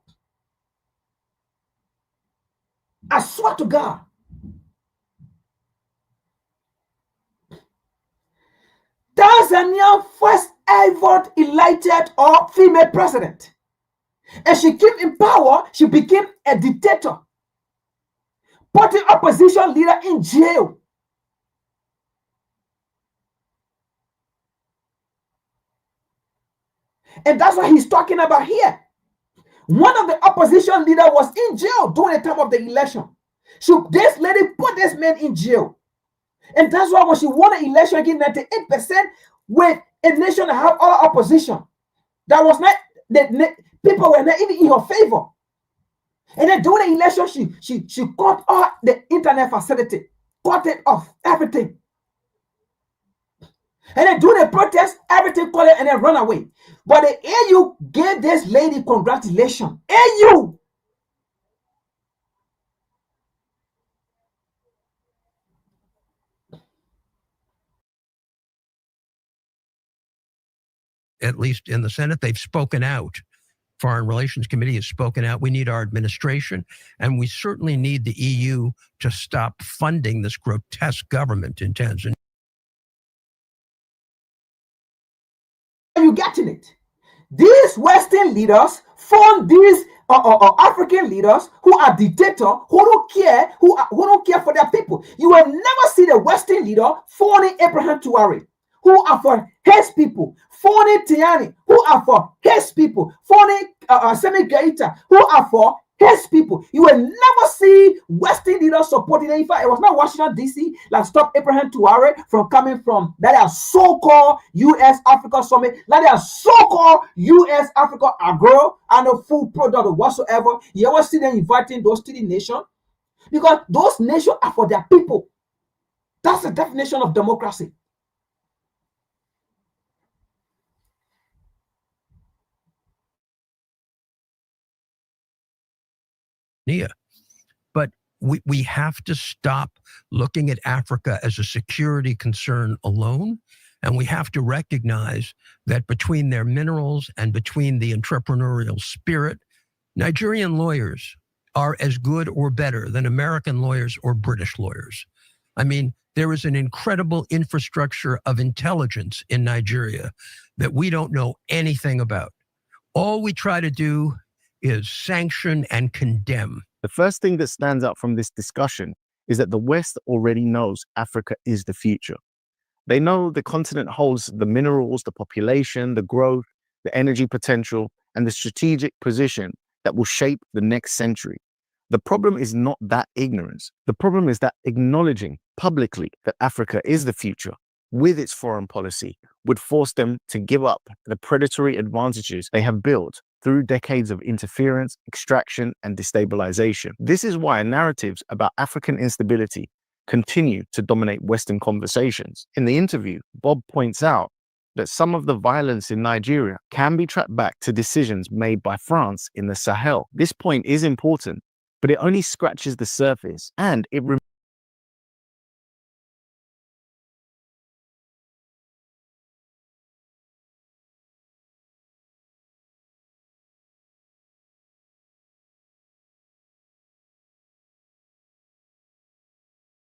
I swear to God. Tanzania first ever elected or female president. And she came in power, she became a dictator, putting opposition leader in jail. And that's what he's talking about here. One of the opposition leader was in jail during the time of the election. This lady put this man in jail. And that's why when she won the election again, 98% with a nation that have all opposition. That was not, people were not even in her favor. And then during the election, she cut off the internet facility, cut it off, everything. And then during the protest, everything cut it and then run away. But the AU gave this lady congratulations. AU! At least in the Senate, they've spoken out. Foreign Relations Committee has spoken out. We need our administration, and we certainly need the EU to stop funding this grotesque government in Tanzania. Are you getting it? These Western leaders fund these African leaders who are dictators, who don't care, who don't care for their people. You will never see the Western leader funding Abraham Traore, who are for his people, funding Tiani, who are for his people, funding Semi Gaita, who are for his people. You will never see Western leaders supporting it. In fact, it was not Washington, D.C. that stopped Abraham Traore from coming from that are so-called U.S. Africa Summit, that are so-called U.S. Africa Agro and a food product or whatsoever. You ever see them inviting those to the nation? Because those nations are for their people. That's the definition of democracy. But we have to stop looking at Africa as a security concern alone. And we have to recognize that between their minerals and between the entrepreneurial spirit, Nigerian lawyers are as good or better than American lawyers or British lawyers. I mean, there is an incredible infrastructure of intelligence in Nigeria that we don't know anything about. All we try to do is sanction and condemn. The first thing that stands out from this discussion is that the West already knows Africa is the future. They know the continent holds the minerals, the population, the growth, the energy potential, and the strategic position that will shape the next century. The problem is not that ignorance. The problem is that acknowledging publicly that Africa is the future with its foreign policy would force them to give up the predatory advantages they have built through decades of interference, extraction, and destabilization. This is why narratives about African instability continue to dominate Western conversations. In the interview, Bob points out that some of the violence in Nigeria can be tracked back to decisions made by France in the Sahel. This point is important, but it only scratches the surface, and it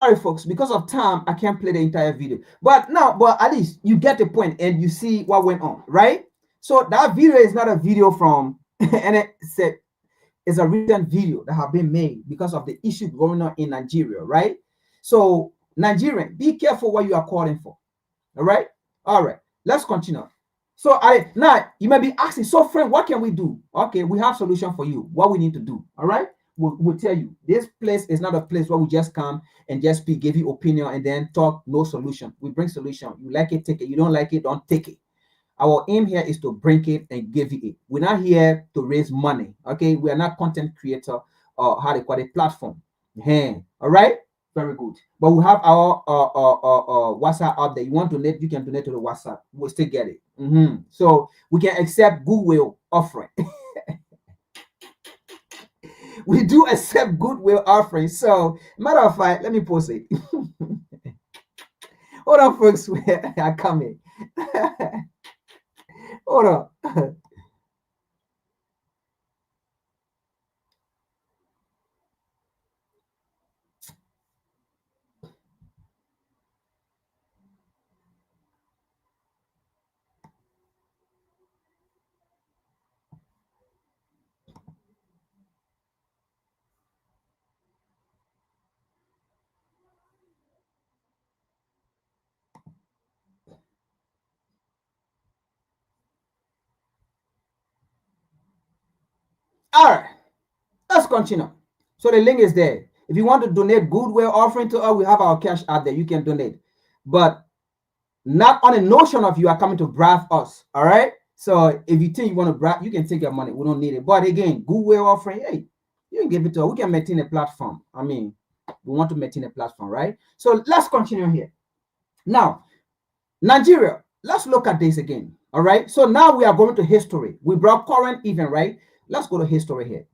Sorry, folks, because of time, I can't play the entire video. But at least you get the point and you see what went on, right? So that video is not a video from, and it's a recent video that have been made because of the issue going on in Nigeria, right? So Nigerian, be careful what you are calling for, all right? All right, let's continue. So now you may be asking, so friend, what can we do? Okay, we have solution for you. What we need to do, all right? We'll tell you. This place is not a place where we just come and just speak, give you opinion, and then talk. No solution. We bring solution. You like it, take it. You don't like it, don't take it. Our aim here is to bring it and give you it. We're not here to raise money. Okay, we are not content creator or how they call it platform. All right. Very good. But we have our WhatsApp up there. You want to donate, you can donate to the WhatsApp. We'll still get it. So we can accept goodwill offering. We do accept goodwill offering. So, matter of fact, let me post it. Hold on, folks. I come in. Hold on. All right, let's continue. So the link is there. If you want to donate goodwill offering to us, we have our cash out there. You can donate, but not on a notion of you are coming to bribe us. All right. So if you think you want to bribe, you can take your money. We don't need it. But again, goodwill offering, hey, you can give it to us. We can maintain a platform. I mean, we want to maintain a platform, right? So let's continue here. Now, Nigeria. Let's look at this again. All right. So now we are going to history. We brought current event, right? Let's go to history here.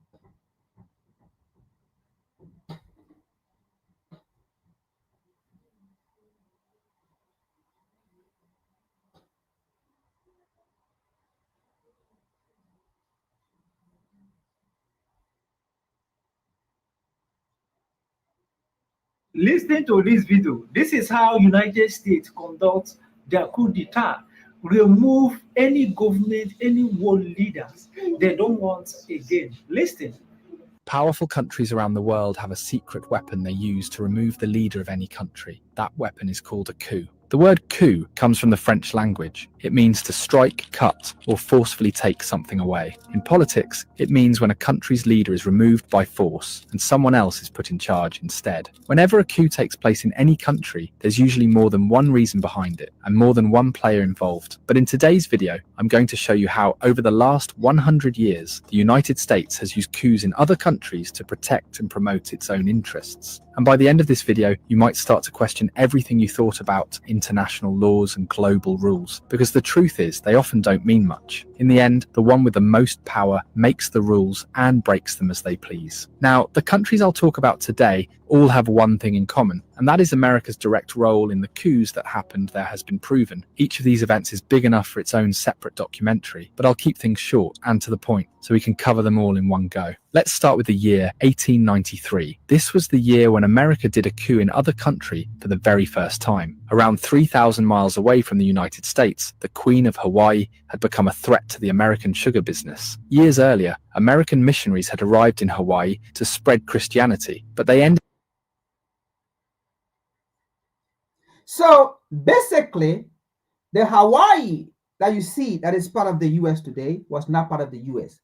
Listen to this video. This is how United States conducts their coup d'etat. Remove any government, any world leaders they don't want again. Listen. Powerful countries around the world have a secret weapon they use to remove the leader of any country. That weapon is called a coup. The word coup comes from the French language. It means to strike, cut, or forcefully take something away. In politics, it means when a country's leader is removed by force and someone else is put in charge instead. Whenever a coup takes place in any country, there's usually more than one reason behind it and more than one player involved. But in today's video, I'm going to show you how, over the last 100 years, the United States has used coups in other countries to protect and promote its own interests. And by the end of this video, you might start to question everything you thought about international laws and global rules, because the truth is they often don't mean much. In the end, the one with the most power makes the rules and breaks them as they please. Now, the countries I'll talk about today all have one thing in common, and that is America's direct role in the coups that happened there has been proven. Each of these events is big enough for its own separate documentary, but I'll keep things short and to the point so we can cover them all in one go. Let's start with the year 1893. This was the year when America did a coup in other country for the very first time. Around 3,000 miles away from the United States, the Queen of Hawaii had become a threat to the American sugar business. Years earlier, American missionaries had arrived in Hawaii to spread Christianity, but they ended. So basically, the Hawaii that you see that is part of the US today was not part of the US.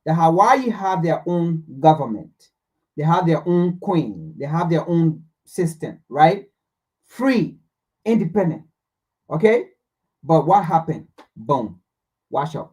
The Hawaii have their own government. They have their own queen. They have their own system, right? Free, independent. Okay? But what happened? Boom. Watch out.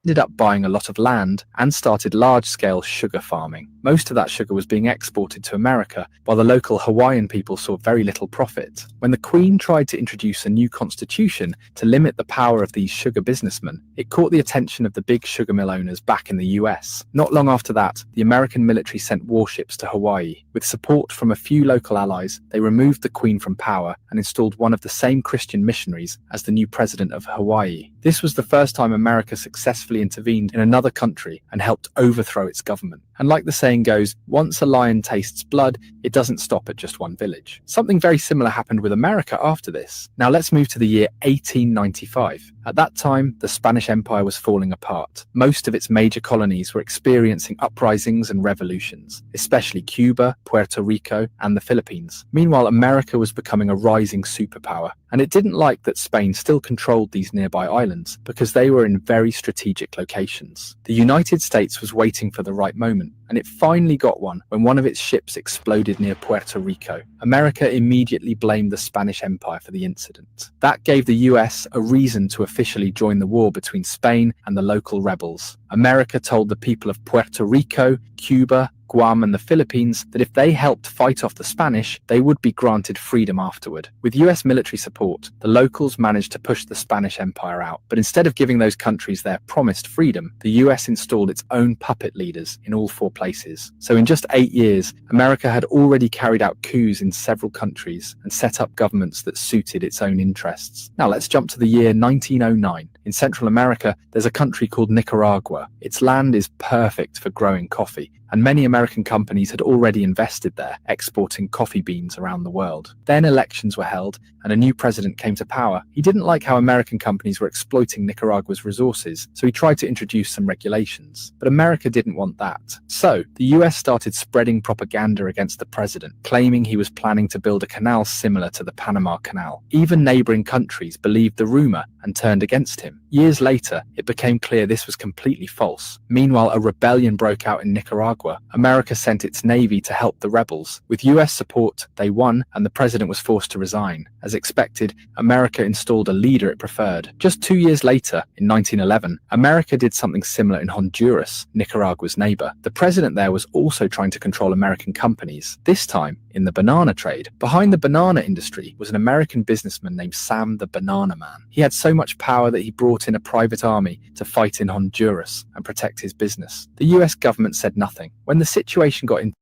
Ended up buying a lot of land and started large-scale sugar farming. Most of that sugar was being exported to America, while the local Hawaiian people saw very little profit. When the Queen tried to introduce a new constitution to limit the power of these sugar businessmen, it caught the attention of the big sugar mill owners back in the US. Not long after that, the American military sent warships to Hawaii. With support from a few local allies, they removed the Queen from power and installed one of the same Christian missionaries as the new president of Hawaii. This was the first time America successfully intervened in another country and helped overthrow its government. And like the saying goes, once a lion tastes blood, it doesn't stop at just one village. Something very similar happened with America after this. Now let's move to the year 1895. At that time, the Spanish Empire was falling apart. Most of its major colonies were experiencing uprisings and revolutions, especially Cuba, Puerto Rico, and the Philippines. Meanwhile, America was becoming a rising superpower, and it didn't like that Spain still controlled these nearby islands because they were in very strategic locations. The United States was waiting for the right moment, and it finally got one when one of its ships exploded near Puerto Rico. America immediately blamed the Spanish Empire for the incident. That gave the US a reason to officially join the war between Spain and the local rebels. America told the people of Puerto Rico, Cuba, Guam and the Philippines that if they helped fight off the Spanish, they would be granted freedom afterward. With US military support, the locals managed to push the Spanish Empire out. But instead of giving those countries their promised freedom, the US installed its own puppet leaders in all 4 places. So in just 8 years, America had already carried out coups in several countries and set up governments that suited its own interests. Now let's jump to the year 1909. In Central America, there's a country called Nicaragua. Its land is perfect for growing coffee, and many American companies had already invested there, exporting coffee beans around the world. Then elections were held, and a new president came to power. He didn't like how American companies were exploiting Nicaragua's resources, so he tried to introduce some regulations. But America didn't want that. So, the US started spreading propaganda against the president, claiming he was planning to build a canal similar to the Panama Canal. Even neighboring countries believed the rumor and turned against him. Years later, it became clear this was completely false. Meanwhile, a rebellion broke out in Nicaragua. America sent its navy to help the rebels. With US support, they won, and the president was forced to resign. As expected, America installed a leader it preferred. Just 2 years later, in 1911, America did something similar in Honduras, Nicaragua's neighbor. The president there was also trying to control American companies, this time in the banana trade. Behind the banana industry was an American businessman named Sam the Banana Man. He had so much power that he brought in a private army to fight in Honduras and protect his business. The US government said nothing. When the situation got in.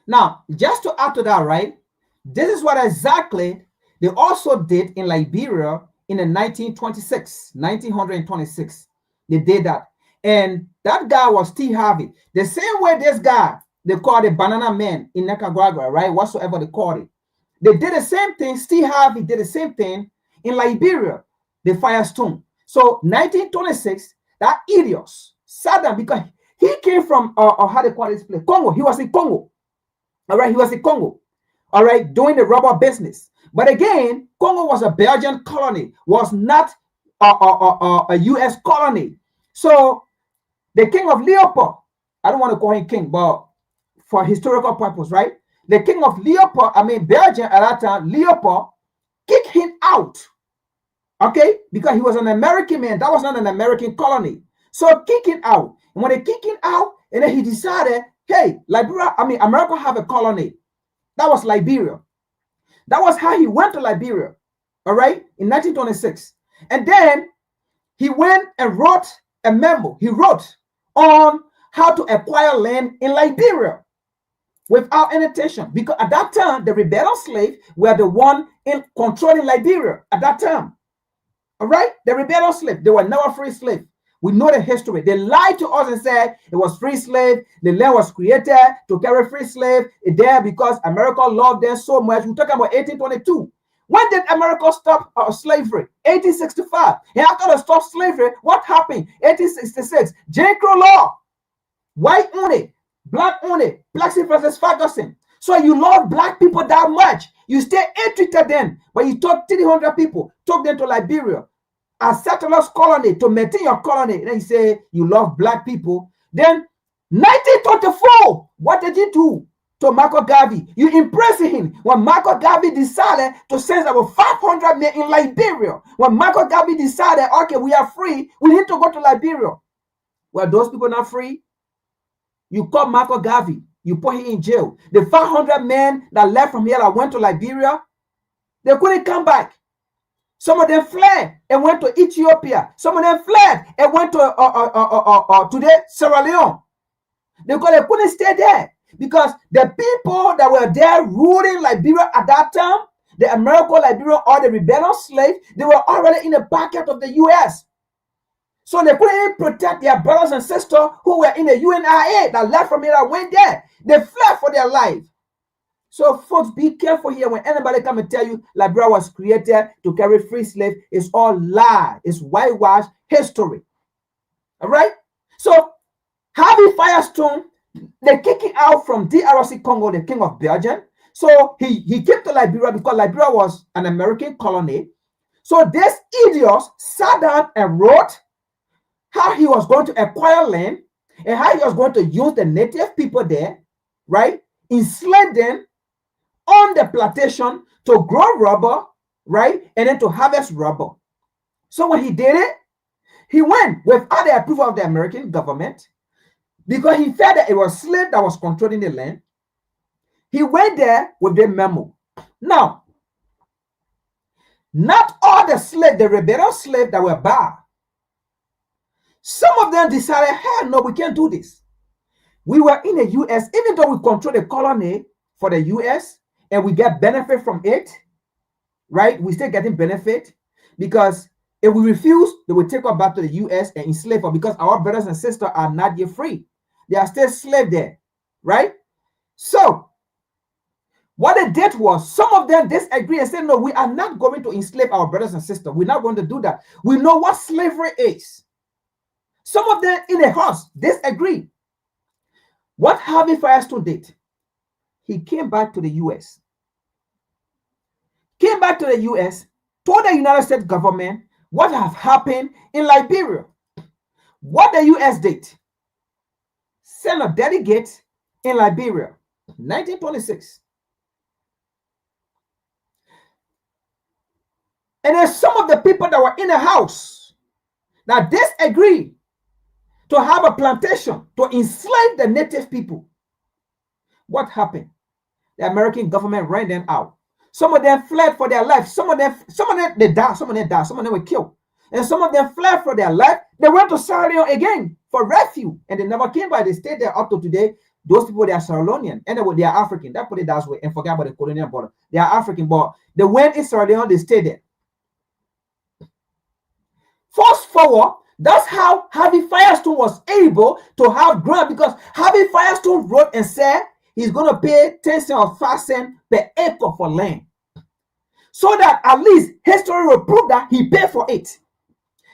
Now, just to add to that, right? This is what exactly they also did in Liberia in the 1926. They did that. And that guy was T. Harvey. The same way this guy, they call the Banana Man in Nicaragua, right? Whatsoever they called it. They did the same thing. Steve Harvey did the same thing in Liberia, the Firestone. So 1926, that idiot sat down because he came from, how they call this place? Congo. He was in Congo. All right, he was in Congo. All right, doing the rubber business. But again, Congo was a Belgian colony, was not a U.S. colony. So the king of Leopold, I don't want to call him king, but for historical purpose, right? The king of Leopold, Belgium at that time, Leopold, kicked him out. Okay? Because he was an American man. That was not an American colony. So kick him out. And when they kick him out, and then he decided, hey, America have a colony. That was Liberia. That was how he went to Liberia. All right? In 1926. And then he went and wrote a memo. He wrote on how to acquire land in Liberia without any tension. Because at that time, the rebellious slaves were the one in controlling Liberia at that time. All right? The rebellious slaves, they were never free slaves. We know the history. They lied to us and said it was free slave. The land was created to carry free slave there because America loved them so much. We're talking about 1822. When did America stop slavery? 1865. And after they stopped slavery, what happened? 1866. Jim Crow law. White only. Black only. Plessy versus Ferguson. So you love black people that much. You stay ill-treated them. But you took 300 people, took them to Liberia, a settlers colony to maintain your colony. Then you say you love black people. Then 1924, what did you do to Marco Garvey? You impressed him when Marco Garvey decided to send about 500 men in Liberia. When Marco Garvey decided, okay, we are free, we need to go to Liberia. Were those people not free? You caught Marco Garvey, you put him in jail. The 500 men that left from here that went to Liberia, they couldn't come back. Some of them fled and went to Ethiopia. Some of them fled and went to today Sierra Leone. They couldn't stay there because the people that were there ruling Liberia at that time, the American Liberian or the rebellious slaves, they were already in the pocket of the U.S. So they couldn't protect their brothers and sisters who were in the UNIA that left from here that went there. They fled for their life. So folks, be careful here when anybody come and tell you Liberia was created to carry free slaves. It's all lie. It's whitewashed history. All right? So Harvey Firestone, they kick him out from DRC Congo, the king of Belgium. So he came to Liberia because Liberia was an American colony. So these idiots sat down and wrote how he was going to acquire land and how he was going to use the native people there, right? Enslave them on the plantation to grow rubber, right? And then to harvest rubber. So when he did it, he went without the approval of the American government because he felt that it was slave that was controlling the land. He went there with the memo. Now, not all the slaves, the rebellious slaves that were bad. Some of them decided, hell no, we can't do this. We were in the U.S., even though we control the colony for the U.S. and we get benefit from it, right? We still getting benefit because if we refuse, they will take us back to the U.S. and enslave us because our brothers and sisters are not yet free. They are still slaves there, right? So, what they did was some of them disagreed and said, no, we are not going to enslave our brothers and sisters. We're not going to do that. We know what slavery is. Some of them in the house disagreed. What Harvey Firestone did, he came back to the U.S. Came back to the U.S., told the United States government what have happened in Liberia. What the U.S. did, sent a delegate in Liberia, 1926. And then some of the people that were in the house that disagreed to have a plantation to enslave the native people. What happened? The American government ran them out. Some of them fled for their life. Some of them they died. Some of them died. Some of them were killed. And some of them fled for their life. They went to Sierra Leone again for refuge. And they never came back. They stayed there up to today. Those people, they are Sierra Leonean. And they are African. That put it that way and forget about the colonial border. They are African, but they went in Sierra Leone, they stayed there. Fast forward, that's how Harvey Firestone was able to have grant because Harvey Firestone wrote and said he's going to pay 10 cents or 5 cents per acre for land. So that at least history will prove that he paid for it.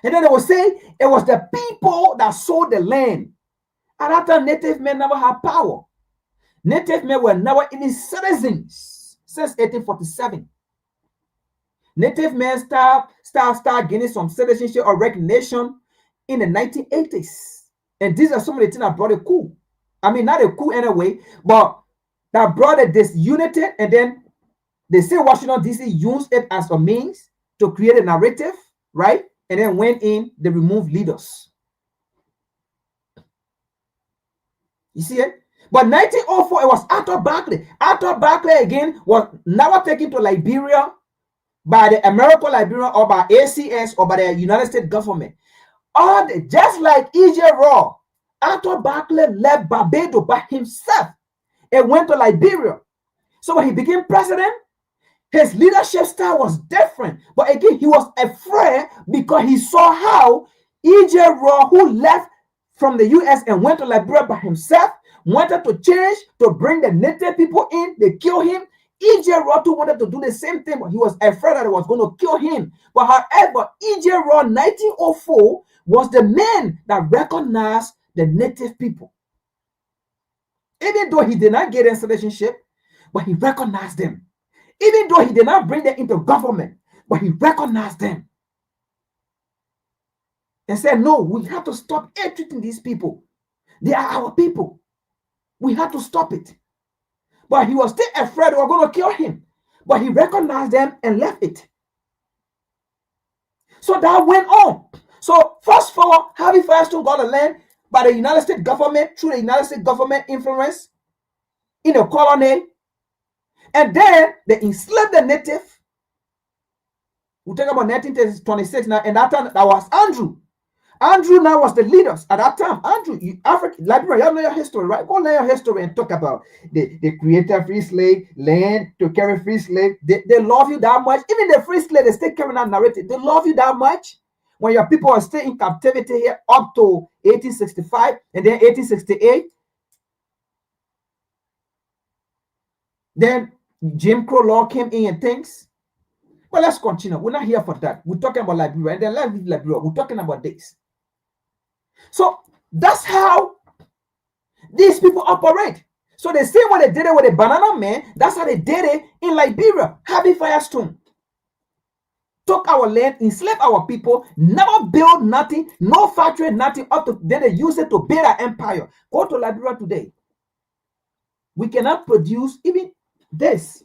And then they will say it was the people that sold the land. At that time, native men never had power. Native men were never even citizens since 1847. Native men start gaining some citizenship or recognition in the 1980s. And these are some of the things that brought a coup. I mean, not a coup anyway, but that brought a disunity. And then they say Washington, D.C. used it as a means to create a narrative, right? And then went in, they removed leaders. You see it? But 1904, it was Arthur Barclay. Arthur Barclay, again, was never taken to Liberia by the American Liberia or by ACS or by the United States government. Just like E.J. Raw, Arthur Barclay left Barbados by himself and went to Liberia. So when he became president, his leadership style was different. But again, he was afraid because he saw how E.J. Raw, who left from the U.S. and went to Liberia by himself, wanted to change to bring the native people in. They killed him. E.J. Raw too wanted to do the same thing, but he was afraid that it was going to kill him. But however, E.J. Raw, 1904, was the man that recognized the native people. Even though he did not get in citizenship, but he recognized them. Even though he did not bring them into government, but he recognized them. And said, no, we have to stop treating these people. They are our people. We have to stop it. But he was still afraid they were going to kill him. But he recognized them and left it. So that went on. So fast forward, Harvey Firestone got the land by the United States government, through the United States government influence in the colony. And then they enslaved the native. We're talking about 1926 now. And that time, that was Andrew. Andrew now was the leaders at that time. Andrew, Liberia, you know your history, right? Go learn your history and talk about the creator free slave, land to carry free slave. They love you that much. Even the free slave, they still carrying that narrative. They love you that much. When your people are still in captivity here up to 1865 and then 1868. Then Jim Crow law came in and things. But let's continue. We're not here for that. We're talking about Liberia. And then let's leave Liberia. We're talking about this. So that's how these people operate. So the same way they did it with the banana man, that's how they did it in Liberia. Harvey Firestone. took our land, enslaved our people, never built nothing, no factory, nothing, up to then they use it to build an empire. Go to Liberia today. We cannot produce even this.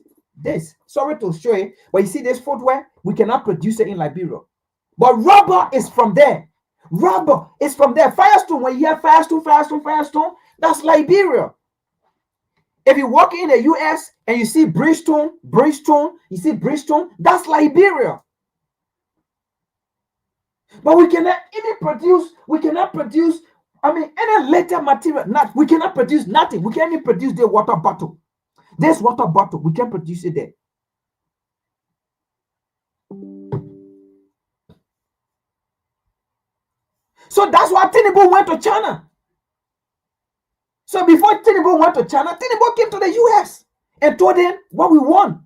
Sorry to show you, but you see this footwear, we cannot produce it in Liberia. But rubber is from there. Rubber is from there. Firestone, when you hear Firestone, that's Liberia. If you walk in the US and you see Bridgestone, that's Liberia. But we cannot produce, any later material. We cannot produce nothing. We can't even produce the water bottle. This water bottle, we can't produce it there. So that's why Tinubu went to China. So before Tinubu went to China, Tinubu came to the US and told them what we want.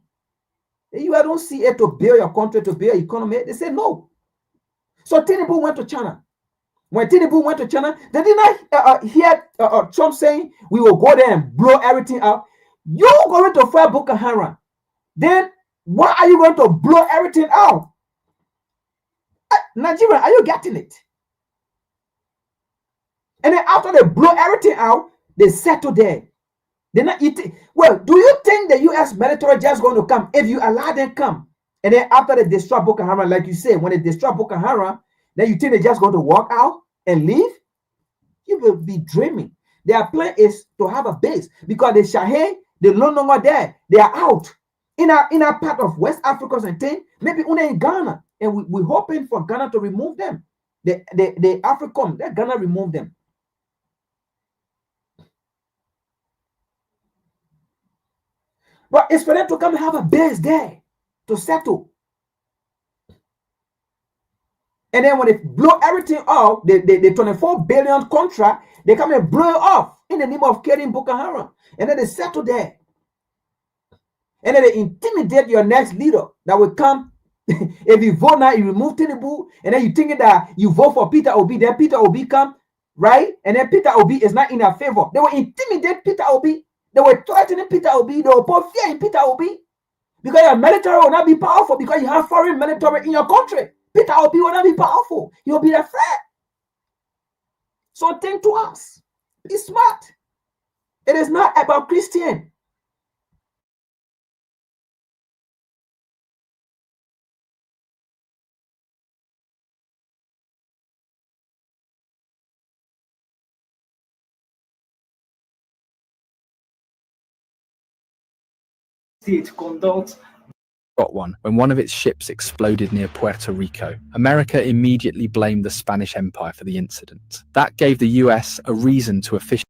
The US don't see it to build your country, to build your economy. They say no. So Tinubu went to China. When Tinubu went to China, they did not hear Trump saying we will go there and blow everything up. You're going to fire Boko Haram. Then why are you going to blow everything out? Nigeria, are you getting it? And then after they blow everything out, they settle there. They're not eating. Well, do you think the US military just going to come if you allow them come? And then after they destroy Boko Haram, like you say, when they destroy Boko Haram, then you think they're just going to walk out and leave? You will be dreaming. Their plan is to have a base because the Sahel, they're no longer there. They are out. In our part of West Africa and thing, maybe only in Ghana. And we're hoping for Ghana to remove them. The AFRICOM, they're Ghana remove them. But it's for them to come and have a base there to settle. And then when they blow everything off, the 24 billion contract, they come and blow it off in the name of killing Boko Haram. And then they settle there. And then they intimidate your next leader that will come. If you vote now, you remove Tinubu, and then you think that you vote for Peter Obi, then Peter Obi come, right? And then Peter Obi is not in their favor. They will intimidate Peter Obi. They were threatening Peter Obi. They will put fear in Peter Obi. Because your military will not be powerful because you have foreign military in your country. Peter Obi will not be powerful. He will be the threat. So think to us. Be smart. It is not about Christian. Got one when one of its ships exploded near Puerto Rico. America immediately blamed the Spanish Empire for the incident. That gave the US a reason to officially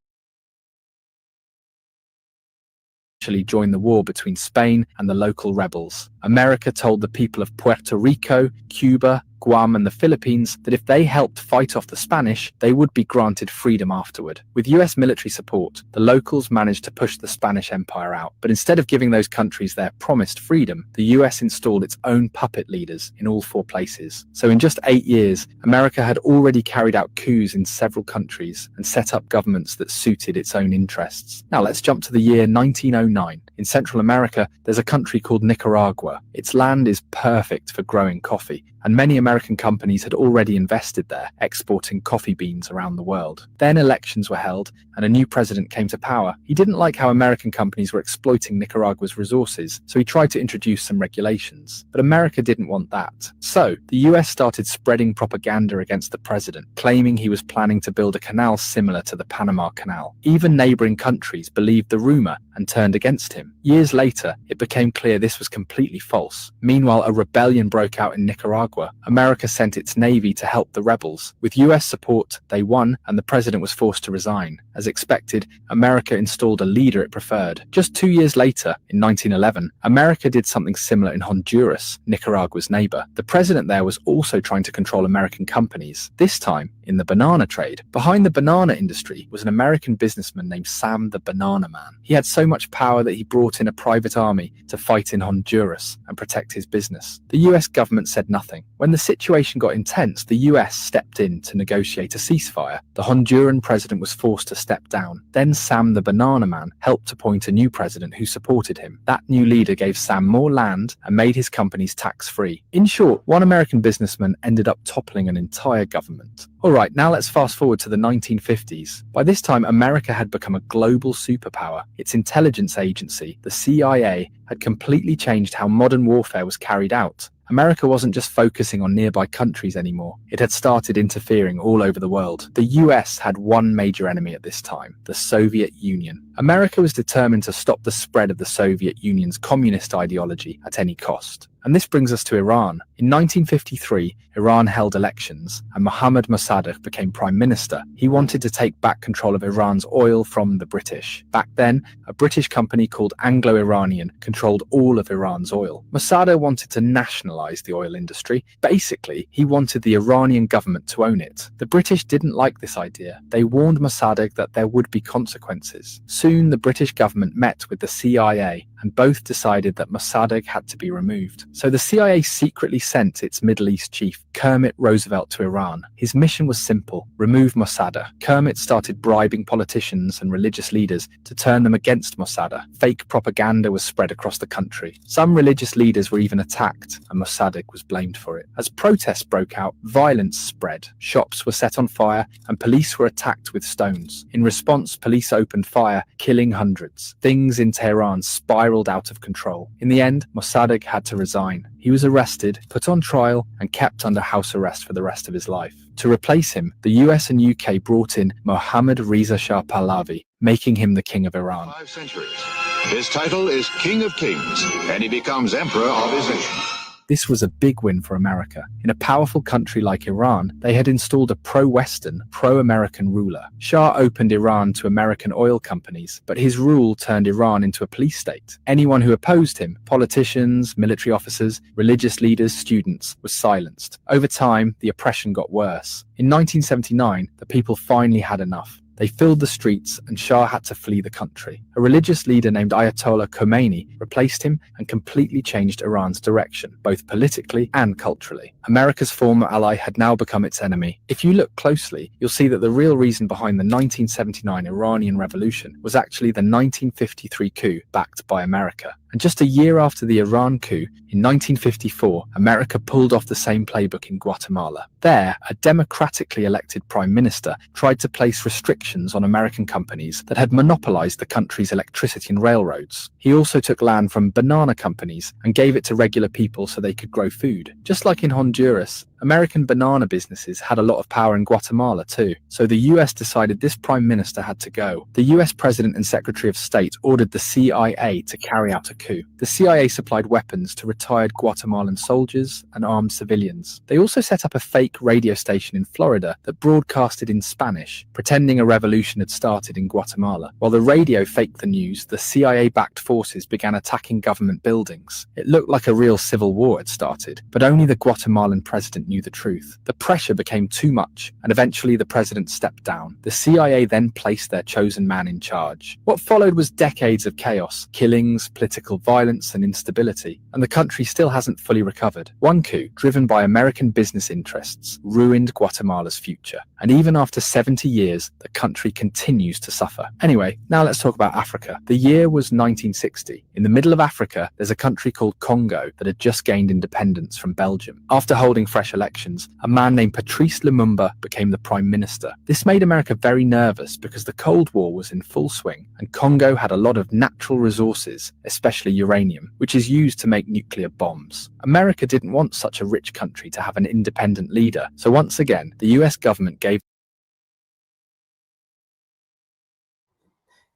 join the war between Spain and the local rebels. America told the people of Puerto Rico, Cuba, Guam, and the Philippines that if they helped fight off the Spanish, they would be granted freedom afterward. With US military support, the locals managed to push the Spanish Empire out. But instead of giving those countries their promised freedom, the US installed its own puppet leaders in all 4 places. So in just 8 years, America had already carried out coups in several countries and set up governments that suited its own interests. Now let's jump to the year 1909. In Central America, there's a country called Nicaragua. Its land is perfect for growing coffee, and many American companies had already invested there, exporting coffee beans around the world. Then elections were held, and a new president came to power. He didn't like how American companies were exploiting Nicaragua's resources, so he tried to introduce some regulations. But America didn't want that. So, the US started spreading propaganda against the president, claiming he was planning to build a canal similar to the Panama Canal. Even neighboring countries believed the rumor and turned against him. Years later, it became clear this was completely false. Meanwhile, a rebellion broke out in Nicaragua. America sent its navy to help the rebels. With US support, they won, and the president was forced to resign. As expected, America installed a leader it preferred. Just 2 years later, in 1911, America did something similar in Honduras, Nicaragua's neighbor. The president there was also trying to control American companies, this time in the banana trade. Behind the banana industry was an American businessman named Sam the Banana Man. He had so much power that he brought in a private army to fight in Honduras and protect his business. The US government said nothing. When the situation got intense, the US stepped in to negotiate a ceasefire. The Honduran president was forced to step down. Then Sam the Banana Man helped appoint a new president who supported him. That new leader gave Sam more land and made his companies tax-free. In short, one American businessman ended up toppling an entire government. Alright, now let's fast forward to the 1950s. By this time, America had become a global superpower. Its intelligence agency, the CIA, had completely changed how modern warfare was carried out. America wasn't just focusing on nearby countries anymore. It had started interfering all over the world. The US had one major enemy at this time, the Soviet Union. America was determined to stop the spread of the Soviet Union's communist ideology at any cost. And this brings us to Iran. In 1953, Iran held elections and Mohammad Mossadegh became prime minister. He wanted to take back control of Iran's oil from the British. Back then, a British company called Anglo-Iranian controlled all of Iran's oil. Mossadegh wanted to nationalize the oil industry. Basically, he wanted the Iranian government to own it. The British didn't like this idea. They warned Mossadegh that there would be consequences. Soon, the British government met with the CIA and both decided that Mossadegh had to be removed. So the CIA secretly sent its Middle East chief, Kermit Roosevelt, to Iran. His mission was simple: remove Mossadegh. Kermit started bribing politicians and religious leaders to turn them against Mossadegh. Fake propaganda was spread across the country. Some religious leaders were even attacked, and Mossadegh was blamed for it. As protests broke out, violence spread. Shops were set on fire, and police were attacked with stones. In response, police opened fire, killing hundreds. Things in Tehran spiraled out of control. In the end, Mossadegh had to resign. He was arrested, put on trial, and kept under house arrest for the rest of his life. To replace him, the US and UK brought in Mohammad Reza Shah Pahlavi, making him the king of Iran. 5 centuries. His title is King of Kings, and he becomes emperor of his nation. This was a big win for America. In a powerful country like Iran, they had installed a pro-Western, pro-American ruler. Shah opened Iran to American oil companies, but his rule turned Iran into a police state. Anyone who opposed him, politicians, military officers, religious leaders, students, was silenced. Over time, the oppression got worse. In 1979, the people finally had enough. They filled the streets and Shah had to flee the country. A religious leader named Ayatollah Khomeini replaced him and completely changed Iran's direction, both politically and culturally. America's former ally had now become its enemy. If you look closely, you'll see that the real reason behind the 1979 Iranian Revolution was actually the 1953 coup backed by America. And just a year after the Iran coup, in 1954, America pulled off the same playbook in Guatemala. There, a democratically elected prime minister tried to place restrictions on American companies that had monopolized the country's electricity and railroads. He also took land from banana companies and gave it to regular people so they could grow food. Just like in Honduras, American banana businesses had a lot of power in Guatemala too, so the US decided this prime minister had to go. The US President and Secretary of State ordered the CIA to carry out a coup. The CIA supplied weapons to retired Guatemalan soldiers and armed civilians. They also set up a fake radio station in Florida that broadcasted in Spanish, pretending a revolution had started in Guatemala. While the radio faked the news, the CIA-backed forces began attacking government buildings. It looked like a real civil war had started, but only the Guatemalan president knew the truth. The pressure became too much, and eventually the president stepped down. The CIA then placed their chosen man in charge. What followed was decades of chaos, killings, political violence, and instability, and the country still hasn't fully recovered. One coup, driven by American business interests, ruined Guatemala's future. And even after 70 years, the country continues to suffer. Anyway, now let's talk about Africa. The year was 1960. In the middle of Africa, there's a country called Congo that had just gained independence from Belgium. After holding fresh elections, a man named Patrice Lumumba became the prime minister. This made America very nervous because the Cold War was in full swing, and Congo had a lot of natural resources, especially uranium, which is used to make nuclear bombs. America didn't want such a rich country to have an independent leader, so once again, the US government gave.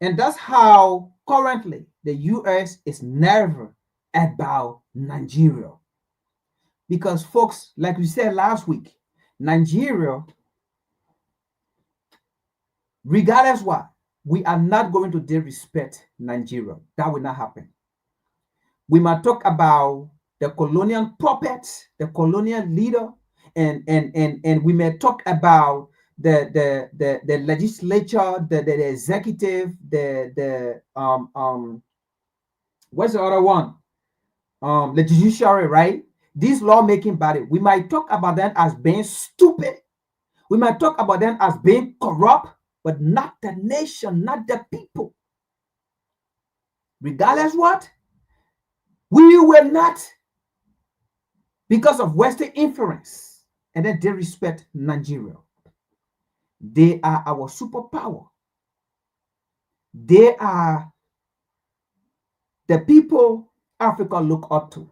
And that's how currently the US is never about Nigeria. Because folks, like we said last week, Nigeria, regardless what, we are not going to disrespect Nigeria. That will not happen. We might talk about the colonial puppets, the colonial leader, and we may talk about the legislature, the executive, what's the other one? The judiciary, right? this lawmaking body, we might talk about them as being stupid. We might talk about them as being corrupt, but not the nation, not the people. Regardless what, we will not, because of Western influence, and then they respect Nigeria. They are our superpower. They are the people Africa look up to.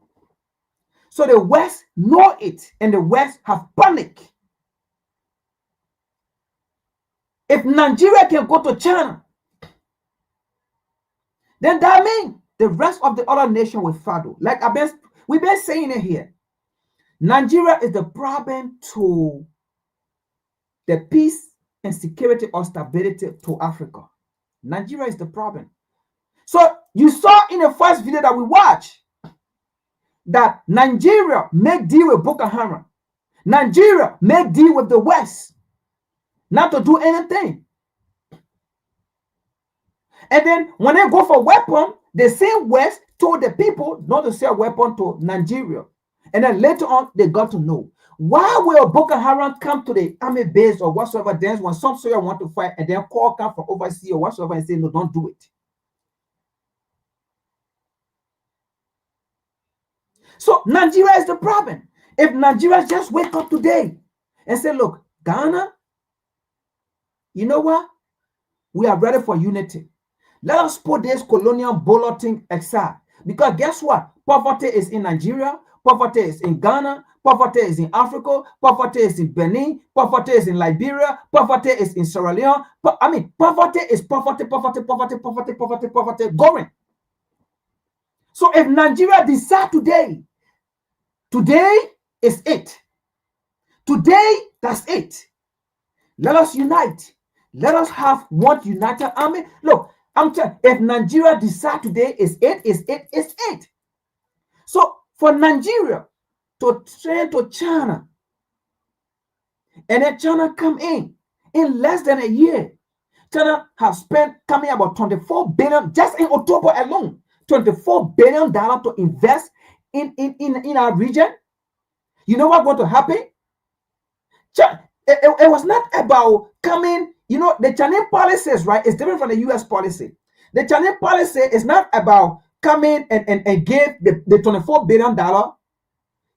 So the West know it, and the West have panic. If Nigeria can go to China, then that means the rest of the other nation will follow. Like we've been saying it here. Nigeria is the problem to the peace and security or stability to Africa. Nigeria is the problem. So you saw in the first video that we watched that Nigeria make deal with Boko Haram. Nigeria make deal with the West not to do anything. And then when they go for weapon, the same West told the people not to sell weapon to Nigeria. And then later on, they got to know. Why will Boko Haram come to the army base or whatsoever then when some soldier want to fight and then call come from overseas or whatsoever and say, no, don't do it. So Nigeria is the problem. If Nigeria just wake up today and say, look, Ghana, you know what? We are ready for unity. Let us put this colonial bulletin aside. Because guess what? Poverty is in Nigeria. Poverty is in Ghana. Poverty is in Africa. Poverty is in Benin. Poverty is in Liberia. Poverty is in Sierra Leone. Poverty is poverty going. So if Nigeria decide today is it. Today, that's it. Let us unite. Let us have one united army. Look, I'm telling you, if Nigeria decide today is it. So for Nigeria to trade to China, and then China come in less than a year, China have spent coming about $24 billion just in October alone, $24 billion to invest in our region. You know what's going to happen? It was not about coming, the Chinese policies, right, is different from the U.S. policy. The Chinese policy is not about coming and give the $24 billion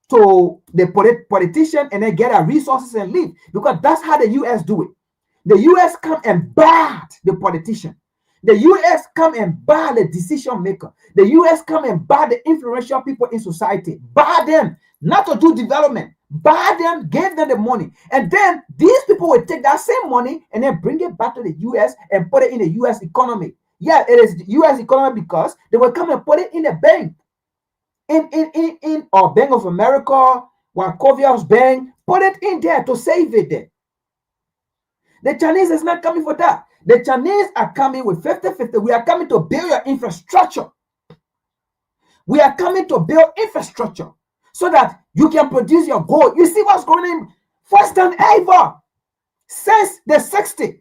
to the politician and then get our resources and leave, because that's how the U.S. do it. The U.S. come and buy the politician. The U.S. come and buy the decision maker. The U.S. come and buy the influential people in society. Buy them, not to do development. Buy them, give them the money. And then these people will take that same money and then bring it back to the U.S. and put it in the U.S. economy. Yeah, it is the U.S. economy because they will come and put it in a bank. In or Bank of America, Wachovia Bank, put it in there to save it there. The Chinese is not coming for that. The Chinese are coming with 50-50. We are coming to build your infrastructure. We are coming to build infrastructure so that you can produce your gold. You see what's going on? First than ever since the 60s.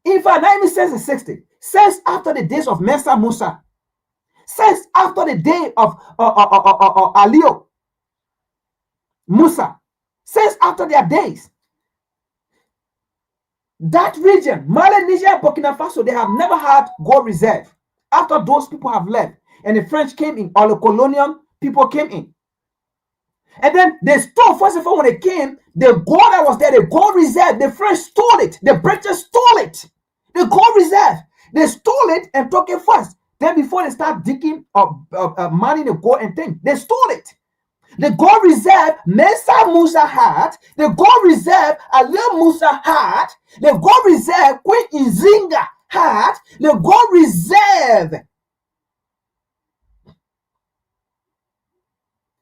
In fact, not even since the 60s. Since after the days of Mansa Musa. Since after the day of Alio Musa. Since after their days. That region, Mali, Niger, Burkina Faso, they have never had gold reserve. After those people have left, and the French came in, all the colonial people came in. And then they stole, first of all, when they came, the gold that was there, the gold reserve, the French stole it. The British stole it. The gold reserve. They stole it and took it first. Then before they start digging or mining the gold and things, they stole it. The gold reserve Mansa Musa had, the gold reserve Alio Musa had, the gold reserve Queen Nzinga had, the gold reserve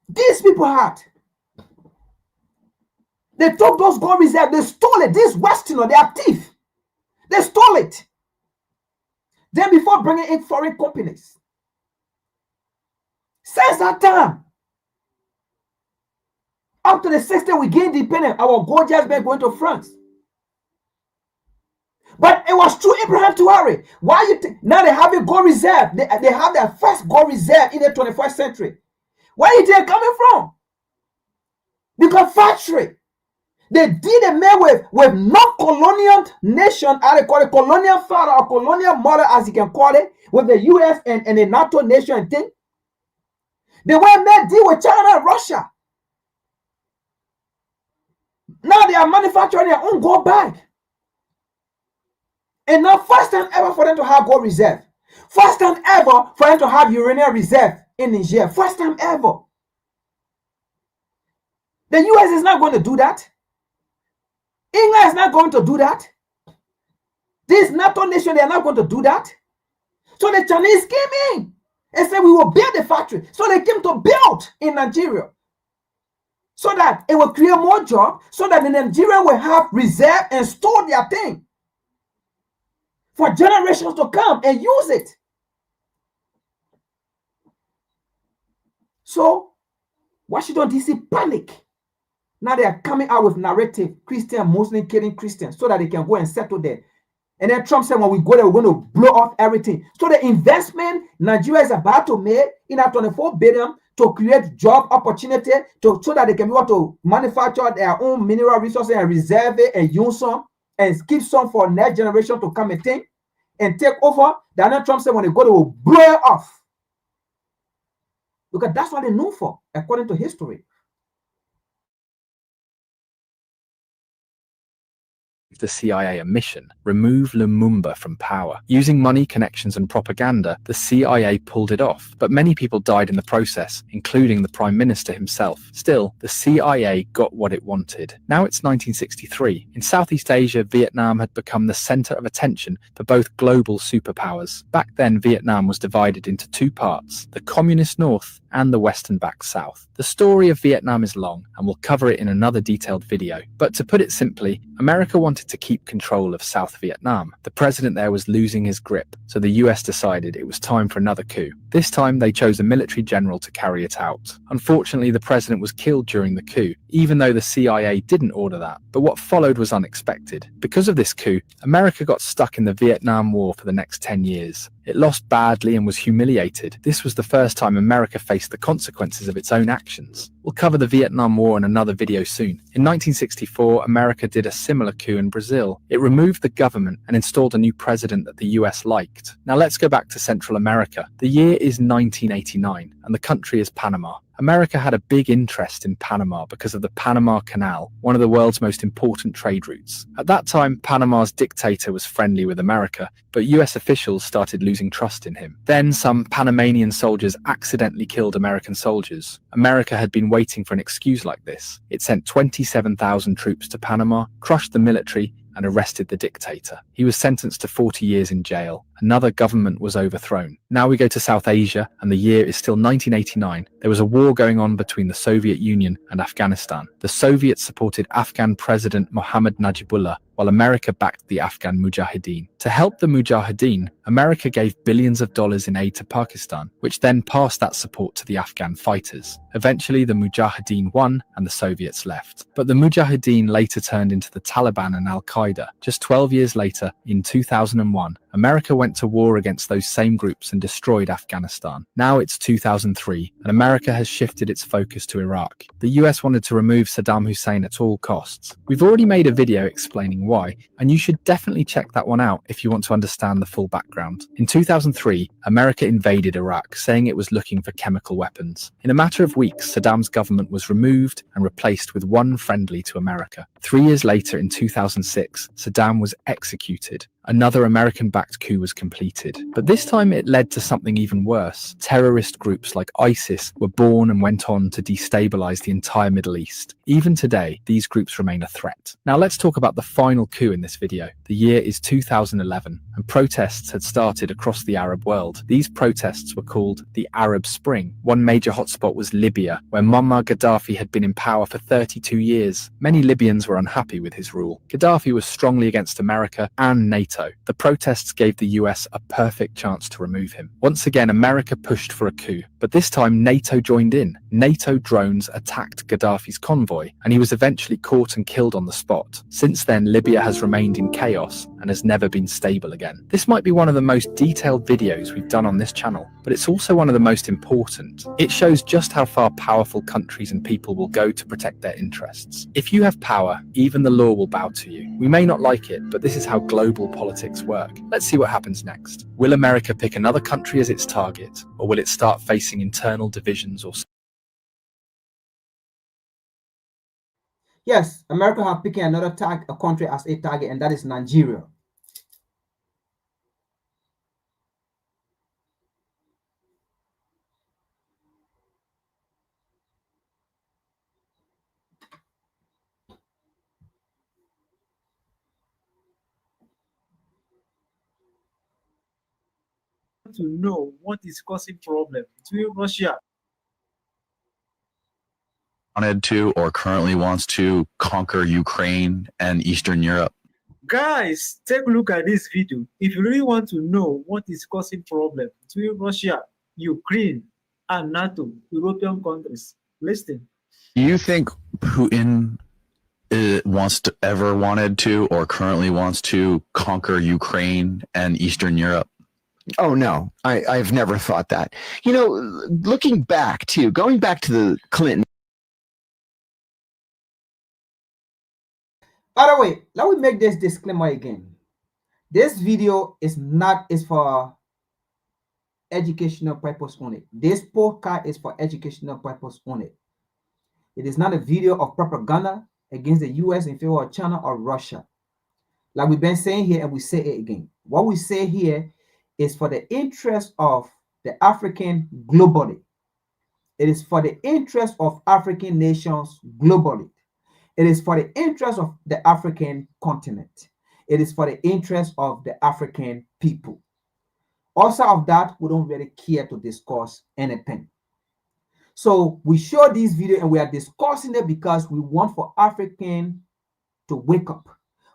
these people had. They took those gold reserves, they stole it. These Westerners, they are thieves. They stole it. Then before bringing in foreign companies. Since that time, up to the 60s, we gained independence. Our gold just been going to France. But it was through Abraham Traore. Why you think now they have a gold reserve? They have their first gold reserve in the 21st century. Where is they coming from? Because factory. They did a man with non-colonial nation, as they call it, colonial father or colonial mother, as you can call it, with the US and the NATO nation and thing. They were made deal with China and Russia. Now they are manufacturing their own gold bag. And now first time ever for them to have gold reserve. First time ever for them to have uranium reserve in Niger. First time ever. The US is not going to do that. England is not going to do that. This NATO nation, they are not going to do that. So the Chinese came in and said, we will build the factory. So they came to build in Nigeria. So that it will create more jobs, so that the Nigerian will have reserve and store their thing for generations to come and use it. So Washington DC panic. Now they are coming out with narrative, Christian, Muslim killing Christians, so that they can go and settle there. And then Trump said, when we go there, we're going to blow off everything. So the investment Nigeria is about to make in that 24 billion to create job opportunity so that they can be able to manufacture their own mineral resources and reserve it and use some and keep some for next generation to come and think and take over. Donald Trump said, when they go, they will blow it off. Because that's what they're known for, according to history. The CIA a mission: remove Lumumba from power. Using money, connections and propaganda, the CIA pulled it off, but many people died in the process, including the Prime Minister himself. Still, the CIA got what it wanted. Now it's 1963. In Southeast Asia, Vietnam had become the center of attention for both global superpowers. Back then, Vietnam was divided into two parts: the Communist North and the Western-backed South. The story of Vietnam is long, and we'll cover it in another detailed video. But to put it simply, America wanted to keep control of South Vietnam. The president there was losing his grip, so the US decided it was time for another coup. This time, they chose a military general to carry it out. Unfortunately, the president was killed during the coup, even though the CIA didn't order that. But what followed was unexpected. Because of this coup, America got stuck in the Vietnam War for the next 10 years. It lost badly and was humiliated. This was the first time America faced the consequences of its own actions. We'll cover the Vietnam War in another video soon. In 1964, America did a similar coup in Brazil. It removed the government and installed a new president that the US liked. Now let's go back to Central America. The year is 1989, and the country is Panama. America had a big interest in Panama because of the Panama Canal, one of the world's most important trade routes. At that time, Panama's dictator was friendly with America, but US officials started losing trust in him. Then some Panamanian soldiers accidentally killed American soldiers. America had been waiting for an excuse like this. It sent 27,000 troops to Panama, crushed the military, and arrested the dictator. He was sentenced to 40 years in jail. Another government was overthrown. Now we go to South Asia, and the year is still 1989. There was a war going on between the Soviet Union and Afghanistan. The Soviets supported Afghan President Mohammad Najibullah, while America backed the Afghan Mujahideen. To help the Mujahideen, America gave billions of dollars in aid to Pakistan, which then passed that support to the Afghan fighters. Eventually, the Mujahideen won and the Soviets left. But the Mujahideen later turned into the Taliban and Al-Qaeda. Just 12 years later, in 2001, America went to war against those same groups and destroyed Afghanistan. Now it's 2003, and America has shifted its focus to Iraq. The US wanted to remove Saddam Hussein at all costs. We've already made a video explaining why, and you should definitely check that one out if you want to understand the full background. In 2003, America invaded Iraq, saying it was looking for chemical weapons. In a matter of weeks, Saddam's government was removed and replaced with one friendly to America. 3 years later, in 2006, Saddam was executed. Another American-backed coup was completed. But this time it led to something even worse. Terrorist groups like ISIS were born and went on to destabilize the entire Middle East. Even today, these groups remain a threat. Now let's talk about the final coup in this video. The year is 2011, and protests had started across the Arab world. These protests were called the Arab Spring. One major hotspot was Libya, where Muammar Gaddafi had been in power for 32 years. Many Libyans were unhappy with his rule. Gaddafi was strongly against America and NATO. The protests gave the US a perfect chance to remove him. Once again, America pushed for a coup, but this time NATO joined in. NATO drones attacked Gaddafi's convoy, and he was eventually caught and killed on the spot. Since then, Libya has remained in chaos. chaos and has never been stable again. This might be one of the most detailed videos we've done on this channel, but it's also one of the most important. It shows just how far powerful countries and people will go to protect their interests. If you have power, even the law will bow to you. We may not like it, but this is how global politics work. Let's see what happens next. Will America pick another country as its target, or will it start facing internal divisions or... Yes, America have picked another country as a target, and that is Nigeria. To know what is causing problem between Russia. Wanted to or currently wants to conquer Ukraine and Eastern Europe. Guys, take a look at this video. If you really want to know what is causing problem between Russia, Ukraine, and NATO, European countries, listen. Do you think Putin wanted to or currently wants to conquer Ukraine and Eastern Europe? Oh, no, I've never thought that. You know, going back to the Clinton. By the way, let me make this disclaimer again. This video is for educational purpose only. This podcast is for educational purpose only. It is not a video of propaganda against the US in favor of China or Russia. Like we've been saying here, and we say it again. What we say here is for the interest of the African globally. It is for the interest of African nations globally. It is for the interest of the African continent. It is for the interest of the African people. Also of that, we don't really care to discuss anything. So we show this video and we are discussing it because we want for African to wake up.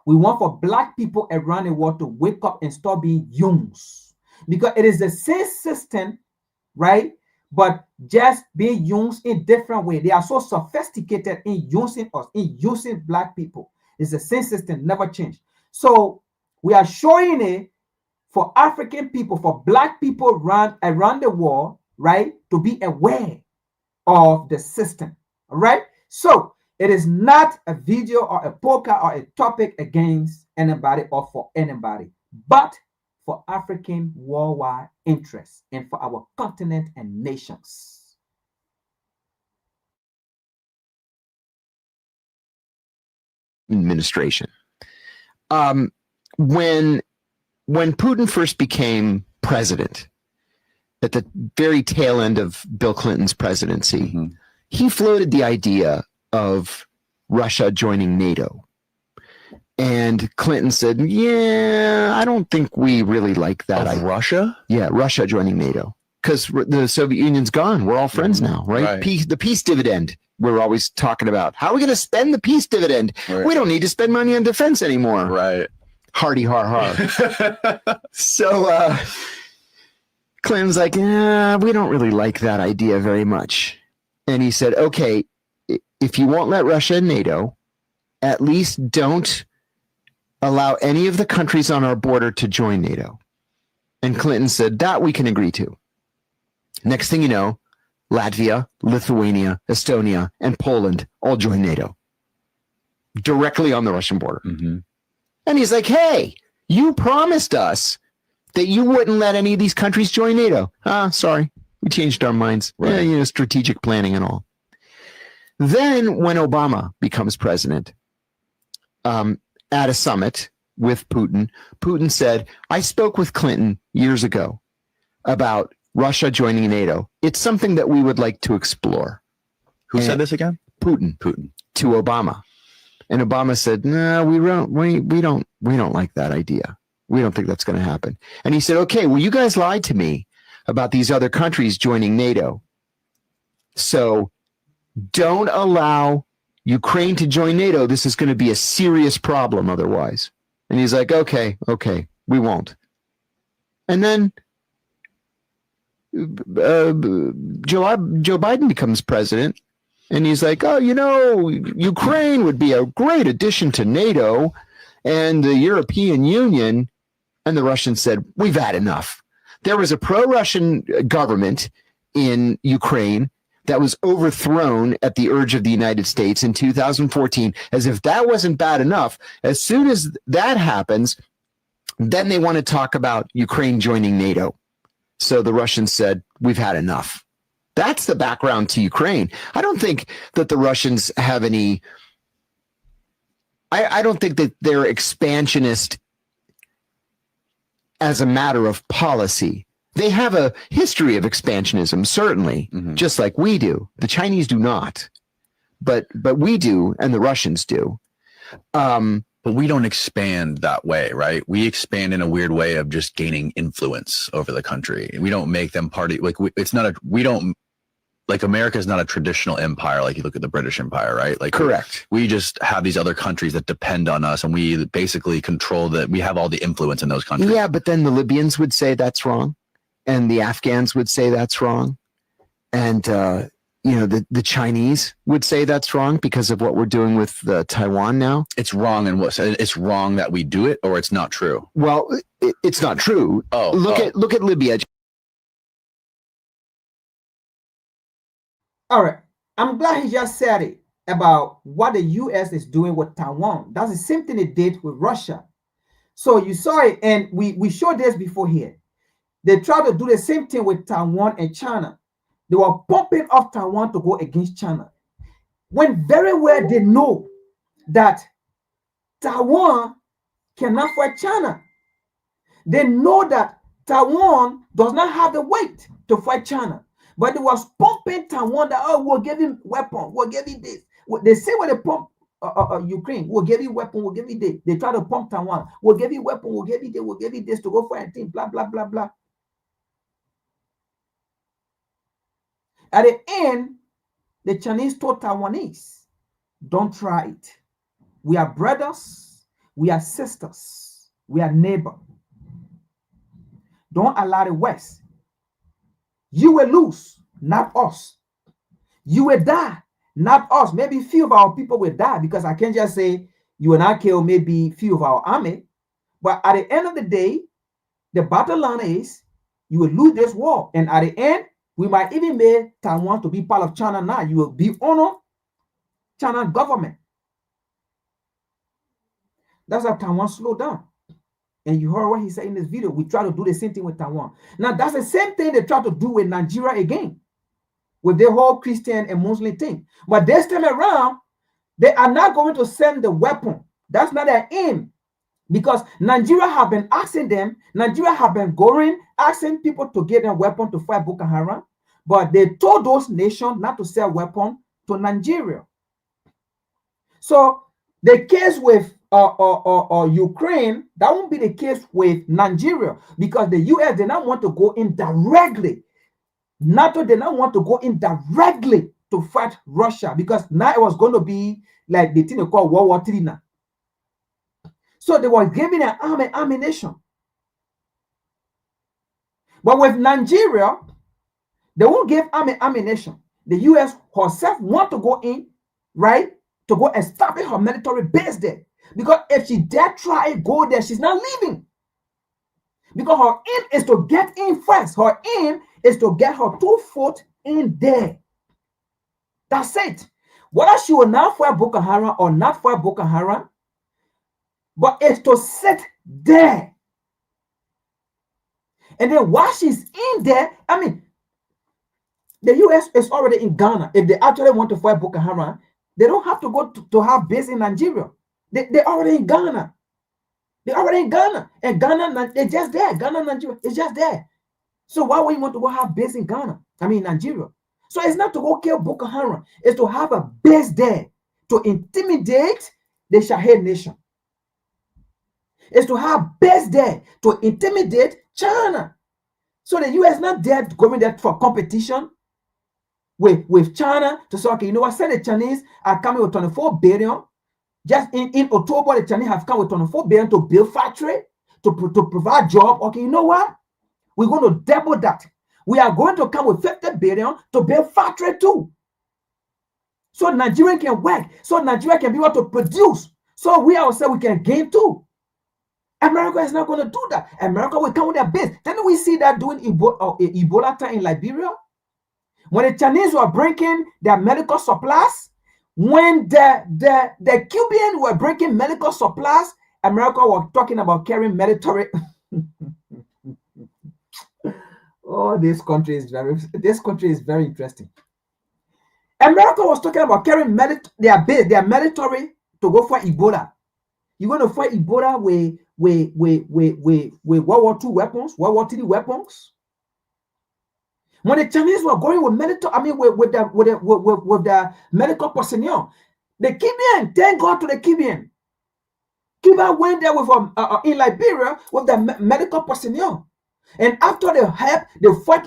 We want for Black people around the world to wake up and stop being used. Because it is the same system, right? But just being used in different way. They are so sophisticated in using us, in using Black people. It's the same system, never changed. So we are showing it for African people, for Black people around the world, right? To be aware of the system, all right? So it is not a video or a podcast or a topic against anybody or for anybody, but for African worldwide interests and for our continent and nations. Administration. When Putin first became president, at the very tail end of Bill Clinton's presidency, he floated the idea of Russia joining NATO. And Clinton said, yeah, I don't think we really like that. Russia? Yeah, Russia joining NATO. Because the Soviet Union's gone. We're all friends now, right? The peace dividend we're always talking about. How are we going to spend the peace dividend? Right. We don't need to spend money on defense anymore. Right. Hardy har har. So Clinton's like, we don't really like that idea very much. And he said, okay, if you won't let Russia in NATO, at least don't allow any of the countries on our border to join NATO. And Clinton said, that we can agree to. Next thing you know, Latvia, Lithuania, Estonia, and Poland all join NATO directly on the Russian border. And he's like, hey, you promised us that you wouldn't let any of these countries join NATO. Sorry, we changed our minds. Right. Yeah, strategic planning and all. Then when Obama becomes president, at a summit with Putin, Putin said, I spoke with Clinton years ago about Russia joining NATO. It's something that we would like to explore. Who said this again? Putin. To Obama. And Obama said, no, we don't like that idea. We don't think that's going to happen. And he said, okay, well, you guys lied to me about these other countries joining NATO. So don't allow Ukraine to join NATO. This is going to be a serious problem otherwise. And he's like, okay, we won't. And then Joe Biden becomes president, and he's like, oh, Ukraine would be a great addition to NATO, And the European Union and the Russians said, we've had enough. There was a pro-Russian government in Ukraine that was overthrown at the urge of the United States in 2014. As if that wasn't bad enough, as soon as that happens, then they want to talk about Ukraine joining NATO. So the Russians said, we've had enough. That's the background to Ukraine. I don't think that the Russians have any... I don't think that they're expansionist as a matter of policy. They have a history of expansionism, certainly, just like we do. The Chinese do not, but we do, and the Russians do. But we don't expand that way, right? We expand in a weird way of just gaining influence over the country. We don't make them party. Like America is not a traditional empire. Like you look at the British Empire, right? Like correct. We just have these other countries that depend on us, and we basically control that. We have all the influence in those countries. Yeah, but then the Libyans would say that's wrong, and the Afghans would say that's wrong, and the Chinese would say that's wrong because of what we're doing with Taiwan now. It's wrong, and it's wrong that we do it, or it's not true. Well, it's not true. Look at Libya. All right. I'm glad he just said it about what the U.S. is doing with Taiwan. That's the same thing they did with Russia. So you saw it, and we showed this before here. They tried to do the same thing with Taiwan and China. They were pumping off Taiwan to go against China, when very well they know that Taiwan cannot fight China. They know that Taiwan does not have the weight to fight China. But they was pumping Taiwan that, we'll give him weapon, we'll give him this. They say when they pump Ukraine, we'll give you weapon, we'll give you this. They try to pump Taiwan, we'll give you weapon, we'll give you this, we'll give you this to go fight a team, blah, blah, blah, blah. At the end, the Chinese told Taiwanese, don't try it. We are brothers, we are sisters, we are neighbors. Don't allow the West. You will lose, not us. You will die, not us. Maybe few of our people will die, because I can't just say you will not kill maybe few of our army. But at the end of the day, the battle line is you will lose this war. And at the end, we might even make Taiwan to be part of China now. You will be under China government. That's how Taiwan slowed down. And you heard what he said in this video. We try to do the same thing with Taiwan. Now, that's the same thing they try to do with Nigeria again, with the whole Christian and Muslim thing. But this time around, they are not going to send the weapon. That's not their aim. Because Nigeria have been asking them, Nigeria have been going, asking people to get them weapon to fight Boko Haram. But they told those nations not to sell weapon to Nigeria. So the case with Ukraine, that won't be the case with Nigeria, because the US did not want to go in directly. NATO did not want to go in directly to fight Russia, because now it was going to be like the thing they call World War III now. So they were giving an ammunition. But with Nigeria, they won't give ammunition. The US herself want to go in, right, to go establish her military base there. Because if she dare try go there, she's not leaving. Because her aim is to get in first. Her aim is to get her 2 foot in there. That's it. Whether she will not fight Boko Haram or not fight Boko Haram, but it's to sit there. And then while she's in there, I mean, the US is already in Ghana. If they actually want to fight Boko Haram, they don't have to go to have base in Nigeria. They're already in Ghana. They're already in Ghana. And Ghana, they're just there. Ghana, Nigeria, it's just there. So why would you want to go have base in Ghana? I mean, Nigeria. So it's not to go kill Boko Haram. It's to have a base there to intimidate the Sahel nation. It's to have base there to intimidate China. So the US not there going there for competition with China to say, okay, you know what, say the Chinese are coming with 24 billion. Just in October, the Chinese have come with 24 billion to build factory, to provide job. Okay, you know what? We're going to double that. We are going to come with 50 billion to build factory too. So Nigeria can work. So Nigeria can be able to produce. So we ourselves, we can gain too. America is not going to do that. America will come with their base. Then we see that doing Ebola time in Liberia. When the Chinese were bringing their medical supplies, when the Cuban were bringing medical supplies, America was talking about carrying military. Oh, this country is very interesting. America was talking about carrying their military to go for Ebola. You're going to fight Ebola with World War II weapons, World War III weapons. When the Chinese were going with military, with the medical personnel, the Cuban, thank God to the Cuban. Cuba went there with in Liberia with the medical personnel. And after they fought they fought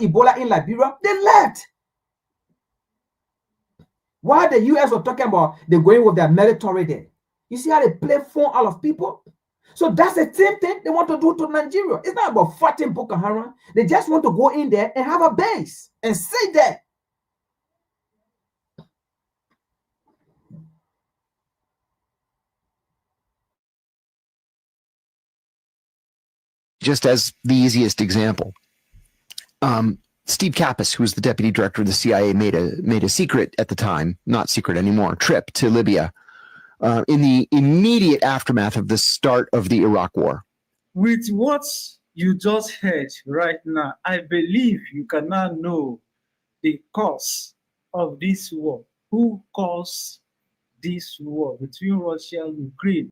Ebola in Liberia, they left. While the US were talking about they're going with their military there. You see how they play phone all of people? So that's the same thing they want to do to Nigeria. It's not about fighting Boko Haram. They just want to go in there and have a base and stay there. Just as the easiest example, Steve Kappas, who was the deputy director of the CIA, made a secret at the time, not secret anymore, trip to Libya in the immediate aftermath of the start of the Iraq War. With what you just heard right now, I believe you cannot know the cause of this war. Who caused this war between Russia and Ukraine?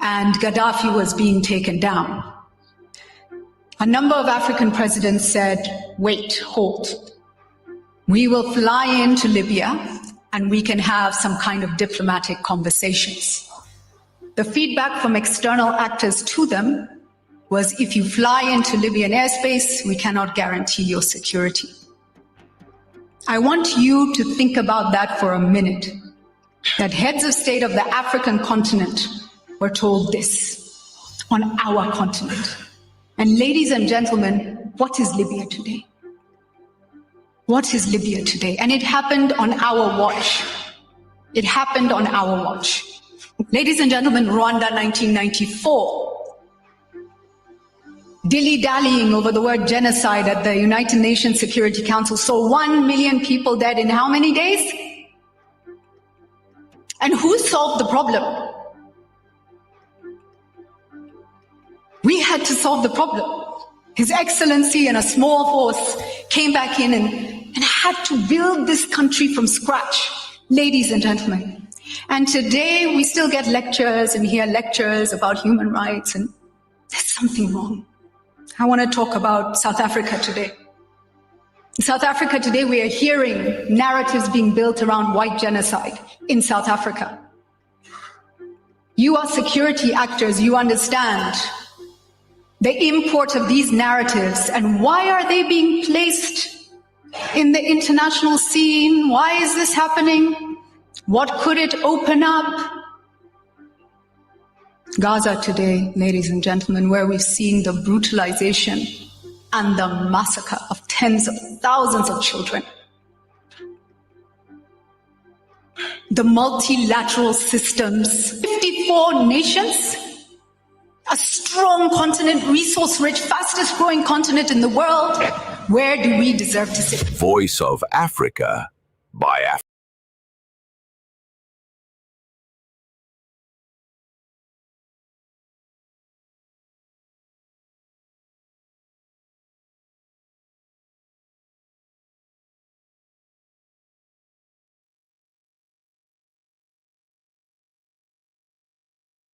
And Gaddafi was being taken down. A number of African presidents said, wait, hold. We will fly into Libya and we can have some kind of diplomatic conversations. The feedback from external actors to them was, if you fly into Libyan airspace, we cannot guarantee your security. I want you to think about that for a minute, that heads of state of the African continent were told this on our continent. And ladies and gentlemen, what is Libya today? What is Libya today? And it happened on our watch. It happened on our watch. Ladies and gentlemen, Rwanda 1994. Dilly-dallying over the word genocide at the United Nations Security Council saw 1 million people dead in how many days? And who solved the problem? We had to solve the problem. His Excellency and a small force came back in and had to build this country from scratch, ladies and gentlemen. And today we still get lectures and hear lectures about human rights, and there's something wrong. I want to talk about South Africa today. In South Africa today, we are hearing narratives being built around white genocide in South Africa. You are security actors, you understand the import of these narratives and why are they being placed in the international scene? Why is this happening? What could it open up? Gaza today, ladies and gentlemen, where we've seen the brutalization and the massacre of tens of thousands of children. The multilateral systems, 54 nations a strong continent, resource-rich, fastest-growing continent in the world. Where do we deserve to sit? Voice of Africa by Africa.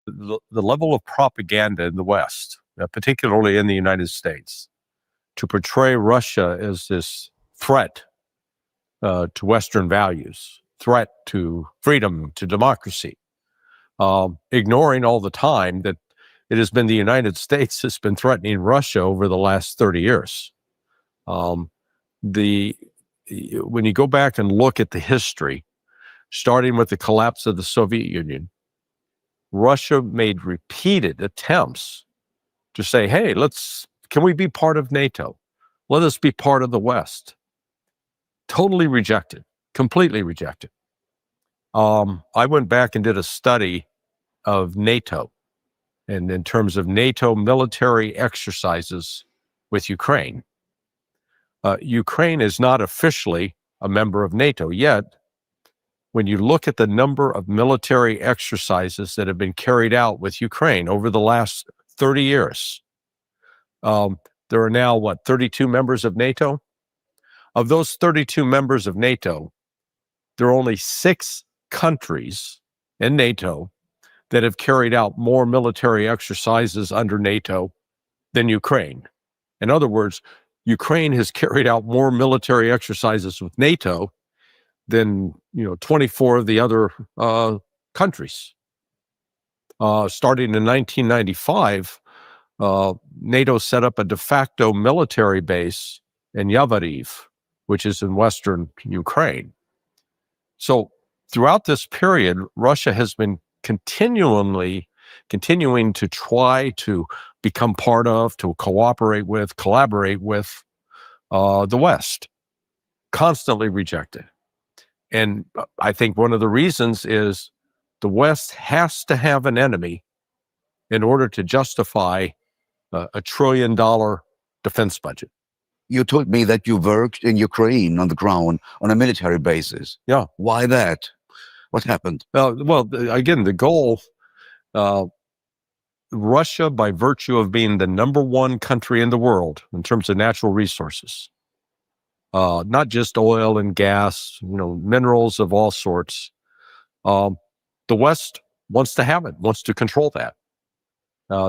The level of propaganda in the West, particularly in the United States, to portray Russia as this threat to Western values, threat to freedom, to democracy, ignoring all the time that it has been the United States that's been threatening Russia over the last 30 years. When you go back and look at the history, starting with the collapse of the Soviet Union, Russia made repeated attempts to say, hey, can we be part of NATO? Let us be part of the West. Totally rejected, completely rejected. I went back and did a study of NATO, and in terms of NATO military exercises with Ukraine. Ukraine is not officially a member of NATO yet. When you look at the number of military exercises that have been carried out with Ukraine over the last 30 years, there are now, 32 members of NATO? Of those 32 members of NATO, there are only 6 countries in NATO that have carried out more military exercises under NATO than Ukraine. In other words, Ukraine has carried out more military exercises with NATO than 24 of the other countries. Starting in 1995, NATO set up a de facto military base in Yavoriv, which is in western Ukraine. So throughout this period, Russia has been continuing to try to become part of, to cooperate with, collaborate with the West, constantly rejected. And I think one of the reasons is the West has to have an enemy in order to justify a $1 trillion defense budget. You told me that you worked in Ukraine on the ground on a military basis. Yeah. Why that? What happened? Well, again, the goal, Russia, by virtue of being the #1 country in the world in terms of natural resources, not just oil and gas, minerals of all sorts, the West wants to have it, wants to control that.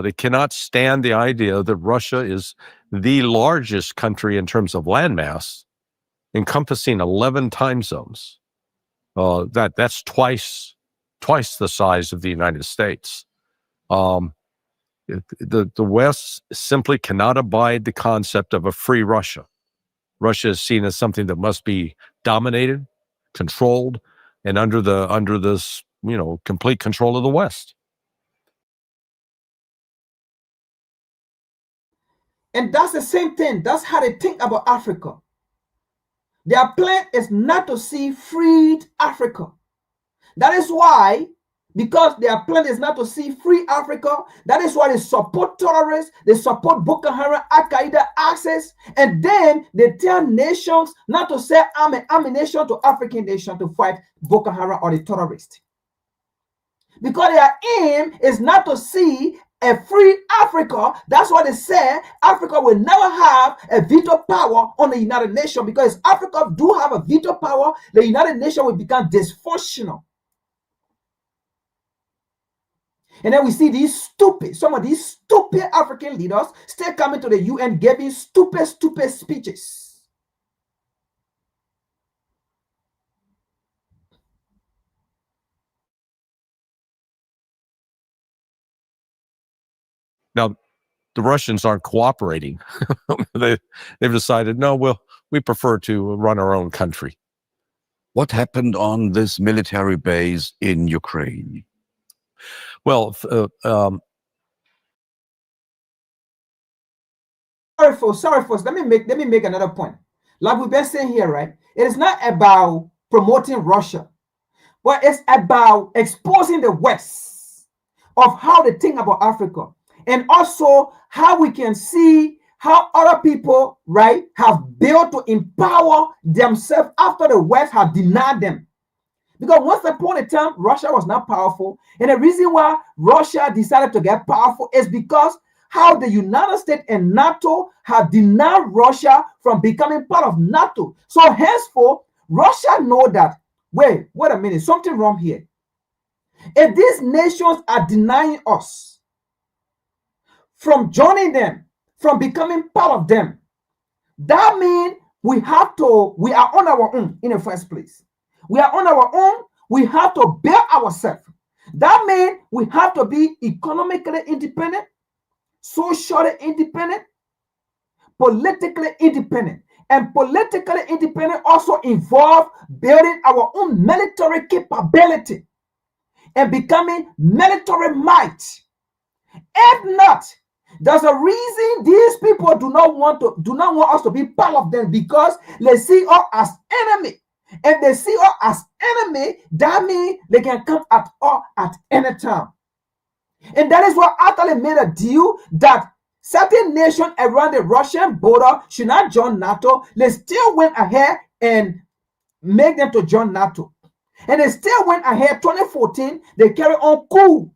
They cannot stand the idea that Russia is the largest country in terms of landmass, encompassing 11 time zones. That's twice the size of the United States. The West simply cannot abide the concept of a free Russia. Russia is seen as something that must be dominated, controlled, and under this complete control of the West. And that's the same thing. That's how they think about Africa. Their plan is not to see freed Africa. That is why, because their plan is not to see free Africa, that is why they support terrorists, they support Boko Haram, Al-Qaeda, ISIS, and then they tell nations not to sell ammunition to African nations to fight Boko Haram or the terrorists. Because their aim is not to see a free Africa. That's why they say Africa will never have a veto power on the United Nations, because if Africa do have a veto power, the United Nations will become dysfunctional. And then we see some of these stupid African leaders still coming to the UN giving stupid speeches. Now, the Russians aren't cooperating. They've decided, no, we prefer to run our own country. What happened on this military base in Ukraine? Well, sorry, folks. Let me make another point. Like we've been saying here, right? It is not about promoting Russia, but it's about exposing the West of how they think about Africa. and also how we can see how other people, right, have built to empower themselves after the West have denied them. Because once upon a time, Russia was not powerful. And the reason why Russia decided to get powerful is because how the United States and NATO have denied Russia from becoming part of NATO. So henceforth, Russia know that, wait a minute, something wrong here. If these nations are denying us from joining them, from becoming part of them, that means we are on our own in the first place. We are on our own. We have to build ourselves. That means we have to be economically independent, socially independent, politically independent. And politically independent also involves building our own military capability and becoming military might. If not, there's a reason these people do not want us to be part of them, because they see us as enemy. If they see us as enemy, that means they can come at us at any time. And that is what actually made a deal that certain nations around the Russian border should not join NATO. They still went ahead and made them to join NATO. And they still went ahead. 2014, they carry on coup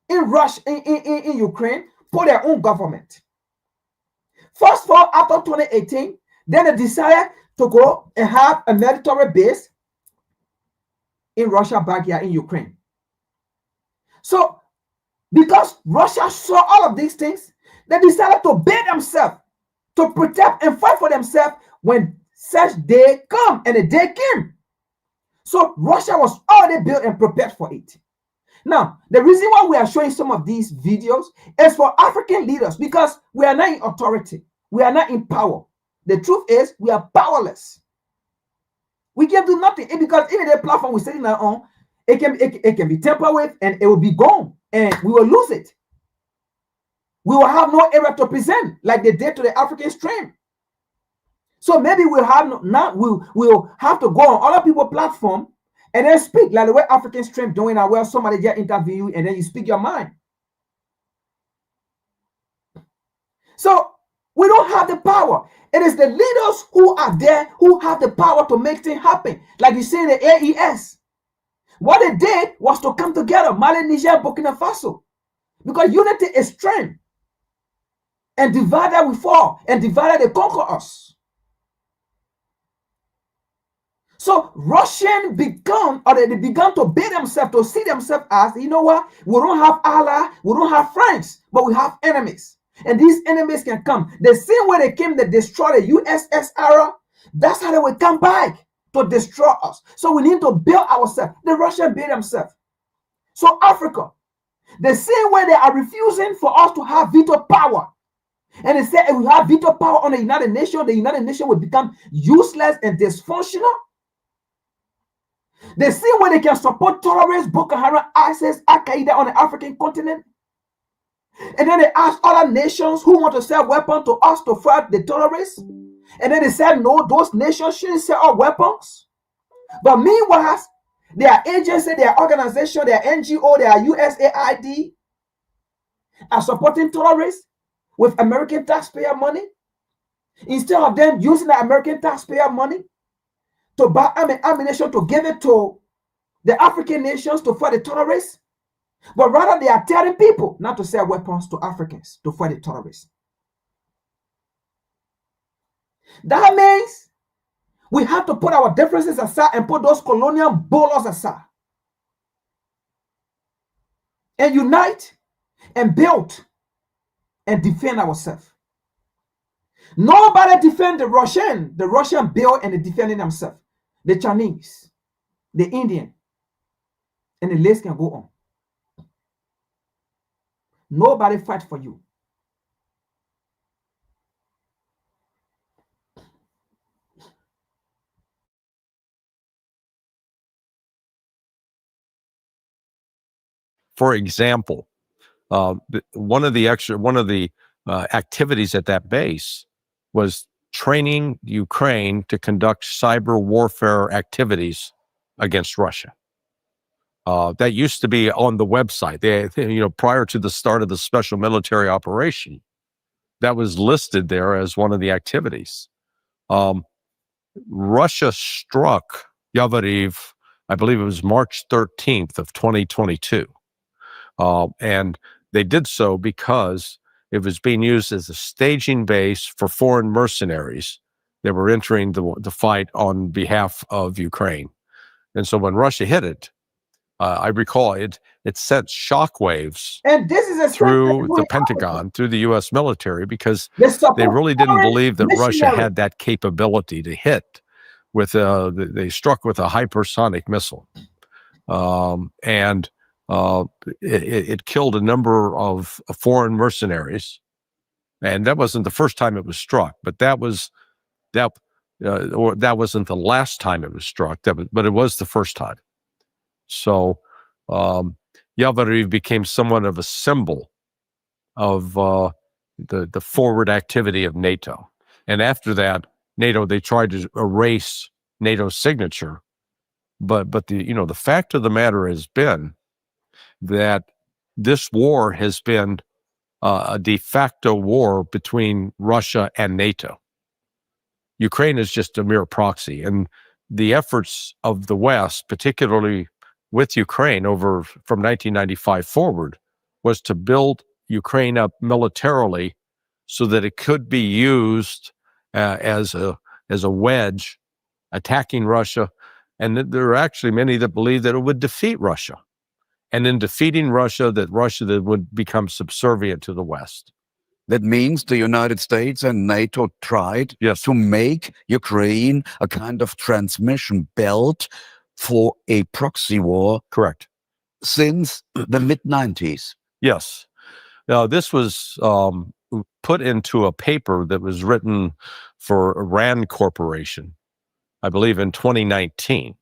in Russia, in Ukraine, for their own government. First of all, after 2018, then they decided to go and have a military base in Russia back here in Ukraine. So, because Russia saw all of these things, they decided to build themselves, to protect and fight for themselves when such day come, and the day came. So Russia was already built and prepared for it. Now, the reason why we are showing some of these videos is for African leaders, because we are not in authority. We are not in power. The truth is, we are powerless. We can do nothing, because even the platform we're sitting on, it can be tampered with, and it will be gone, and we will lose it. We will have no area to present like they did to the African stream. So maybe we'll have we'll have to go on other people's platform and then speak like the way African stream doing it, where somebody just interview you and then you speak your mind. So we don't have the power. It is the leaders who are there who have the power to make things happen. Like you see in the AES. What they did was to come together, Mali, Niger, Burkina Faso. Because unity is strength. And divided we fall, and divided they conquer us. So Russian they began to build themselves, to see themselves as, you know what, we don't have Allah, we don't have friends, but we have enemies. And these enemies can come. The same way they came to destroy the USSR, that's how they will come back to destroy us. So we need to build ourselves. The Russians build themselves. So Africa, the same way they are refusing for us to have veto power. And they say if we have veto power on the United Nations will become useless and dysfunctional. The same way they can support terrorists, Boko Haram, ISIS, Al-Qaeda on the African continent. And then they ask other nations who want to sell weapons to us to fight the terrorists. And then they said, no, those nations shouldn't sell our weapons. But meanwhile, their agency, their organization, their NGO, their USAID are supporting terrorists with American taxpayer money, instead of them using the American taxpayer money to buy ammunition to give it to the African nations to fight the terrorists. But rather they are telling people not to sell weapons to Africans to fight the terrorists. That means we have to put our differences aside and put those colonial bullies aside. And unite and build and defend ourselves. Nobody defend the Russian build and they defending themselves. The Chinese, the Indian, and the list can go on. Nobody fight for you. For example, one of the activities at that base was training Ukraine to conduct cyber warfare activities against Russia. That used to be on the website. Prior to the start of the special military operation, that was listed there as one of the activities. Russia struck Yavoriv, I believe it was March 13th of 2022. And they did so because it was being used as a staging base for foreign mercenaries that were entering the fight on behalf of Ukraine. And so when Russia hit it, I recall it sent shockwaves And this is through the Pentagon, through the U.S. military, because they really didn't believe that Russia had that capability to hit with they struck with a hypersonic missile. And it killed a number of foreign mercenaries. And that wasn't the first time it was struck, but that wasn't the last time it was struck, but it was the first time. So Yavoriv became somewhat of a symbol of the forward activity of NATO. And after that, NATO, they tried to erase NATO's signature. But the fact of the matter has been that this war has been a de facto war between Russia and NATO. Ukraine is just a mere proxy, and the efforts of the West, particularly with Ukraine from 1995 forward, was to build Ukraine up militarily so that it could be used as a wedge attacking Russia. And there are actually many that believe that it would defeat Russia. And in defeating Russia, that would become subservient to the West. That means the United States and NATO tried to make Ukraine a kind of transmission belt for a proxy war. Correct. Since the mid-90s. Yes. Now, this was put into a paper that was written for Rand Corporation, I believe in 2019.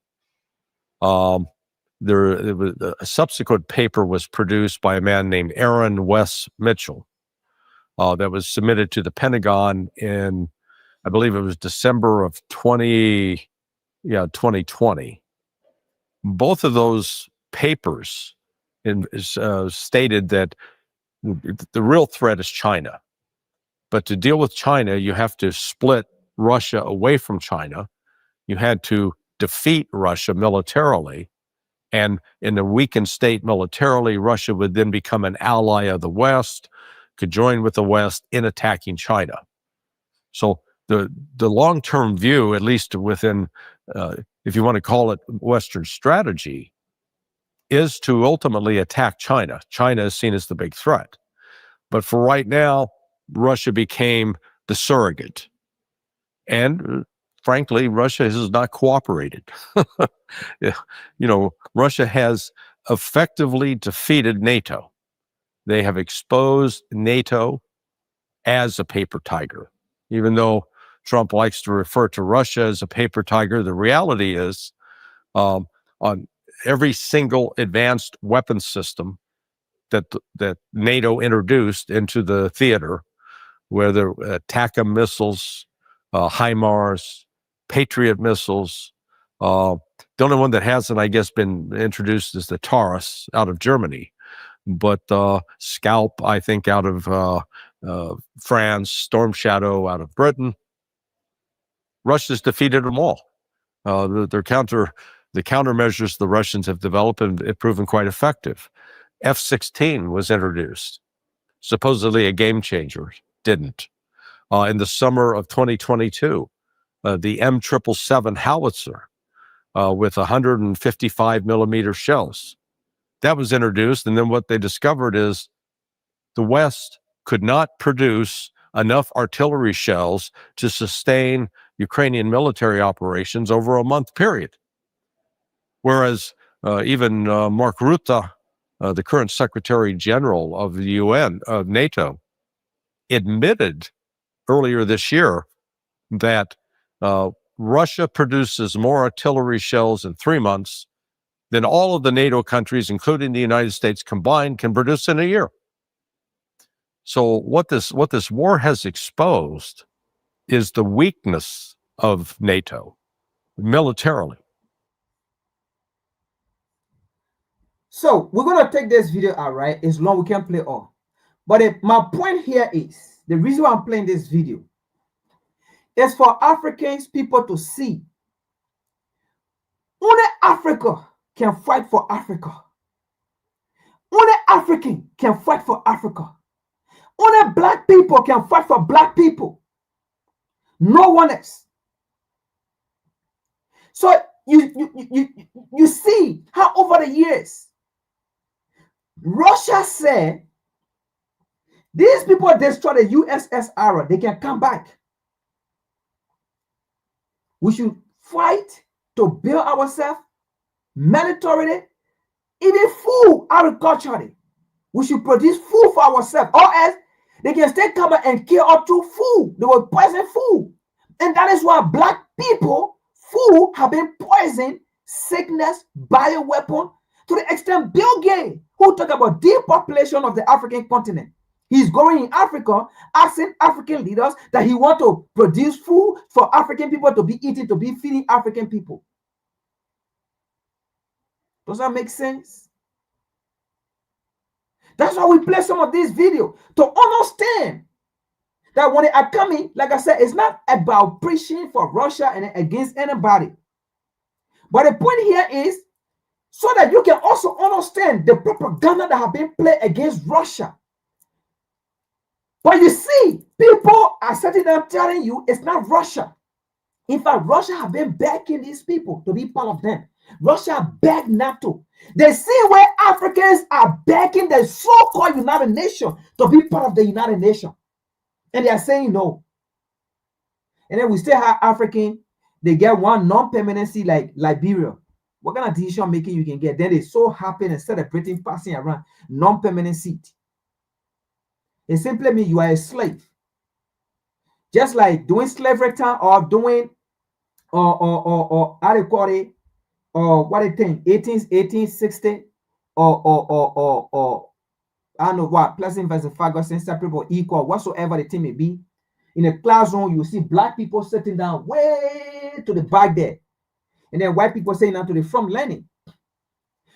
There was a subsequent paper was produced by a man named Aaron Wes Mitchell that was submitted to the Pentagon in, I believe it was December of 2020. Both of those papers stated that the real threat is China. But to deal with China, you have to split Russia away from China. You had to defeat Russia militarily. And in a weakened state militarily, Russia would then become an ally of the West, could join with the West in attacking China. So the long-term view, at least within, if you want to call it Western strategy, is to ultimately attack China. China is seen as the big threat. But for right now, Russia became the surrogate. And frankly, Russia has not cooperated. Russia has effectively defeated NATO. They have exposed NATO as a paper tiger. Even though Trump likes to refer to Russia as a paper tiger, the reality is on every single advanced weapon system that NATO introduced into the theater, whether TACAM missiles, HIMARS, Patriot missiles. The only one that hasn't, I guess, been introduced is the Taurus out of Germany. But Scalp, I think, out of France, Storm Shadow out of Britain. Russia's defeated them all. The countermeasures the Russians have developed have proven quite effective. F-16 was introduced, supposedly a game changer. Didn't. In the summer of 2022, the M777 howitzer with 155 millimeter shells, that was introduced. And then what they discovered is the West could not produce enough artillery shells to sustain Ukrainian military operations over a month period. Whereas even Mark Rutte, the current Secretary General of the UN, of NATO, admitted earlier this year that Russia produces more artillery shells in 3 months than all of the NATO countries, including the United States combined, can produce in a year. So what this war has exposed is the weakness of NATO militarily. So we're going to take this video out, right? It's long, we can't play all. But my point here is, the reason why I'm playing this video is for Africans, people to see only Africa can fight for Africa. Only African can fight for Africa. Only black people can fight for black people. No one else. So you see how over the years, Russia said, these people destroy the USSR, they can come back. We should fight to build ourselves militarily, even food, agriculturally. We should produce food for ourselves, or else they can still come and kill us through food. They will poison food. And that is why black people, food have been poisoned, sickness, bioweapon, to the extent Bill Gates, who talk about depopulation of the African continent. He's going in Africa, asking African leaders that he want to produce food for African people to be eating, to be feeding African people. Does that make sense? That's why we play some of these videos, to understand that when they are coming, like I said, it's not about preaching for Russia and against anybody. But the point here is so that you can also understand the propaganda that have been played against Russia. But you see, people are sitting there telling you it's not Russia. In fact, Russia have been backing these people to be part of them. Russia backed NATO. They see where Africans are backing the so-called United Nations to be part of the United Nations. And they are saying no. And then we still have African, they get one non-permanency like Liberia. What kind of decision making you can get? Then they're so happy and celebrating passing around non-permanent seat. It simply means you are a slave. Just like doing slavery time or doing how they call it, or what they think, 1860 or I don't know what, Pleasant versus Ferguson, separate or equal, whatsoever the thing may be. In a classroom, you see black people sitting down way to the back there. And then white people sitting down to the front learning.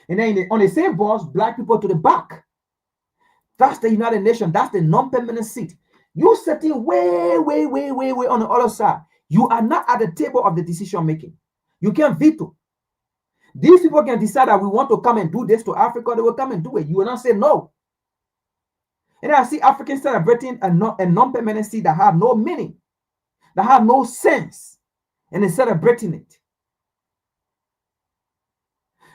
And then on the same bus, black people to the back. That's the United Nations. That's the non-permanent seat. You sitting way on the other side. You are not at the table of the decision making. You can veto. These people can decide that we want to come and do this to Africa. They will come and do it. You will not say no. And I see Africans celebrating a non-permanent seat that have no meaning, that have no sense, and they're celebrating it.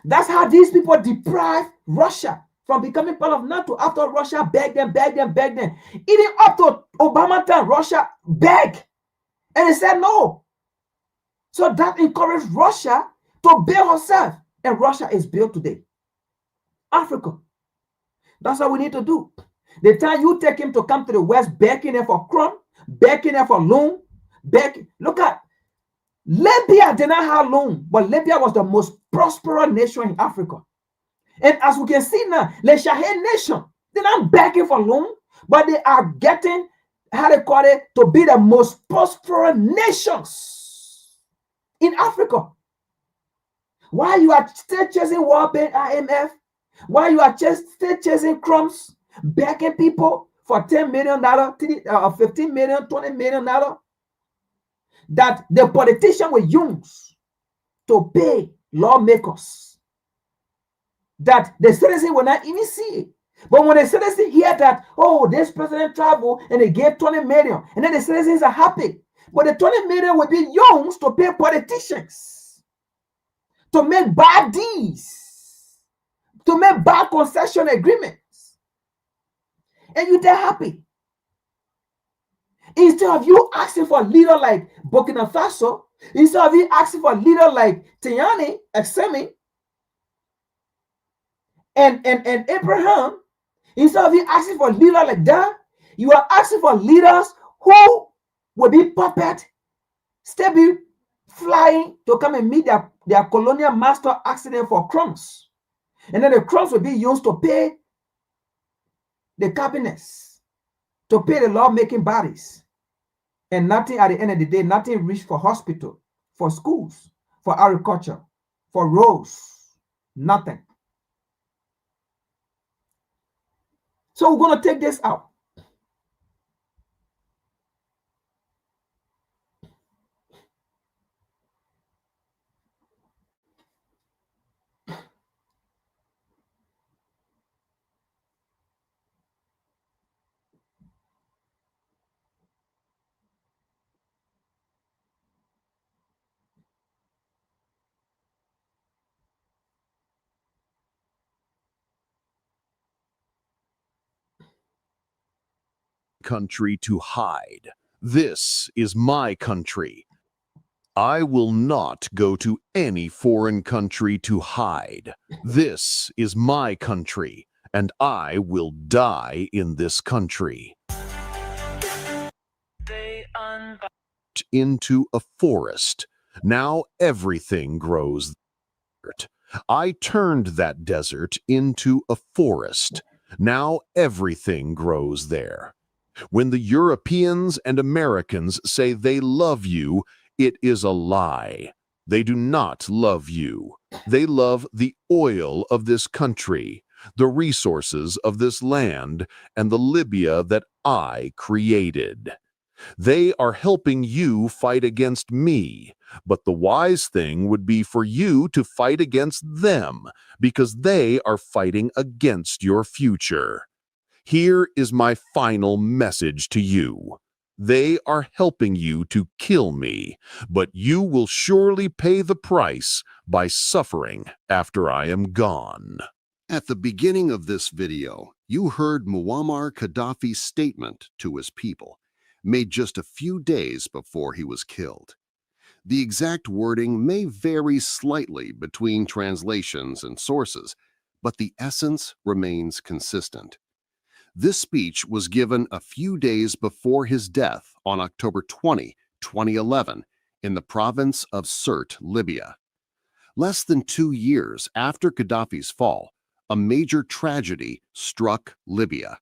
That's how these people deprive Russia from becoming part of NATO after Russia begged them. Even up to Obama time, Russia begged. And they said no. So that encouraged Russia to build herself. And Russia is built today. Africa. That's what we need to do. The time you take him to come to the West, begging them for crumb, begging them for loan, look at Libya did not have loan, but Libya was the most prosperous nation in Africa. And as we can see now, the Sahel nation, they're not begging for loan, but they are getting, how they call it, to be the most prosperous nations in Africa. Why you are still chasing World Bank, IMF? Why you are still chasing crumbs, begging people for $10 million, $15 million, $20 million that the politician will use to pay lawmakers, that the citizen will not even see it. But when the citizens hear that, oh, this president traveled and they gave 20 million, and then the citizens are happy. But the 20 million will be used to pay politicians, to make bad deeds, to make bad concession agreements. And you're there happy. Instead of you asking for a leader like Burkina Faso, instead of you asking for a leader like Tiani, Exemi, and Abraham, instead of you asking for a leader like that, you are asking for leaders who will be puppet, still be flying to come and meet their colonial master, asking them for crumbs. And then the crumbs will be used to pay the cabinets, to pay the lawmaking bodies. And nothing at the end of the day, nothing reached for hospital, for schools, for agriculture, for roads, nothing. So we're going to take this out. Country to hide. This is my country. I will not go to any foreign country to hide. This is my country, and I will die in this country. Into a forest. Now everything grows there. I turned that desert into a forest. Now everything grows there. When the Europeans and Americans say they love you, it is a lie. They do not love you. They love the oil of this country, the resources of this land, and the Libya that I created. They are helping you fight against me, but the wise thing would be for you to fight against them, because they are fighting against your future. Here is my final message to you. They are helping you to kill me, but you will surely pay the price by suffering after I am gone. At the beginning of this video, you heard Muammar Gaddafi's statement to his people, made just a few days before he was killed. The exact wording may vary slightly between translations and sources, but the essence remains consistent. This speech was given a few days before his death on October 20, 2011, in the province of Sirte, Libya. Less than 2 years after Gaddafi's fall, a major tragedy struck Libya.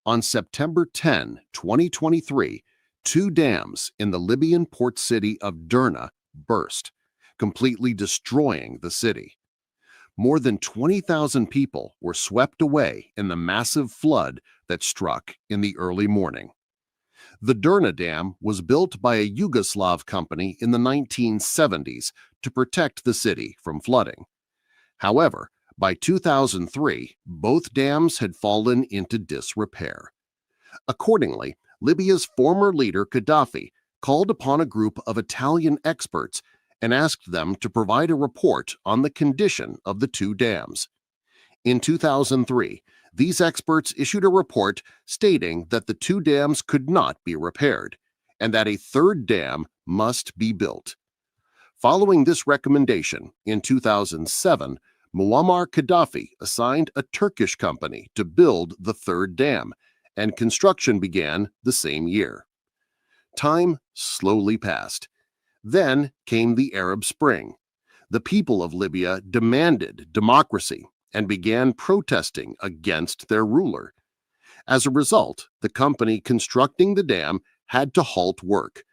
On September 10, 2023, 2 dams in the Libyan port city of Derna burst, completely destroying the city. More than 20,000 people were swept away in the massive flood that struck in the early morning. The Derna Dam was built by a Yugoslav company in the 1970s to protect the city from flooding. However, by 2003, both dams had fallen into disrepair. Accordingly, Libya's former leader Gaddafi called upon a group of Italian experts and asked them to provide a report on the condition of the 2 dams. In 2003, these experts issued a report stating that the 2 dams could not be repaired and that a 3rd dam must be built. Following this recommendation, in 2007, Muammar Gaddafi assigned a Turkish company to build the 3rd dam, and construction began the same year. Time slowly passed. Then came the Arab Spring. The people of Libya demanded democracy and began protesting against their ruler. As a result, the company constructing the dam had to halt work.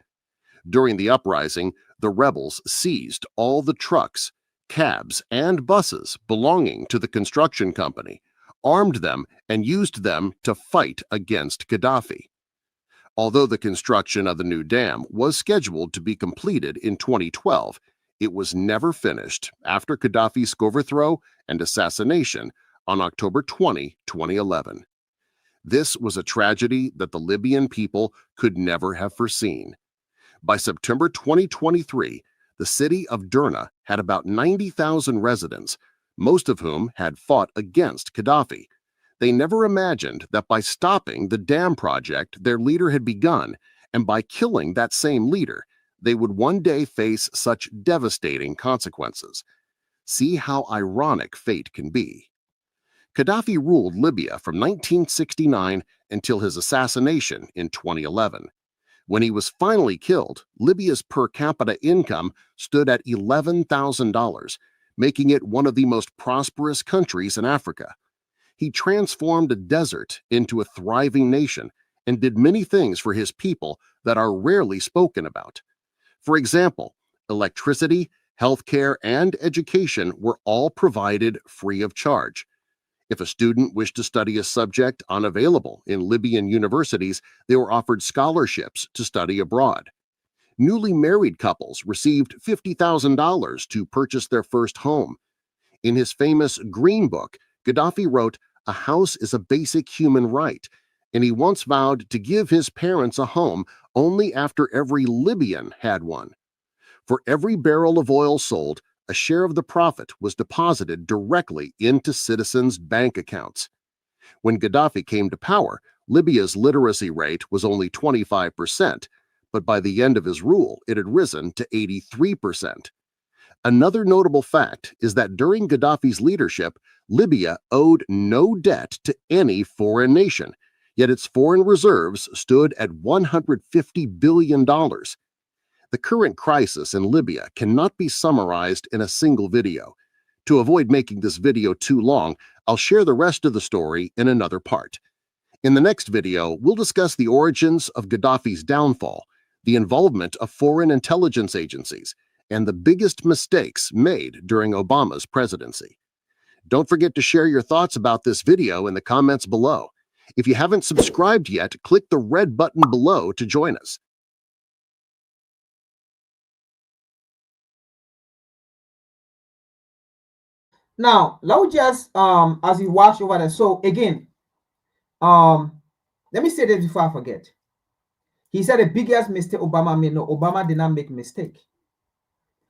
During the uprising, the rebels seized all the trucks, cabs, and buses belonging to the construction company, armed them, and used them to fight against Gaddafi. Although the construction of the new dam was scheduled to be completed in 2012, it was never finished after Gaddafi's overthrow and assassination on October 20, 2011. This was a tragedy that the Libyan people could never have foreseen. By September 2023, the city of Derna had about 90,000 residents, most of whom had fought against Gaddafi. They never imagined that by stopping the dam project their leader had begun, and by killing that same leader, they would one day face such devastating consequences. See how ironic fate can be. Gaddafi ruled Libya from 1969 until his assassination in 2011. When he was finally killed, Libya's per capita income stood at $11,000, making it one of the most prosperous countries in Africa. He transformed a desert into a thriving nation and did many things for his people that are rarely spoken about. For example, electricity, healthcare, and education were all provided free of charge. If a student wished to study a subject unavailable in Libyan universities, they were offered scholarships to study abroad. Newly married couples received $50,000 to purchase their first home. In his famous Green Book, Gaddafi wrote, "A house is a basic human right," and he once vowed to give his parents a home only after every Libyan had one. For every barrel of oil sold, a share of the profit was deposited directly into citizens' bank accounts. When Gaddafi came to power, Libya's literacy rate was only 25%, but by the end of his rule it had risen to 83%. Another notable fact is that during Gaddafi's leadership, Libya owed no debt to any foreign nation, yet its foreign reserves stood at $150 billion. The current crisis in Libya cannot be summarized in a single video. To avoid making this video too long, I'll share the rest of the story in another part. In the next video, we'll discuss the origins of Gaddafi's downfall, the involvement of foreign intelligence agencies, and the biggest mistakes made during Obama's presidency. Don't forget to share your thoughts about this video in the comments below. If you haven't subscribed yet, click the red button below to join us. Now, let's just as you watch over there. So again, let me say this before I forget. He said the biggest mistake Obama made. No, Obama did not make a mistake.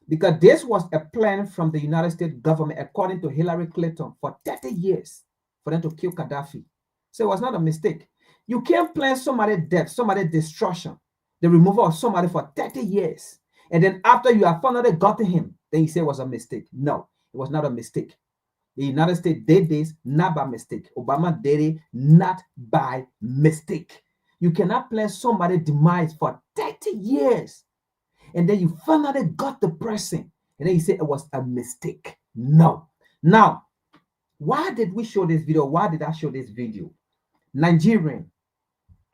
Because this was a plan from the United States government, according to Hillary Clinton, for 30 years for them to kill Gaddafi. So it was not a mistake. You can't plan somebody's death, somebody's destruction, the removal of somebody for 30 years. And then after you have finally gotten him, then you say it was a mistake. No, it was not a mistake. The United States did this not by mistake. Obama did it not by mistake. You cannot plan somebody's demise for 30 years. And then you finally got the person, and then you say it was a mistake. No. Now, why did we show this video? Why did I show this video? Nigerian,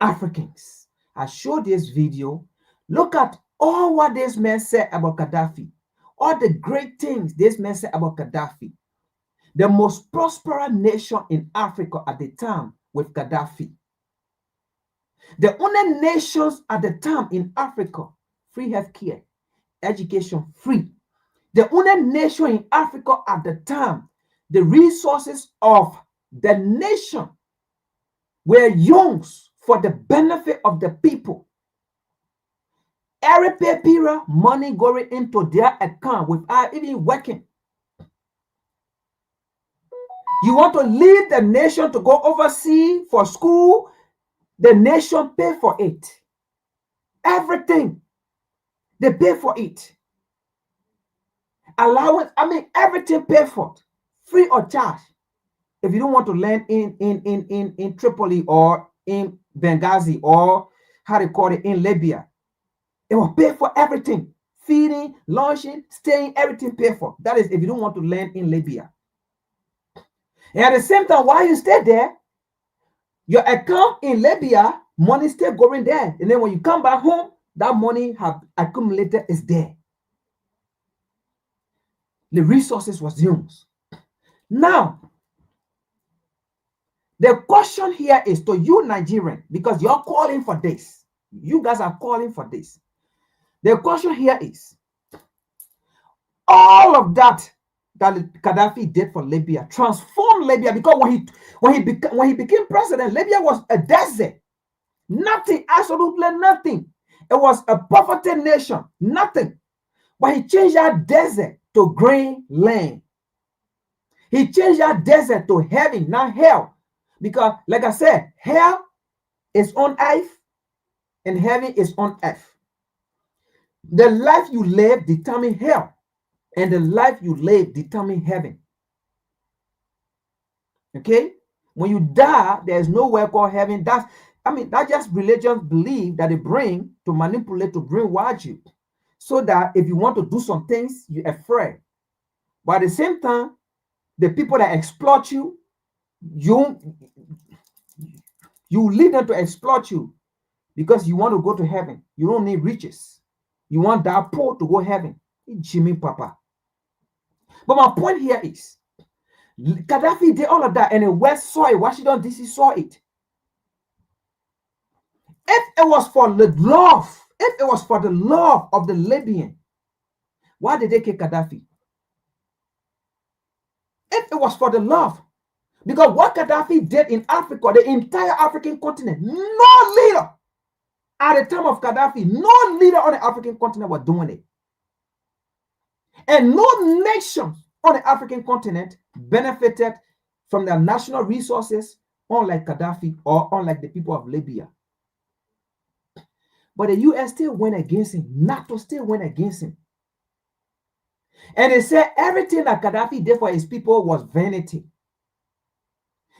Africans, I showed this video. Look at all what this man said about Gaddafi. All the great things this man said about Gaddafi. The most prosperous nation in Africa at the time with Gaddafi. The only nations at the time in Africa, free healthcare, education free. The only nation in Africa at the time, the resources of the nation were used for the benefit of the people. Every paper money going into their account without even working. You want to lead the nation to go overseas for school, the nation pay for it. Everything. They pay for it. Allowance, everything paid for. Free of charge. If you don't want to land in Tripoli or in Benghazi or how they call it in Libya, it will pay for everything. Feeding, launching, staying, everything paid for. That is if you don't want to land in Libya. And at the same time, while you stay there, your account in Libya, money still going there. And then when you come back home, that money have accumulated is there. The resources was used. Now, the question here is to you Nigerian, because you're calling for this. You guys are calling for this. The question here is, all of that Gaddafi did for Libya, transformed Libya, because when he became president, Libya was a desert. Nothing, absolutely nothing. It was a poverty nation, nothing. But he changed that desert to green land. He changed that desert to heaven, not hell. Because, like I said, hell is on earth and heaven is on earth. The life you live determines hell, and the life you live determines heaven. Okay? When you die, there's nowhere called heaven. That's just religions believe that they bring to manipulate, to brainwash you. So that if you want to do some things, you're afraid. But at the same time, the people that exploit you, you lead them to exploit you because you want to go to heaven. You don't need riches. You want that poor to go heaven. Jimmy Papa. But my point here is, Gaddafi did all of that, and the West saw it. Washington, D.C. saw it. If it was for the love, if it was for the love of the Libyan, why did they kill Gaddafi? If it was for the love, because what Gaddafi did in Africa, the entire African continent, no leader at the time of Gaddafi, no leader on the African continent was doing it. And no nation on the African continent benefited from their national resources, unlike Gaddafi or unlike the people of Libya. But the US still went against him. NATO still went against him. And they said everything that Gaddafi did for his people was vanity.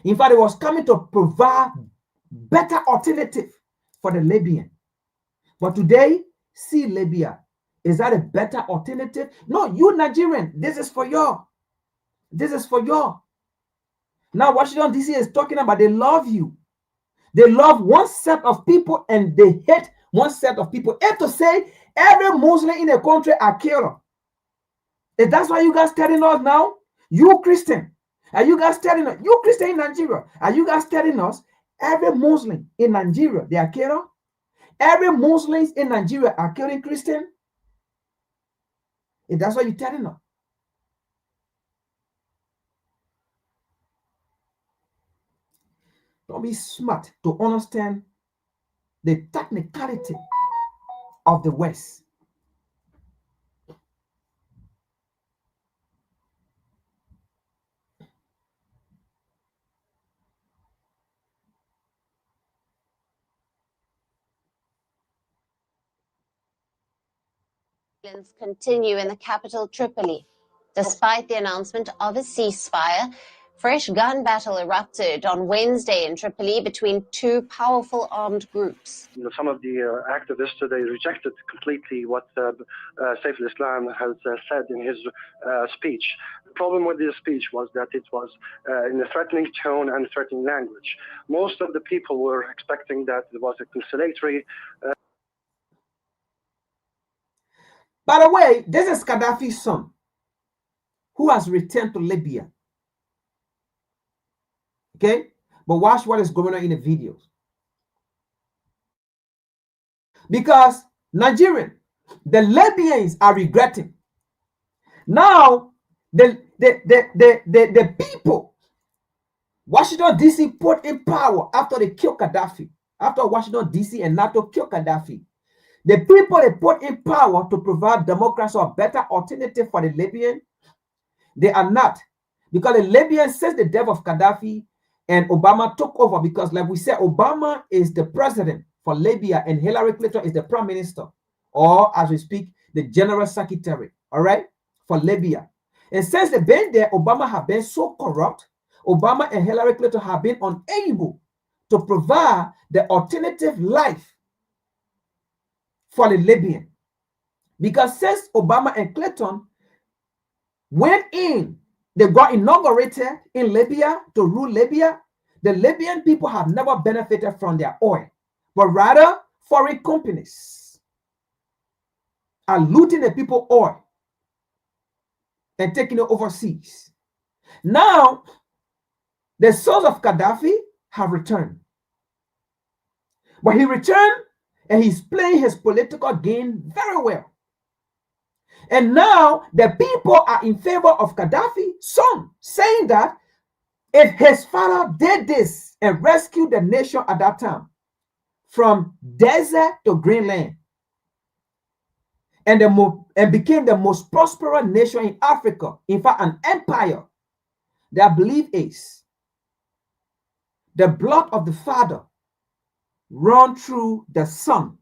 In fact, it was coming to provide better alternative for the Libyan. But today, see Libya. Is that a better alternative? No, you Nigerian, this is for y'all. This is for y'all. Now, Washington, D.C. is talking about they love you. They love one set of people and they hate one set of people. And to say every Muslim in the country are killer. If that's why you guys telling us now, you Christian, are you guys telling us, you Christian in Nigeria, are you guys telling us every Muslim in Nigeria, they are killer? Every Muslims in Nigeria are killing Christian? If that's what you're telling us. Don't be smart to understand the technicality of the West. Continue in the capital Tripoli. Despite the announcement of a ceasefire, fresh gun battle erupted on Wednesday in Tripoli between two powerful armed groups. Some of the activists, they rejected completely what Saif al-Islam has said in his speech. The problem with this speech was that it was in a threatening tone and threatening language. Most of the people were expecting that it was a conciliatory. By the way, this is Gaddafi's son who has returned to Libya. Okay? But watch what is going on in the videos. Because Nigerian, the Libyans are regretting. Now, the people, Washington, D.C. put in power after they killed Gaddafi. After Washington, D.C. and NATO killed Gaddafi. The people they put in power to provide democracy or better alternative for the Libyan, they are not. Because the Libyans, since the death of Gaddafi and Obama took over, because like we said, Obama is the president for Libya and Hillary Clinton is the prime minister, or as we speak, the general secretary, all right, for Libya. And since they've been there, Obama have been so corrupt, Obama and Hillary Clinton have been unable to provide the alternative life for the Libyan. Because since Obama and Clinton went in, they got inaugurated in Libya to rule Libya, the Libyan people have never benefited from their oil, but rather foreign companies are looting the people oil and taking it overseas. Now, the sons of Gaddafi have returned. But he returned and he's playing his political game very well. And now the people are in favor of Gaddafi's son, saying that if his father did this and rescued the nation at that time from desert to Greenland and became the most prosperous nation in Africa, in fact, an empire, their belief is the blood of the father run through the son.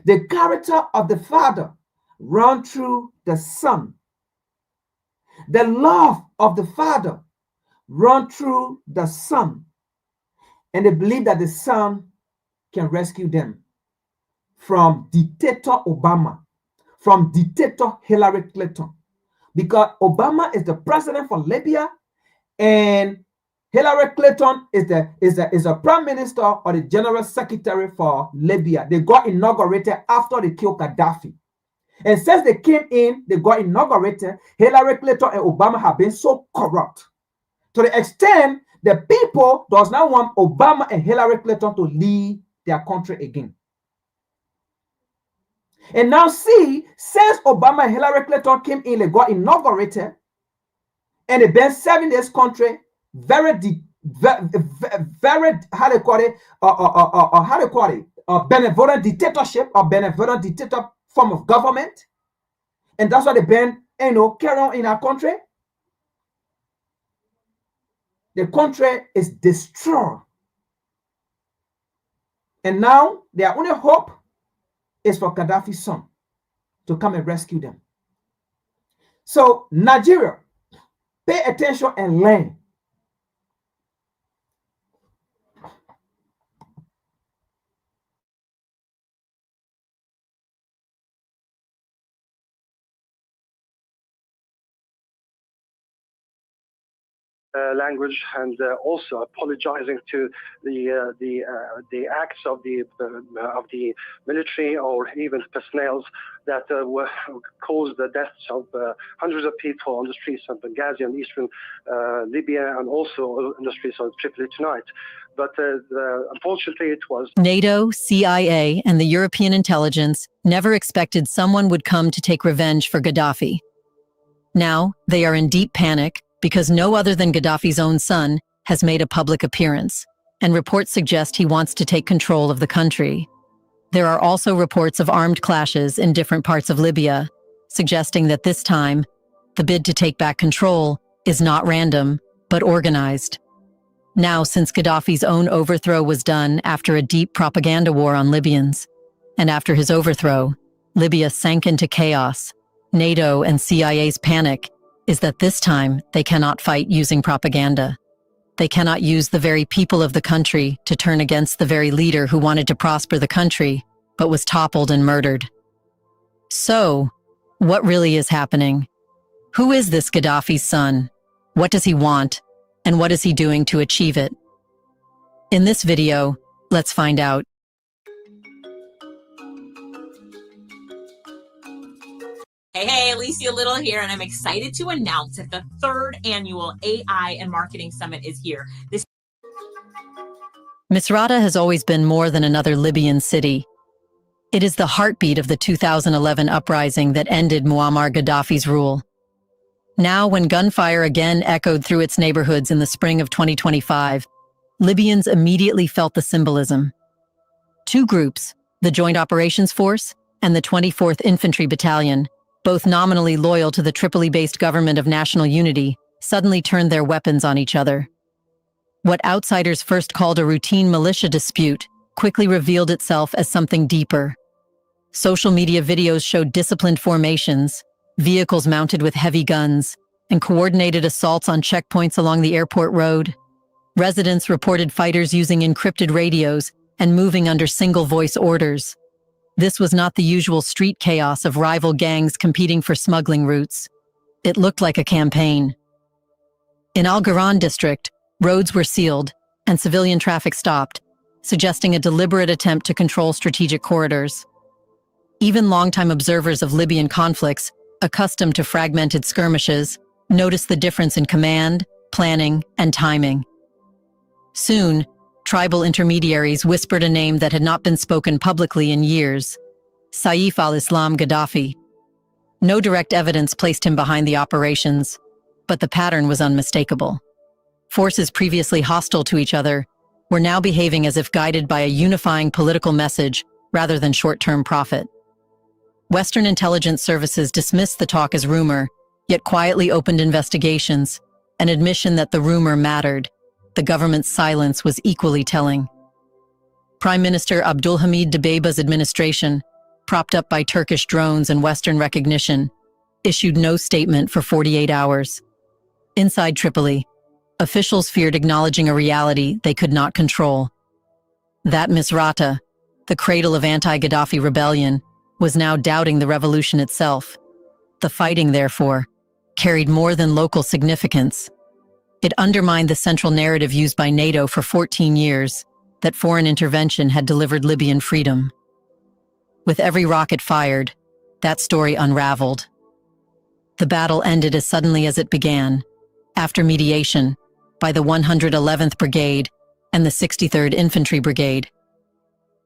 The character of the father run through the son. The love of the father run through the son. And they believe that the son can rescue them from dictator Obama, from dictator Hillary Clinton. Because Obama is the president for Libya and Hillary Clinton is a prime minister or the general secretary for Libya. They got inaugurated after they killed Gaddafi. And since they came in, they got inaugurated. Hillary Clinton and Obama have been so corrupt. To the extent the people does not want Obama and Hillary Clinton to lead their country again. And now see, since Obama and Hillary Clinton came in, they got inaugurated, and they've been serving this country very, how they call it, benevolent dictatorship or benevolent dictator form of government. And that's what they've been, carry on in our country. The country is destroyed. And now their only hope is for Gaddafi's son to come and rescue them. So Nigeria, pay attention and learn. Language, and also apologizing to the acts of the military or even personnel that caused the deaths of hundreds of people on the streets of Benghazi and eastern Libya, and also in the streets of Tripoli tonight. But unfortunately, it was NATO, CIA, and the European intelligence never expected someone would come to take revenge for Gaddafi. Now they are in deep panic because no other than Gaddafi's own son has made a public appearance, and reports suggest he wants to take control of the country. There are also reports of armed clashes in different parts of Libya, suggesting that this time, the bid to take back control is not random, but organized. Now, since Gaddafi's own overthrow was done after a deep propaganda war on Libyans, and after his overthrow, Libya sank into chaos, NATO and CIA's panic is that this time they cannot fight using propaganda. They cannot use the very people of the country to turn against the very leader who wanted to prosper the country, but was toppled and murdered. So, what really is happening? Who is this Gaddafi's son? What does he want? And what is he doing to achieve it? In this video, let's find out. Hey, Alicia Little here, and I'm excited to announce that the 3rd annual AI and Marketing Summit is here. Misrata has always been more than another Libyan city. It is the heartbeat of the 2011 uprising that ended Muammar Gaddafi's rule. Now, when gunfire again echoed through its neighborhoods in the spring of 2025, Libyans immediately felt the symbolism. Two groups, the Joint Operations Force and the 24th Infantry Battalion, both nominally loyal to the Tripoli-based government of national unity, suddenly turned their weapons on each other. What outsiders first called a routine militia dispute quickly revealed itself as something deeper. Social media videos showed disciplined formations, vehicles mounted with heavy guns, and coordinated assaults on checkpoints along the airport road. Residents reported fighters using encrypted radios and moving under single-voice orders. This was not the usual street chaos of rival gangs competing for smuggling routes. It looked like a campaign. In Al Garan district, roads were sealed and civilian traffic stopped, suggesting a deliberate attempt to control strategic corridors. Even longtime observers of Libyan conflicts, accustomed to fragmented skirmishes, noticed the difference in command, planning, and timing. Soon, tribal intermediaries whispered a name that had not been spoken publicly in years: Saif al-Islam Gaddafi. No direct evidence placed him behind the operations, but the pattern was unmistakable. Forces previously hostile to each other were now behaving as if guided by a unifying political message rather than short-term profit. Western intelligence services dismissed the talk as rumor, yet quietly opened investigations, an admission that the rumor mattered. The government's silence was equally telling. Prime Minister Abdulhamid Dbeibah's administration, propped up by Turkish drones and Western recognition, issued no statement for 48 hours. Inside Tripoli, officials feared acknowledging a reality they could not control. That Misrata, the cradle of anti-Gaddafi rebellion, was now doubting the revolution itself. The fighting, therefore, carried more than local significance. It undermined the central narrative used by NATO for 14 years, that foreign intervention had delivered Libyan freedom. With every rocket fired, that story unraveled. The battle ended as suddenly as it began. After mediation, by the 111th Brigade and the 63rd Infantry Brigade.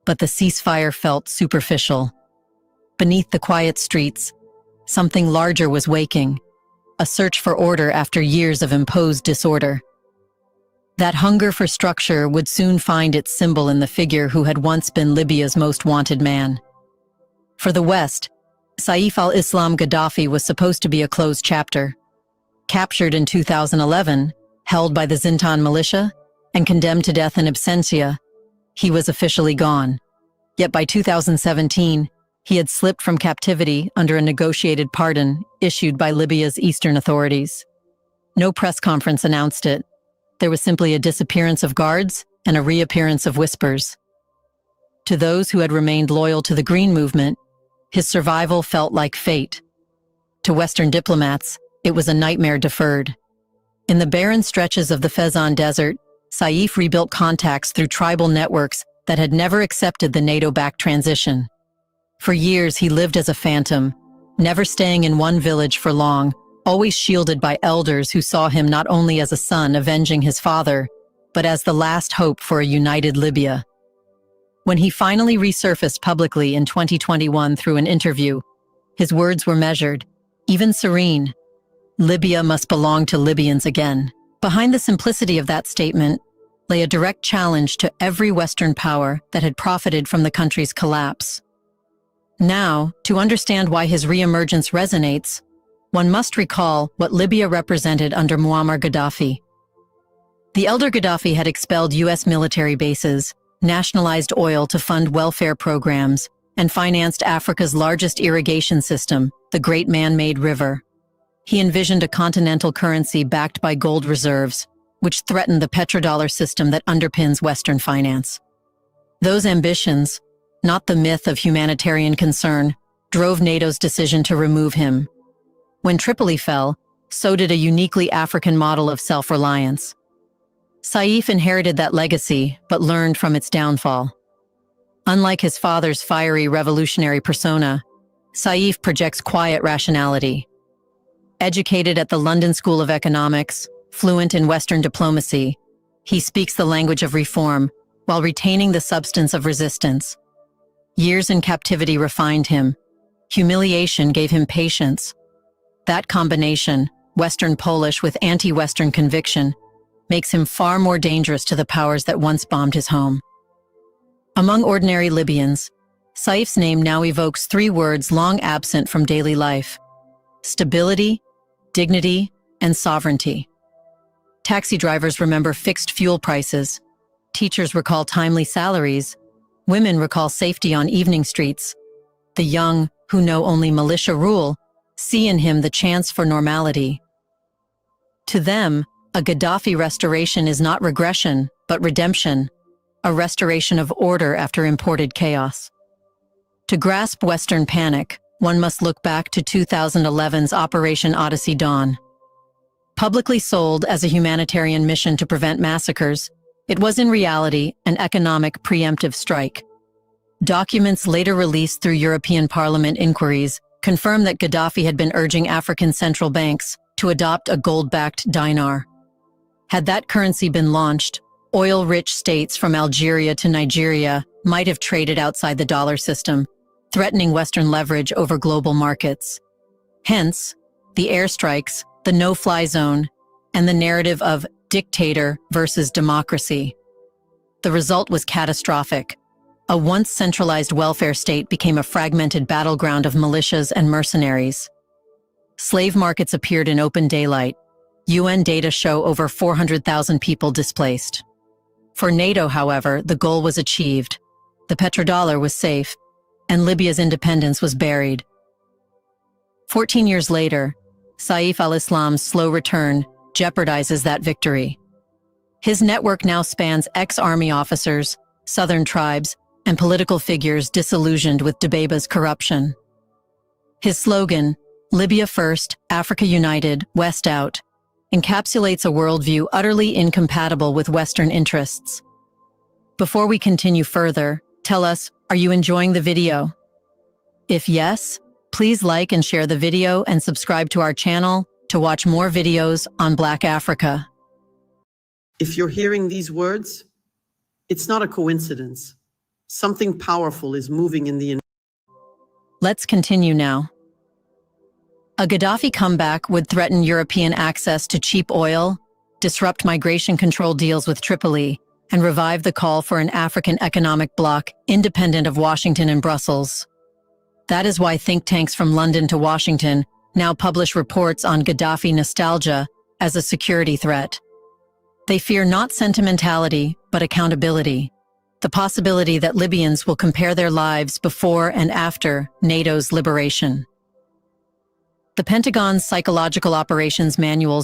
But the ceasefire felt superficial. Beneath the quiet streets, something larger was waking, a search for order after years of imposed disorder. That hunger for structure would soon find its symbol in the figure who had once been Libya's most wanted man. For the West, Saif al-Islam Gaddafi was supposed to be a closed chapter. Captured in 2011, held by the Zintan militia, and condemned to death in absentia, he was officially gone. Yet by 2017, he had slipped from captivity under a negotiated pardon issued by Libya's eastern authorities. No press conference announced it. There was simply a disappearance of guards and a reappearance of whispers. To those who had remained loyal to the Green Movement, his survival felt like fate. To Western diplomats, it was a nightmare deferred. In the barren stretches of the Fezzan Desert, Saif rebuilt contacts through tribal networks that had never accepted the NATO-backed transition. For years, he lived as a phantom, never staying in one village for long, always shielded by elders who saw him not only as a son avenging his father, but as the last hope for a united Libya. When he finally resurfaced publicly in 2021 through an interview, his words were measured, even serene. Libya must belong to Libyans again. Behind the simplicity of that statement lay a direct challenge to every Western power that had profited from the country's collapse. Now, to understand why his reemergence resonates, one must recall what Libya represented under Muammar Gaddafi. The elder Gaddafi had expelled U.S. military bases, nationalized oil to fund welfare programs, and financed Africa's largest irrigation system, the Great Man-Made River. He envisioned a continental currency backed by gold reserves, which threatened the petrodollar system that underpins Western finance. Those ambitions, not the myth of humanitarian concern, drove NATO's decision to remove him. When Tripoli fell, so did a uniquely African model of self-reliance. Saif inherited that legacy, but learned from its downfall. Unlike his father's fiery revolutionary persona, Saif projects quiet rationality. Educated at the London School of Economics, fluent in Western diplomacy, he speaks the language of reform while retaining the substance of resistance. Years in captivity refined him. Humiliation gave him patience. That combination, Western Polish with anti-Western conviction, makes him far more dangerous to the powers that once bombed his home. Among ordinary Libyans, Saif's name now evokes three words long absent from daily life: stability, dignity, and sovereignty. Taxi drivers remember fixed fuel prices. Teachers recall timely salaries. Women recall safety on evening streets. The young, who know only militia rule, see in him the chance for normality. To them, a Gaddafi restoration is not regression, but redemption, a restoration of order after imported chaos. To grasp Western panic, one must look back to 2011's Operation Odyssey Dawn. Publicly sold as a humanitarian mission to prevent massacres, it was in reality an economic preemptive strike. Documents later released through European Parliament inquiries confirm that Gaddafi had been urging African central banks to adopt a gold-backed dinar. Had that currency been launched, oil-rich states from Algeria to Nigeria might have traded outside the dollar system, threatening Western leverage over global markets. Hence, the airstrikes, the no-fly zone, and the narrative of dictator versus democracy. The result was catastrophic. A once centralized welfare state became a fragmented battleground of militias and mercenaries. Slave markets appeared in open daylight. UN data show over 400,000 people displaced. For NATO, however, the goal was achieved. The petrodollar was safe, and Libya's independence was buried. 14 years later, Saif al-Islam's slow return jeopardizes that victory. His network now spans ex-army officers, southern tribes, and political figures disillusioned with Dbeibah's corruption. His slogan, Libya First, Africa United, West Out, encapsulates a worldview utterly incompatible with Western interests. Before we continue further, tell us, are you enjoying the video? If yes, please like and share the video and subscribe to our channel to watch more videos on Black Africa. If you're hearing these words, it's not a coincidence. Something powerful is moving in the... Let's continue now. A Gaddafi comeback would threaten European access to cheap oil, disrupt migration control deals with Tripoli, and revive the call for an African economic bloc independent of Washington and Brussels. That is why think tanks from London to Washington now publish reports on Gaddafi nostalgia as a security threat. They fear not sentimentality, but accountability. The possibility that Libyans will compare their lives before and after NATO's liberation. The Pentagon's Psychological Operations Manual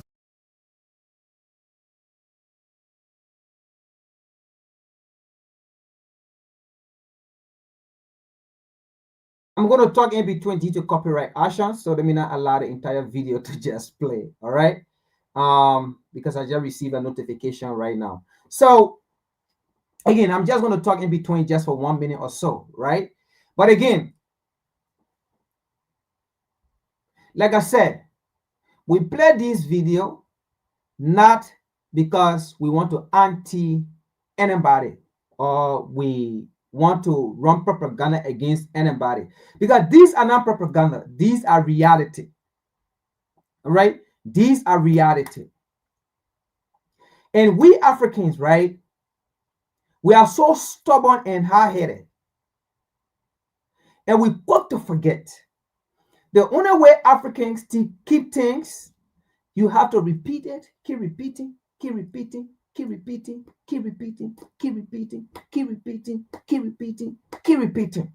I'm going to talk in between due to copyright actions, so let me not allow the entire video to just play, all right? Because I just received a notification right now. So again, I'm just going to talk in between just for 1 minute or so, right? But again, like I said, we play this video not because we want to anti anybody or we want to run propaganda against anybody, because these are not propaganda, these are reality. All right, these are reality. And we Africans, right, we are so stubborn and hard-headed, and we got to forget the only way Africans keep things, you have to repeat it, keep repeating, keep repeating, keep repeating, keep repeating, keep repeating, keep repeating, keep repeating, keep repeating.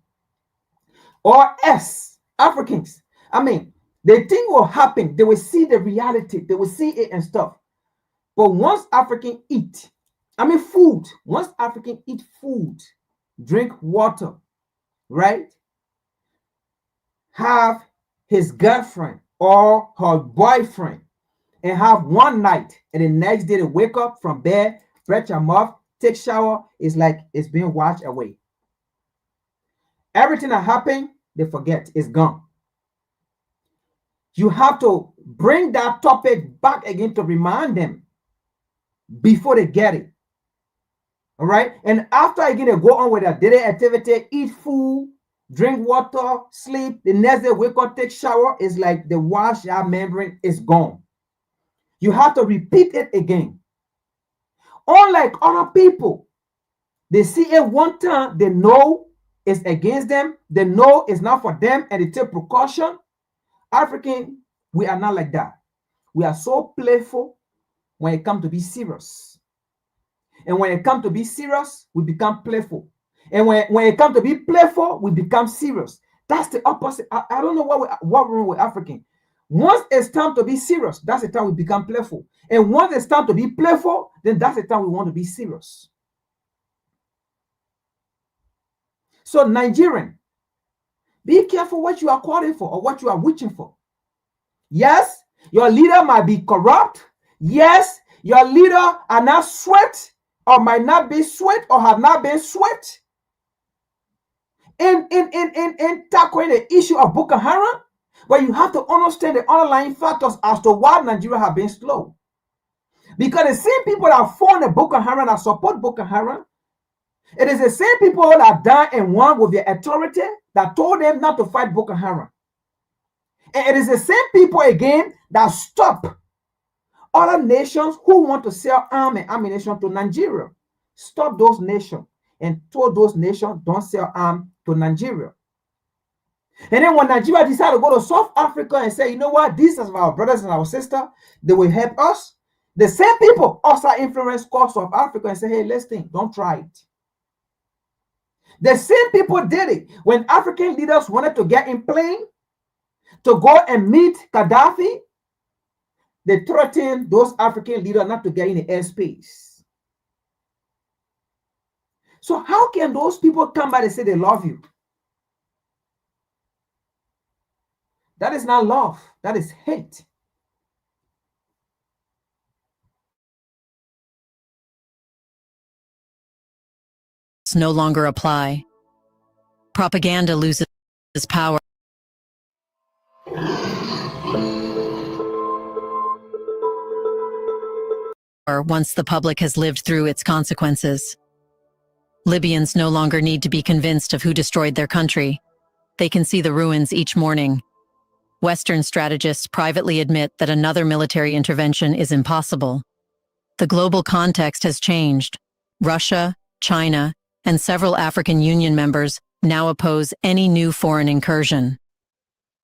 Or else, Africans, I mean, the thing will happen, they will see the reality, they will see it and stuff. But once African eat, I mean food, once African eat food, drink water, right? Have his girlfriend or her boyfriend and have one night, and the next day they wake up from bed, brush your mouth, take shower, it's like it's being washed away. Everything that happened, they forget, it's gone. You have to bring that topic back again to remind them before they get it. All right, and after again they go on with their daily activity, eat food, drink water, sleep, the next day wake up, take shower, it's like the wash out membrane is gone. You have to repeat it again. Unlike other people, they see it one time, they know it's against them, they know it's not for them, and they take precaution. African, we are not like that. We are so playful when it comes to be serious. And when it comes to be serious, we become playful. And when it comes to be playful, we become serious. That's the opposite. I don't know what wrong with African. Once it's time to be serious, that's the time we become playful. And once it's time to be playful, then that's the time we want to be serious. So Nigerian, be careful what you are calling for or what you are reaching for. Yes, your leader might be corrupt. Yes, your leader are not sweat or might not be sweat or have not been sweat in tackling the issue of Boko Haram. But you have to understand the underlying factors as to why Nigeria have been slow. Because the same people that fund the Boko Haram, that support Boko Haram, it is the same people that died and won with their authority that told them not to fight Boko Haram. And it is the same people again that stop other nations who want to sell arms and ammunition to Nigeria. Stop those nations and told those nations don't sell arms to Nigeria. And then when Nigeria decided to go to South Africa and say, you know what, these are our brothers and our sisters, they will help us. The same people also influence South Africa and say, hey, listen, don't try it. The same people did it when African leaders wanted to get in plane to go and meet Gaddafi. They threatened those African leaders not to get in the airspace. So how can those people come back and say they love you? That is not love. That is hate. No longer apply. Propaganda loses power. once the public has lived through its consequences. Libyans no longer need to be convinced of who destroyed their country. They can see the ruins each morning. Western strategists privately admit that another military intervention is impossible. The global context has changed. Russia, China, and several African Union members now oppose any new foreign incursion.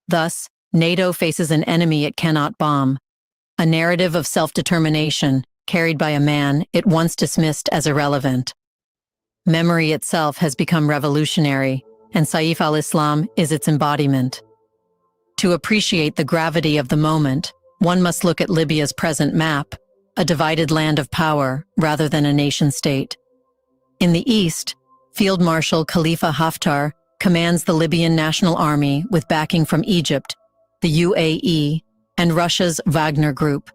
Thus, NATO faces an enemy it cannot bomb, a narrative of self-determination carried by a man it once dismissed as irrelevant. Memory itself has become revolutionary, and Saif al-Islam is its embodiment. To appreciate the gravity of the moment, one must look at Libya's present map, a divided land of power rather than a nation-state. In the east, Field Marshal Khalifa Haftar commands the Libyan National Army with backing from Egypt, the UAE, and Russia's Wagner Group.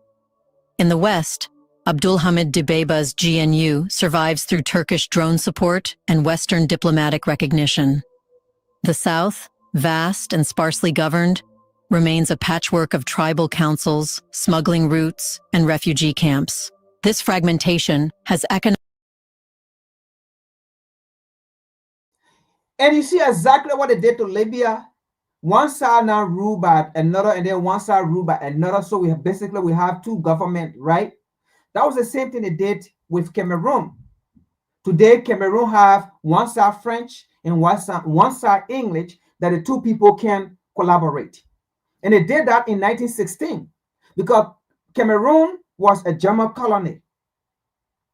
In the west, Abdulhamid Dbeibah's GNU survives through Turkish drone support and Western diplomatic recognition. The south, vast and sparsely governed, remains a patchwork of tribal councils, smuggling routes, and refugee camps. This fragmentation has And you see exactly what they did to Libya. One side now ruled by another, and then one side ruled by another. So we have two governments, right? That was the same thing they did with Cameroon. Today, Cameroon have one side French and one side English, that the two people can collaborate. And they did that in 1916 because Cameroon was a German colony.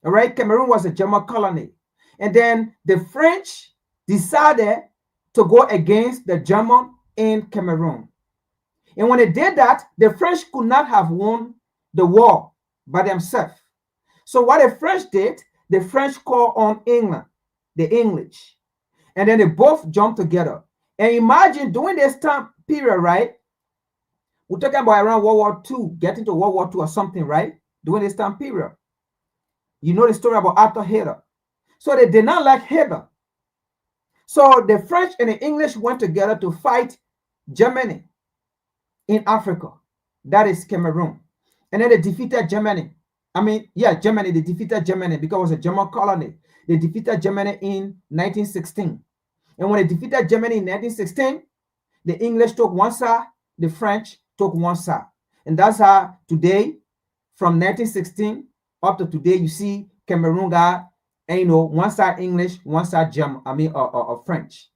All right, Cameroon was a German colony. And then the French decided to go against the German in Cameroon. And when they did that, the French could not have won the war by themselves. So what the French did, the French called on England, the English, and then they both jumped together. And imagine during this time period, right? We're talking about around World War II, getting to World War II or something, right? During this time period. You know the story about Adolf Hitler. So they did not like Hitler. So the French and the English went together to fight Germany in Africa. That is Cameroon. And then they defeated Germany. Germany, they defeated Germany because it was a German colony. They defeated Germany in 1916. And when they defeated Germany in 1916, the English took one side, the French took one side. And that's how today, from 1916 up to today, you see Cameroon got, one side English, one side German, or French.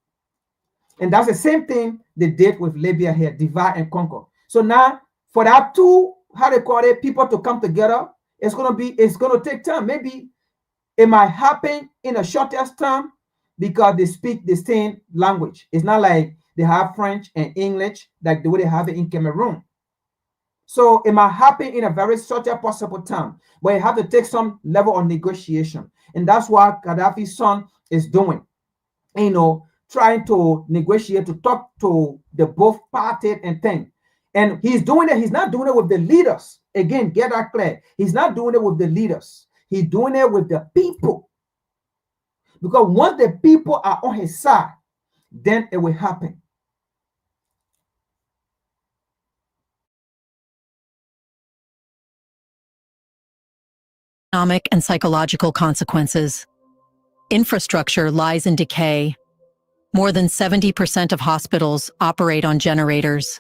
And that's the same thing they did with Libya here, divide and conquer. So now, for that two, people to come together, it's gonna take time. Maybe it might happen in a shortest time because they speak the same language. It's not like they have French and English like the way they have it in Cameroon. So it might happen in a very shortest possible time, but you have to take some level of negotiation. And that's what Gaddafi's son is doing. Trying to negotiate, to talk to the both parties and things. And he's doing it, he's not doing it with the leaders. Again, get that clear. He's not doing it with the leaders. He's doing it with the people. Because once the people are on his side, then it will happen. Economic and psychological consequences. Infrastructure lies in decay. More than 70% of hospitals operate on generators.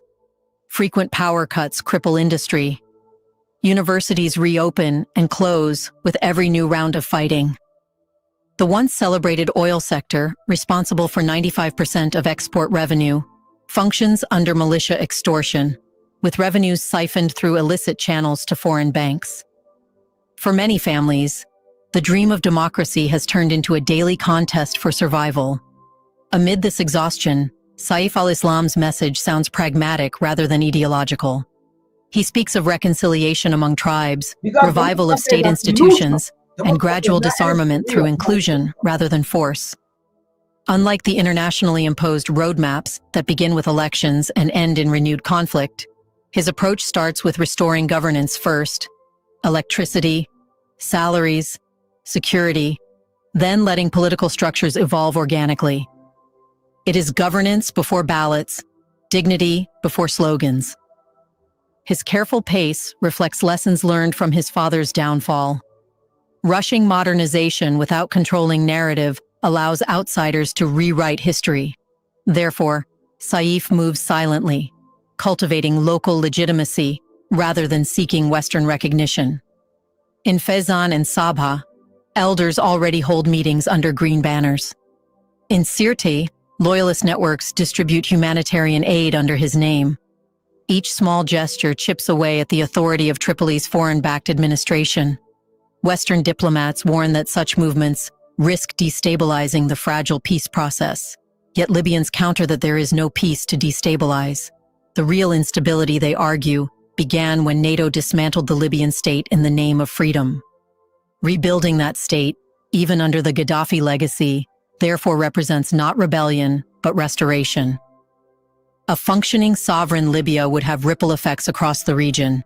Frequent power cuts cripple industry. Universities reopen and close with every new round of fighting. The once celebrated oil sector, responsible for 95% of export revenue, functions under militia extortion, with revenues siphoned through illicit channels to foreign banks. For many families, the dream of democracy has turned into a daily contest for survival. Amid this exhaustion, Saif al-Islam's message sounds pragmatic rather than ideological. He speaks of reconciliation among tribes, revival of state institutions, and gradual disarmament through inclusion rather than force. Unlike the internationally imposed roadmaps that begin with elections and end in renewed conflict, his approach starts with restoring governance first, electricity, salaries, security, then letting political structures evolve organically. It is governance before ballots, dignity before slogans. His careful pace reflects lessons learned from his father's downfall. Rushing modernization without controlling narrative allows outsiders to rewrite history. Therefore, Saif moves silently, cultivating local legitimacy rather than seeking Western recognition. In Fezzan and Sabha, elders already hold meetings under green banners. In Sirte, loyalist networks distribute humanitarian aid under his name. Each small gesture chips away at the authority of Tripoli's foreign-backed administration. Western diplomats warn that such movements risk destabilizing the fragile peace process. Yet Libyans counter that there is no peace to destabilize. The real instability, they argue, began when NATO dismantled the Libyan state in the name of freedom. Rebuilding that state, even under the Gaddafi legacy, therefore represents not rebellion, but restoration. A functioning sovereign Libya would have ripple effects across the region.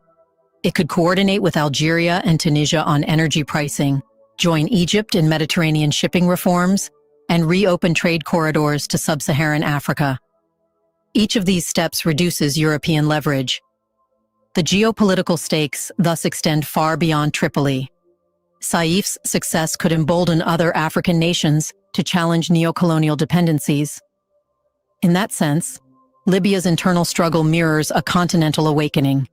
It could coordinate with Algeria and Tunisia on energy pricing, join Egypt in Mediterranean shipping reforms, and reopen trade corridors to sub-Saharan Africa. Each of these steps reduces European leverage. The geopolitical stakes thus extend far beyond Tripoli. Saif's success could embolden other African nations to challenge neocolonial dependencies. In that sense, Libya's internal struggle mirrors a continental awakening.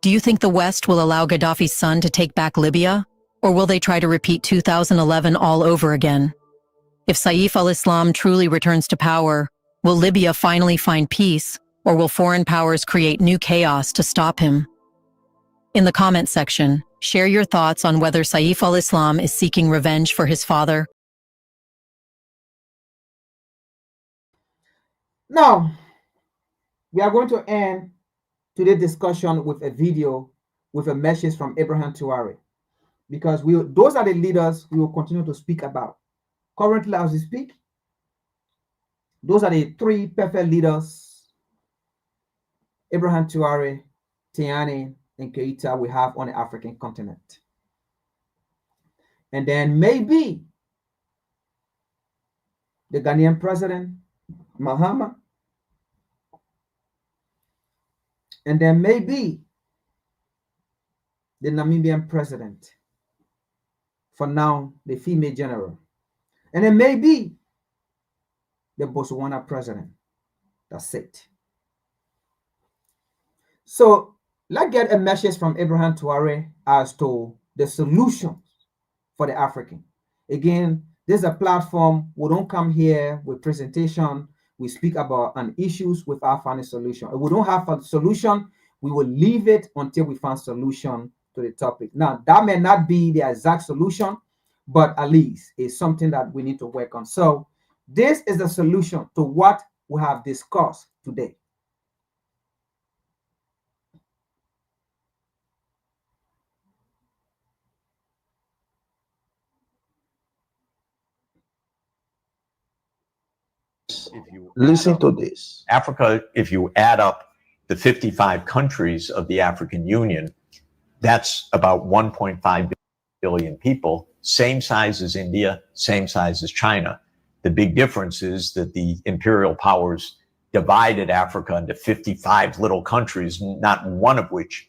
Do you think the West will allow Gaddafi's son to take back Libya, or will they try to repeat 2011 all over again? If Saif al-Islam truly returns to power, will Libya finally find peace, or will foreign powers create new chaos to stop him? In the comment section, share your thoughts on whether Saif al-Islam is seeking revenge for his father. Now, we are going to end today's discussion with a video with a message from Ibrahim Traoré, because those are the leaders we will continue to speak about. Currently, as we speak, those are the three perfect leaders: Ibrahim Traoré, Tiani, and Keita we have on the African continent. And then maybe the Ghanaian president, Mahama. And then maybe the Namibian president, for now, the female general. And then maybe the Botswana president. That's it. So let's get a message from Ibrahim Traoré as to the solutions for the African. Again, this is a platform. We don't come here with presentation. We speak about an issues without finding solution. If we don't have a solution, we will leave it until we find solution to the topic. Now, that may not be the exact solution, but at least it's something that we need to work on. So this is the solution to what we have discussed today. Listen to this. Africa, if you add up the 55 countries of the African Union, that's about 1.5 billion people, same size as India, same size as China. The big difference is that the imperial powers divided Africa into 55 little countries, not one of which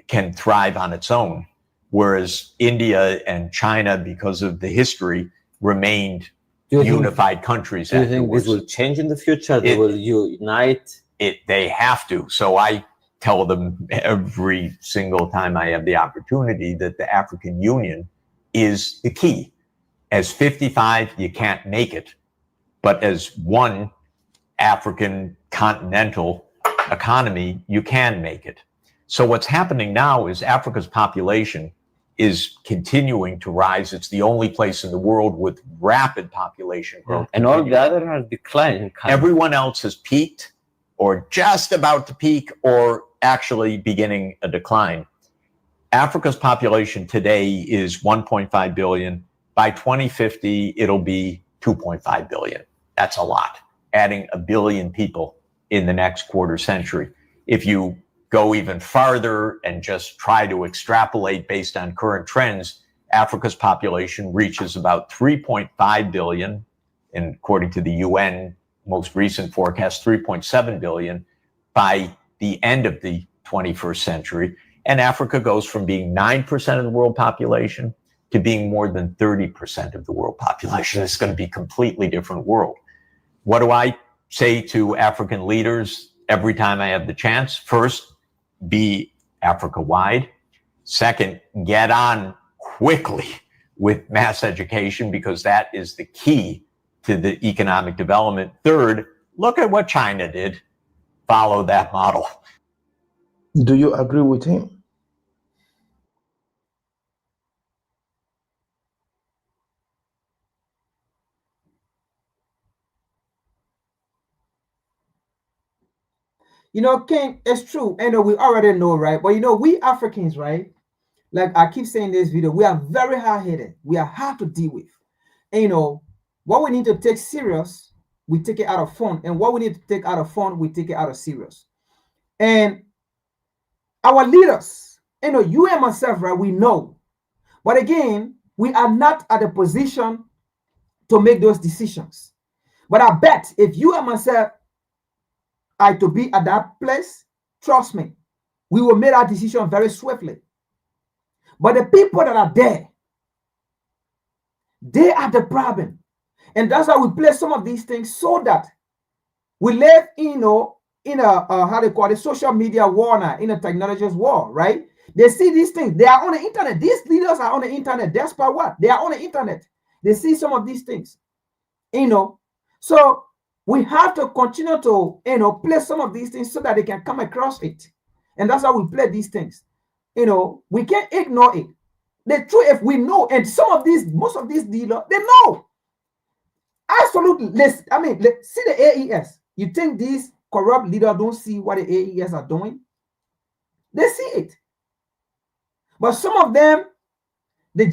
can thrive on its own, whereas India and China, because of the history, remained unified countries. Do you think this will change in the future? They will unite? They have to. So I tell them every single time I have the opportunity that the African Union is the key. As 55, you can't make it. But as one African continental economy, you can make it. So what's happening now is Africa's population is continuing to rise. It's the only place in the world with rapid population growth. And all the other are declining. Everyone else has peaked or just about to peak or actually beginning a decline. Africa's population today is 1.5 billion. By 2050, it'll be 2.5 billion. That's a lot, adding 1 billion people in the next quarter century. If you go even farther and just try to extrapolate based on current trends, Africa's population reaches about 3.5 billion, and according to the UN most recent forecast, 3.7 billion by the end of the 21st century. And Africa goes from being 9% of the world population to being more than 30% of the world population. It's going to be a completely different world. What do I say to African leaders every time I have the chance? First, be Africa-wide. Second, get on quickly with mass education, because that is the key to the economic development. Third, look at what China did. Follow that model. Do you agree with him? You know, King, it's true. I know we already know, right? But you know, we Africans, right? Like I keep saying in this video, we are very hard-headed. We are hard to deal with. And you know, what we need to take serious, we take it out of fun. And what we need to take out of fun, we take it out of serious. And our leaders, you know, you and myself, right? We know. But again, we are not at a position to make those decisions. But I bet if you and myself are to be at that place, trust me, we will make our decision very swiftly. But the people that are there, they are the problem. And that's why we play some of these things, so that we live, you know, in a how they call it, social media war now, in a technology's war, right? They see these things. They are on the internet. These leaders are on the internet. That's by what? They are on the internet. They see some of these things, you know. So we have to continue to, you know, play some of these things so that they can come across it. And that's how we play these things. You know, we can't ignore it. The truth, if we know, and most of these dealers, they know. Absolutely. See the AES. You think these corrupt leaders don't see what the AES are doing? They see it. But some of them, they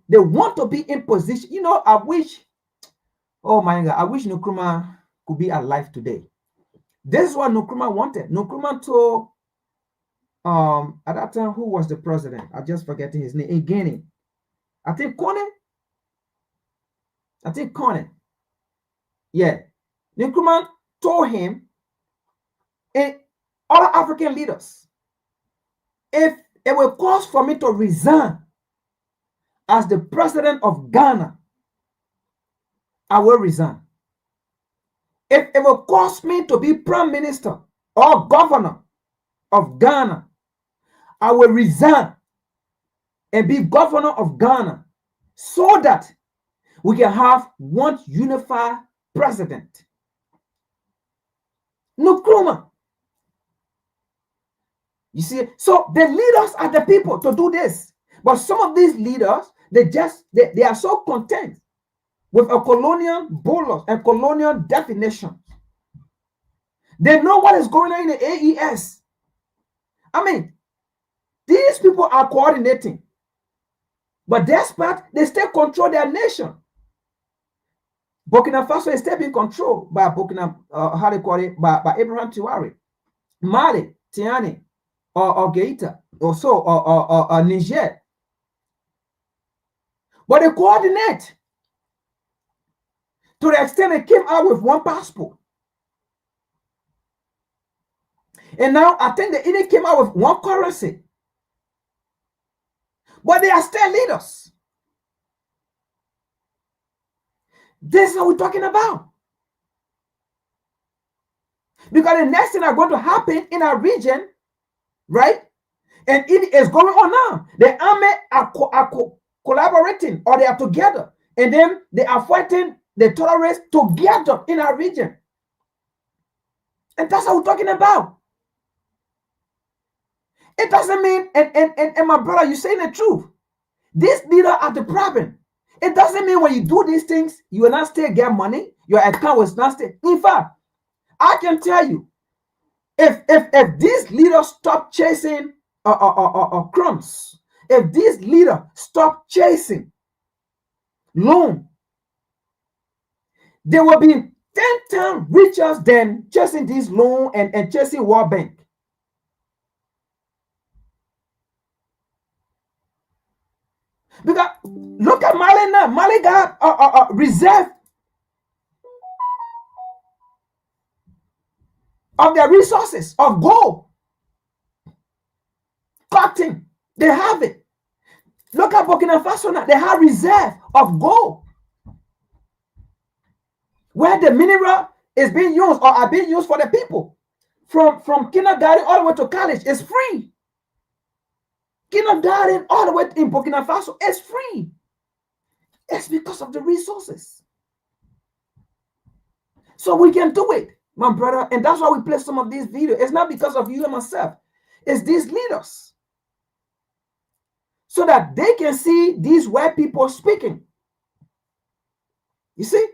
want to be in position. You know, I wish, oh my God, I wish Nkrumah could be alive today. This is what Nkrumah wanted. Nkrumah told, at that time, who was the president? I'm just forgetting his name. In Guinea. I think Kone. Yeah. Nkrumah told him and other African leaders, if it will cause for me to resign as the president of Ghana, I will resign. If it will cause me to be prime minister or governor of Ghana, I will resign and be governor of Ghana, so that we can have one unified president. Nkrumah. You see, so the leaders are the people to do this. But some of these leaders, they are so content with a colonial bolus and colonial definition. They know what is going on in the AES. I mean, these people are coordinating, but despite they still control their nation. Burkina Faso is still being controlled by by Abraham Traoré. Mali, Tiani, or Gaeta, or Niger. But they coordinate to the extent they came out with one passport. And now I think they even came out with one currency. But they are still leaders. This is what we're talking about. Because the next thing that's going to happen in our region, right? And it is going on now. The army are collaborating, or they are together. And then they are fighting the terrorists together in our region. And that's what we're talking about. It doesn't mean, and my brother, you're saying the truth. These leaders are the problem. It doesn't mean when you do these things, you will not still get money. Your account will not stay. In fact, I can tell you, if these leaders stop chasing crumbs, if these leaders stop chasing loan, they will be 10 times richer than chasing this loan and chasing World Bank. Because look at Mali now. Mali got a reserve of their resources of gold, cotton. They have it. Look at Burkina Faso now. They have reserve of gold, where the mineral is being used or are being used for the people. From kindergarten all the way to college is free. Kindergarten all the way in Burkina Faso is free. It's because of the resources. So we can do it, my brother. And that's why we play some of these videos. It's not because of you and myself. It's these leaders. So that they can see these white people speaking. You see?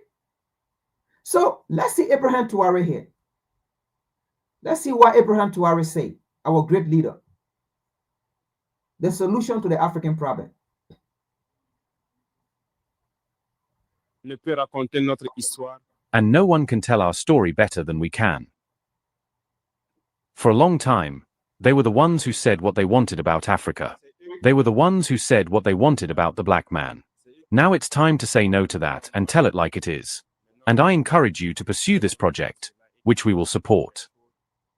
So let's see Abraham Traore here. Let's see what Abraham Traore said, our great leader. The solution to the African problem. And no one can tell our story better than we can. For a long time, they were the ones who said what they wanted about Africa. They were the ones who said what they wanted about the black man. Now it's time to say no to that and tell it like it is. And I encourage you to pursue this project, which we will support.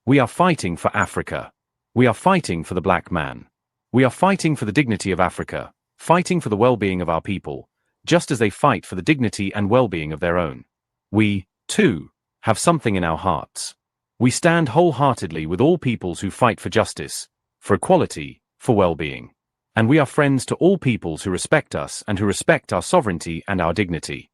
We are fighting for Africa. We are fighting for the black man. We are fighting for the dignity of Africa, fighting for the well-being of our people, just as they fight for the dignity and well-being of their own. We, too, have something in our hearts. We stand wholeheartedly with all peoples who fight for justice, for equality, for well-being. And we are friends to all peoples who respect us and who respect our sovereignty and our dignity.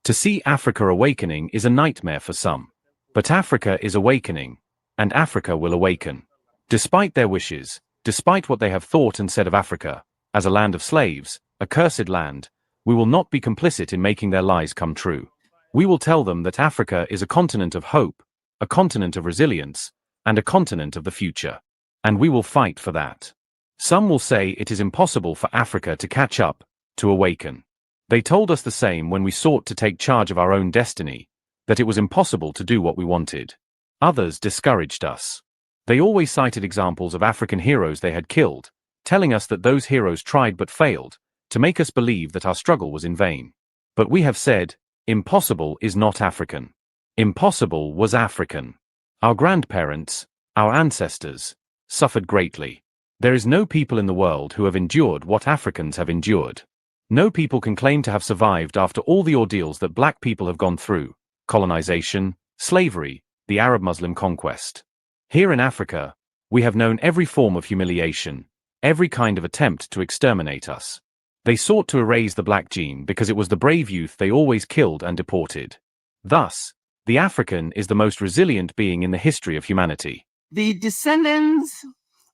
To see Africa awakening is a nightmare for some. But Africa is awakening, and Africa will awaken. Despite their wishes, despite what they have thought and said of Africa, as a land of slaves, a cursed land, we will not be complicit in making their lies come true. We will tell them that Africa is a continent of hope, a continent of resilience, and a continent of the future. And we will fight for that. Some will say it is impossible for Africa to catch up, to awaken. They told us the same when we sought to take charge of our own destiny, that it was impossible to do what we wanted. Others discouraged us. They always cited examples of African heroes they had killed, telling us that those heroes tried but failed, to make us believe that our struggle was in vain. But we have said, impossible is not African. Impossible was African. Our grandparents, our ancestors, suffered greatly. There is no people in the world who have endured what Africans have endured. No people can claim to have survived after all the ordeals that black people have gone through: colonization, slavery, the Arab-Muslim conquest. Here in Africa, we have known every form of humiliation, every kind of attempt to exterminate us. They sought to erase the black gene because it was the brave youth they always killed and deported. Thus, the African is the most resilient being in the history of humanity. The descendants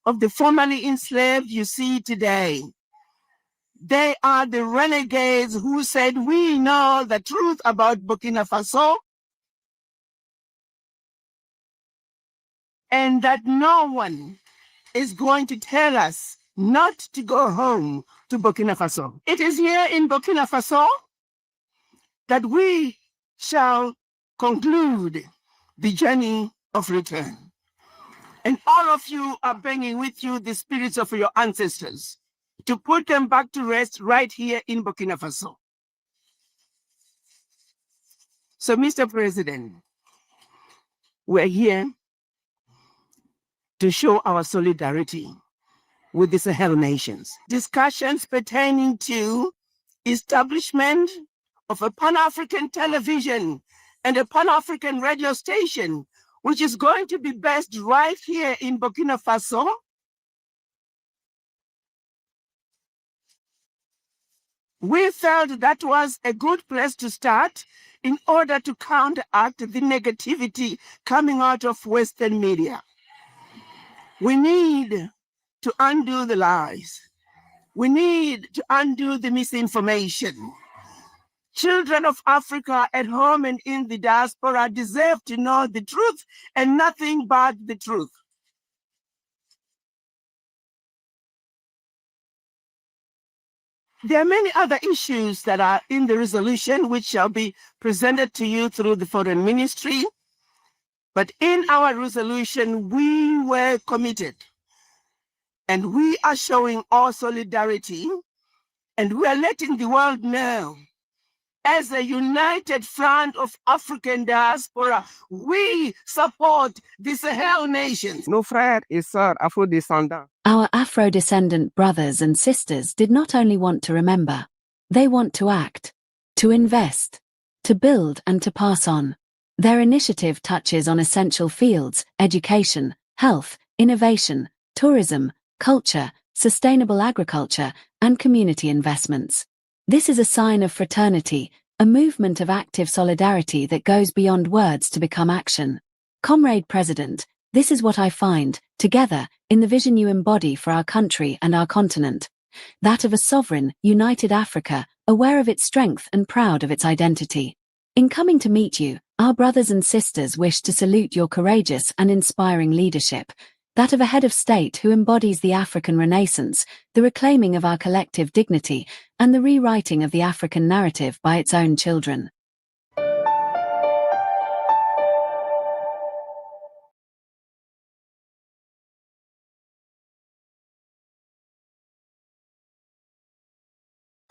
of the formerly enslaved you see today, they are the renegades who said, we know the truth about Burkina Faso, and that no one is going to tell us not to go home to Burkina Faso. It is here in Burkina Faso that we shall conclude the journey of return. And all of you are bringing with you the spirits of your ancestors to put them back to rest right here in Burkina Faso. So, Mr. President, we're here to show our solidarity with the Sahel nations. Discussions pertaining to establishment of a Pan-African television and a Pan-African radio station, which is going to be based right here in Burkina Faso. We felt that was a good place to start in order to counteract the negativity coming out of Western media. We need to undo the lies. We need to undo the misinformation. Children of Africa at home and in the diaspora deserve to know the truth and nothing but the truth. There are many other issues that are in the resolution which shall be presented to you through the Foreign Ministry. But in our resolution, we were committed and we are showing our solidarity and we are letting the world know as a united front of African diaspora, we support the Sahel nations. Nos frères et sœurs afro-descendants. Our Afro-descendant brothers and sisters did not only want to remember, they want to act, to invest, to build and to pass on. Their initiative touches on essential fields: education, health, innovation, tourism, culture, sustainable agriculture, and community investments. This is a sign of fraternity, a movement of active solidarity that goes beyond words to become action. Comrade President, this is what I find, together, in the vision you embody for our country and our continent. That of a sovereign, united Africa, aware of its strength and proud of its identity. In coming to meet you, our brothers and sisters wish to salute your courageous and inspiring leadership, that of a head of state who embodies the African Renaissance, the reclaiming of our collective dignity, and the rewriting of the African narrative by its own children.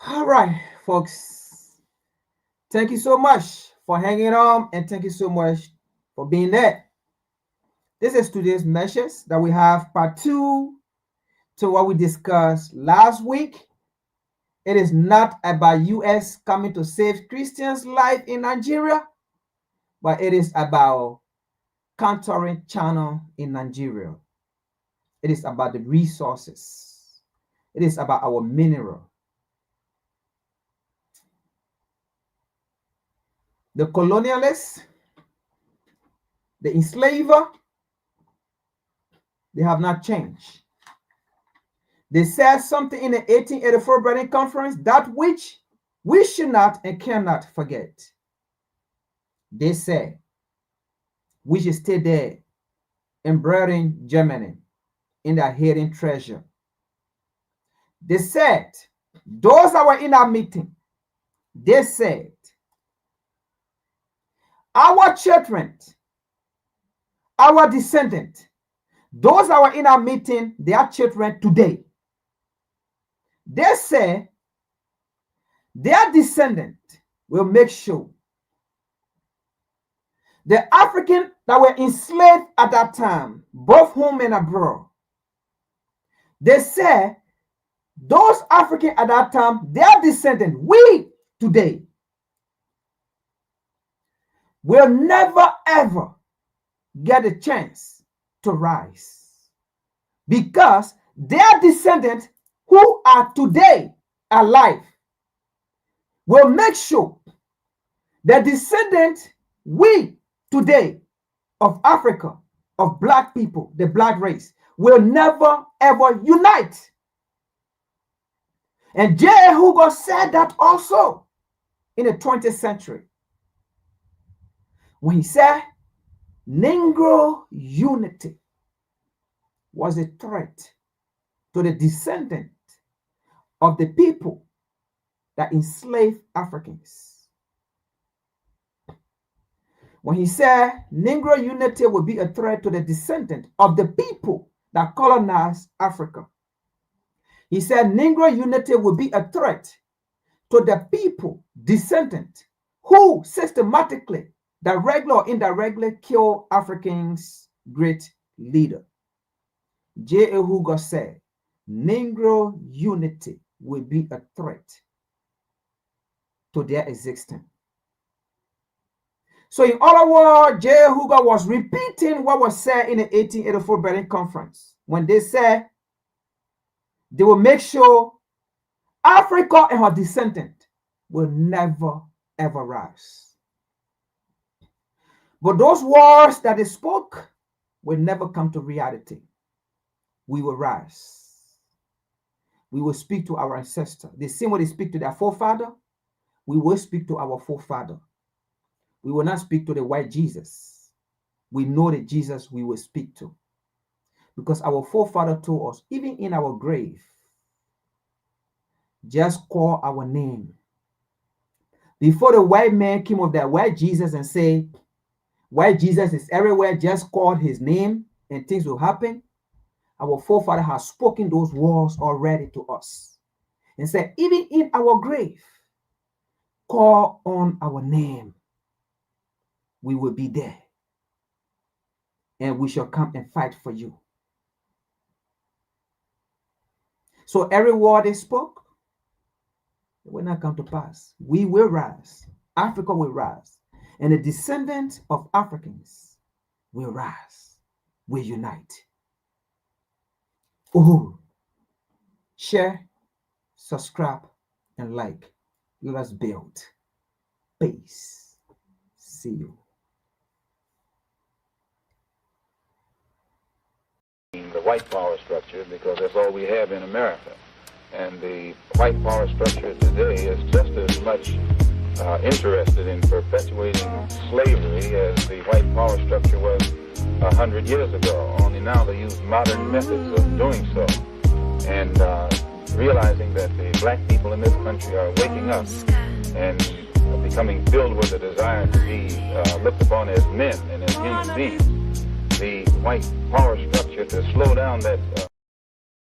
All right, folks. Thank you so much for hanging on, and thank you so much for being there. This is today's message that we have part 2 to what we discussed last week. It is not about US coming to save Christians' life in Nigeria, but it is about countering China in Nigeria. It is about the resources. It is about our mineral. The colonialists, the enslaver, they have not changed. They said something in the 1884 Berlin Conference, that which we should not and cannot forget. They said, we should stay there in Berlin, Germany, in their hidden treasure. They said, those that were in our meeting, they said, our children, our descendants, those that were in our meeting, they are children today. They say their descendants will make sure the Africans that were enslaved at that time, both home and abroad, they say those Africans at that time, their descendants, we today, will never ever get a chance to rise, because their descendants who are today alive will make sure the descendants, we today of Africa, of black people, the black race, will never ever unite. And J. Hugo said that also in the 20th century, when he said Negro unity was a threat to the descendant of the people that enslaved Africans. When he said Negro unity would be a threat to the descendant of the people that colonized Africa, he said Negro unity would be a threat to the people, descendant, who systematically, directly or indirectly, kill Africans' great leader. J. A. Hugo said Negro unity will be a threat to their existence. So in other words, J. Hugo was repeating what was said in the 1884 Berlin Conference, when they said they will make sure Africa and her descendant will never ever rise. But those words that they spoke will never come to reality. We will rise. We will speak to our ancestor. The same way they speak to their forefather, we will speak to our forefather. We will not speak to the white Jesus. We know the Jesus we will speak to. Because our forefather told us, even in our grave, just call our name. Before the white man came of that white Jesus and said, white Jesus is everywhere, just call his name and things will happen. Our forefather has spoken those words already to us and said, even in our grave, call on our name, we will be there. And we shall come and fight for you. So every word they spoke, it will not come to pass. We will rise. Africa will rise. And the descendants of Africans will rise. Will unite. Uhuru. Share, subscribe, and like. Let us build. Peace. See you. The white power structure, because that's all we have in America. And the white power structure today is just as much interested in perpetuating slavery as the white power structure was 100 years ago. Only now they use modern methods of doing so. And realizing that the black people in this country are waking up and becoming filled with a desire to be looked upon as men and as human beings. The white power structure to slow down that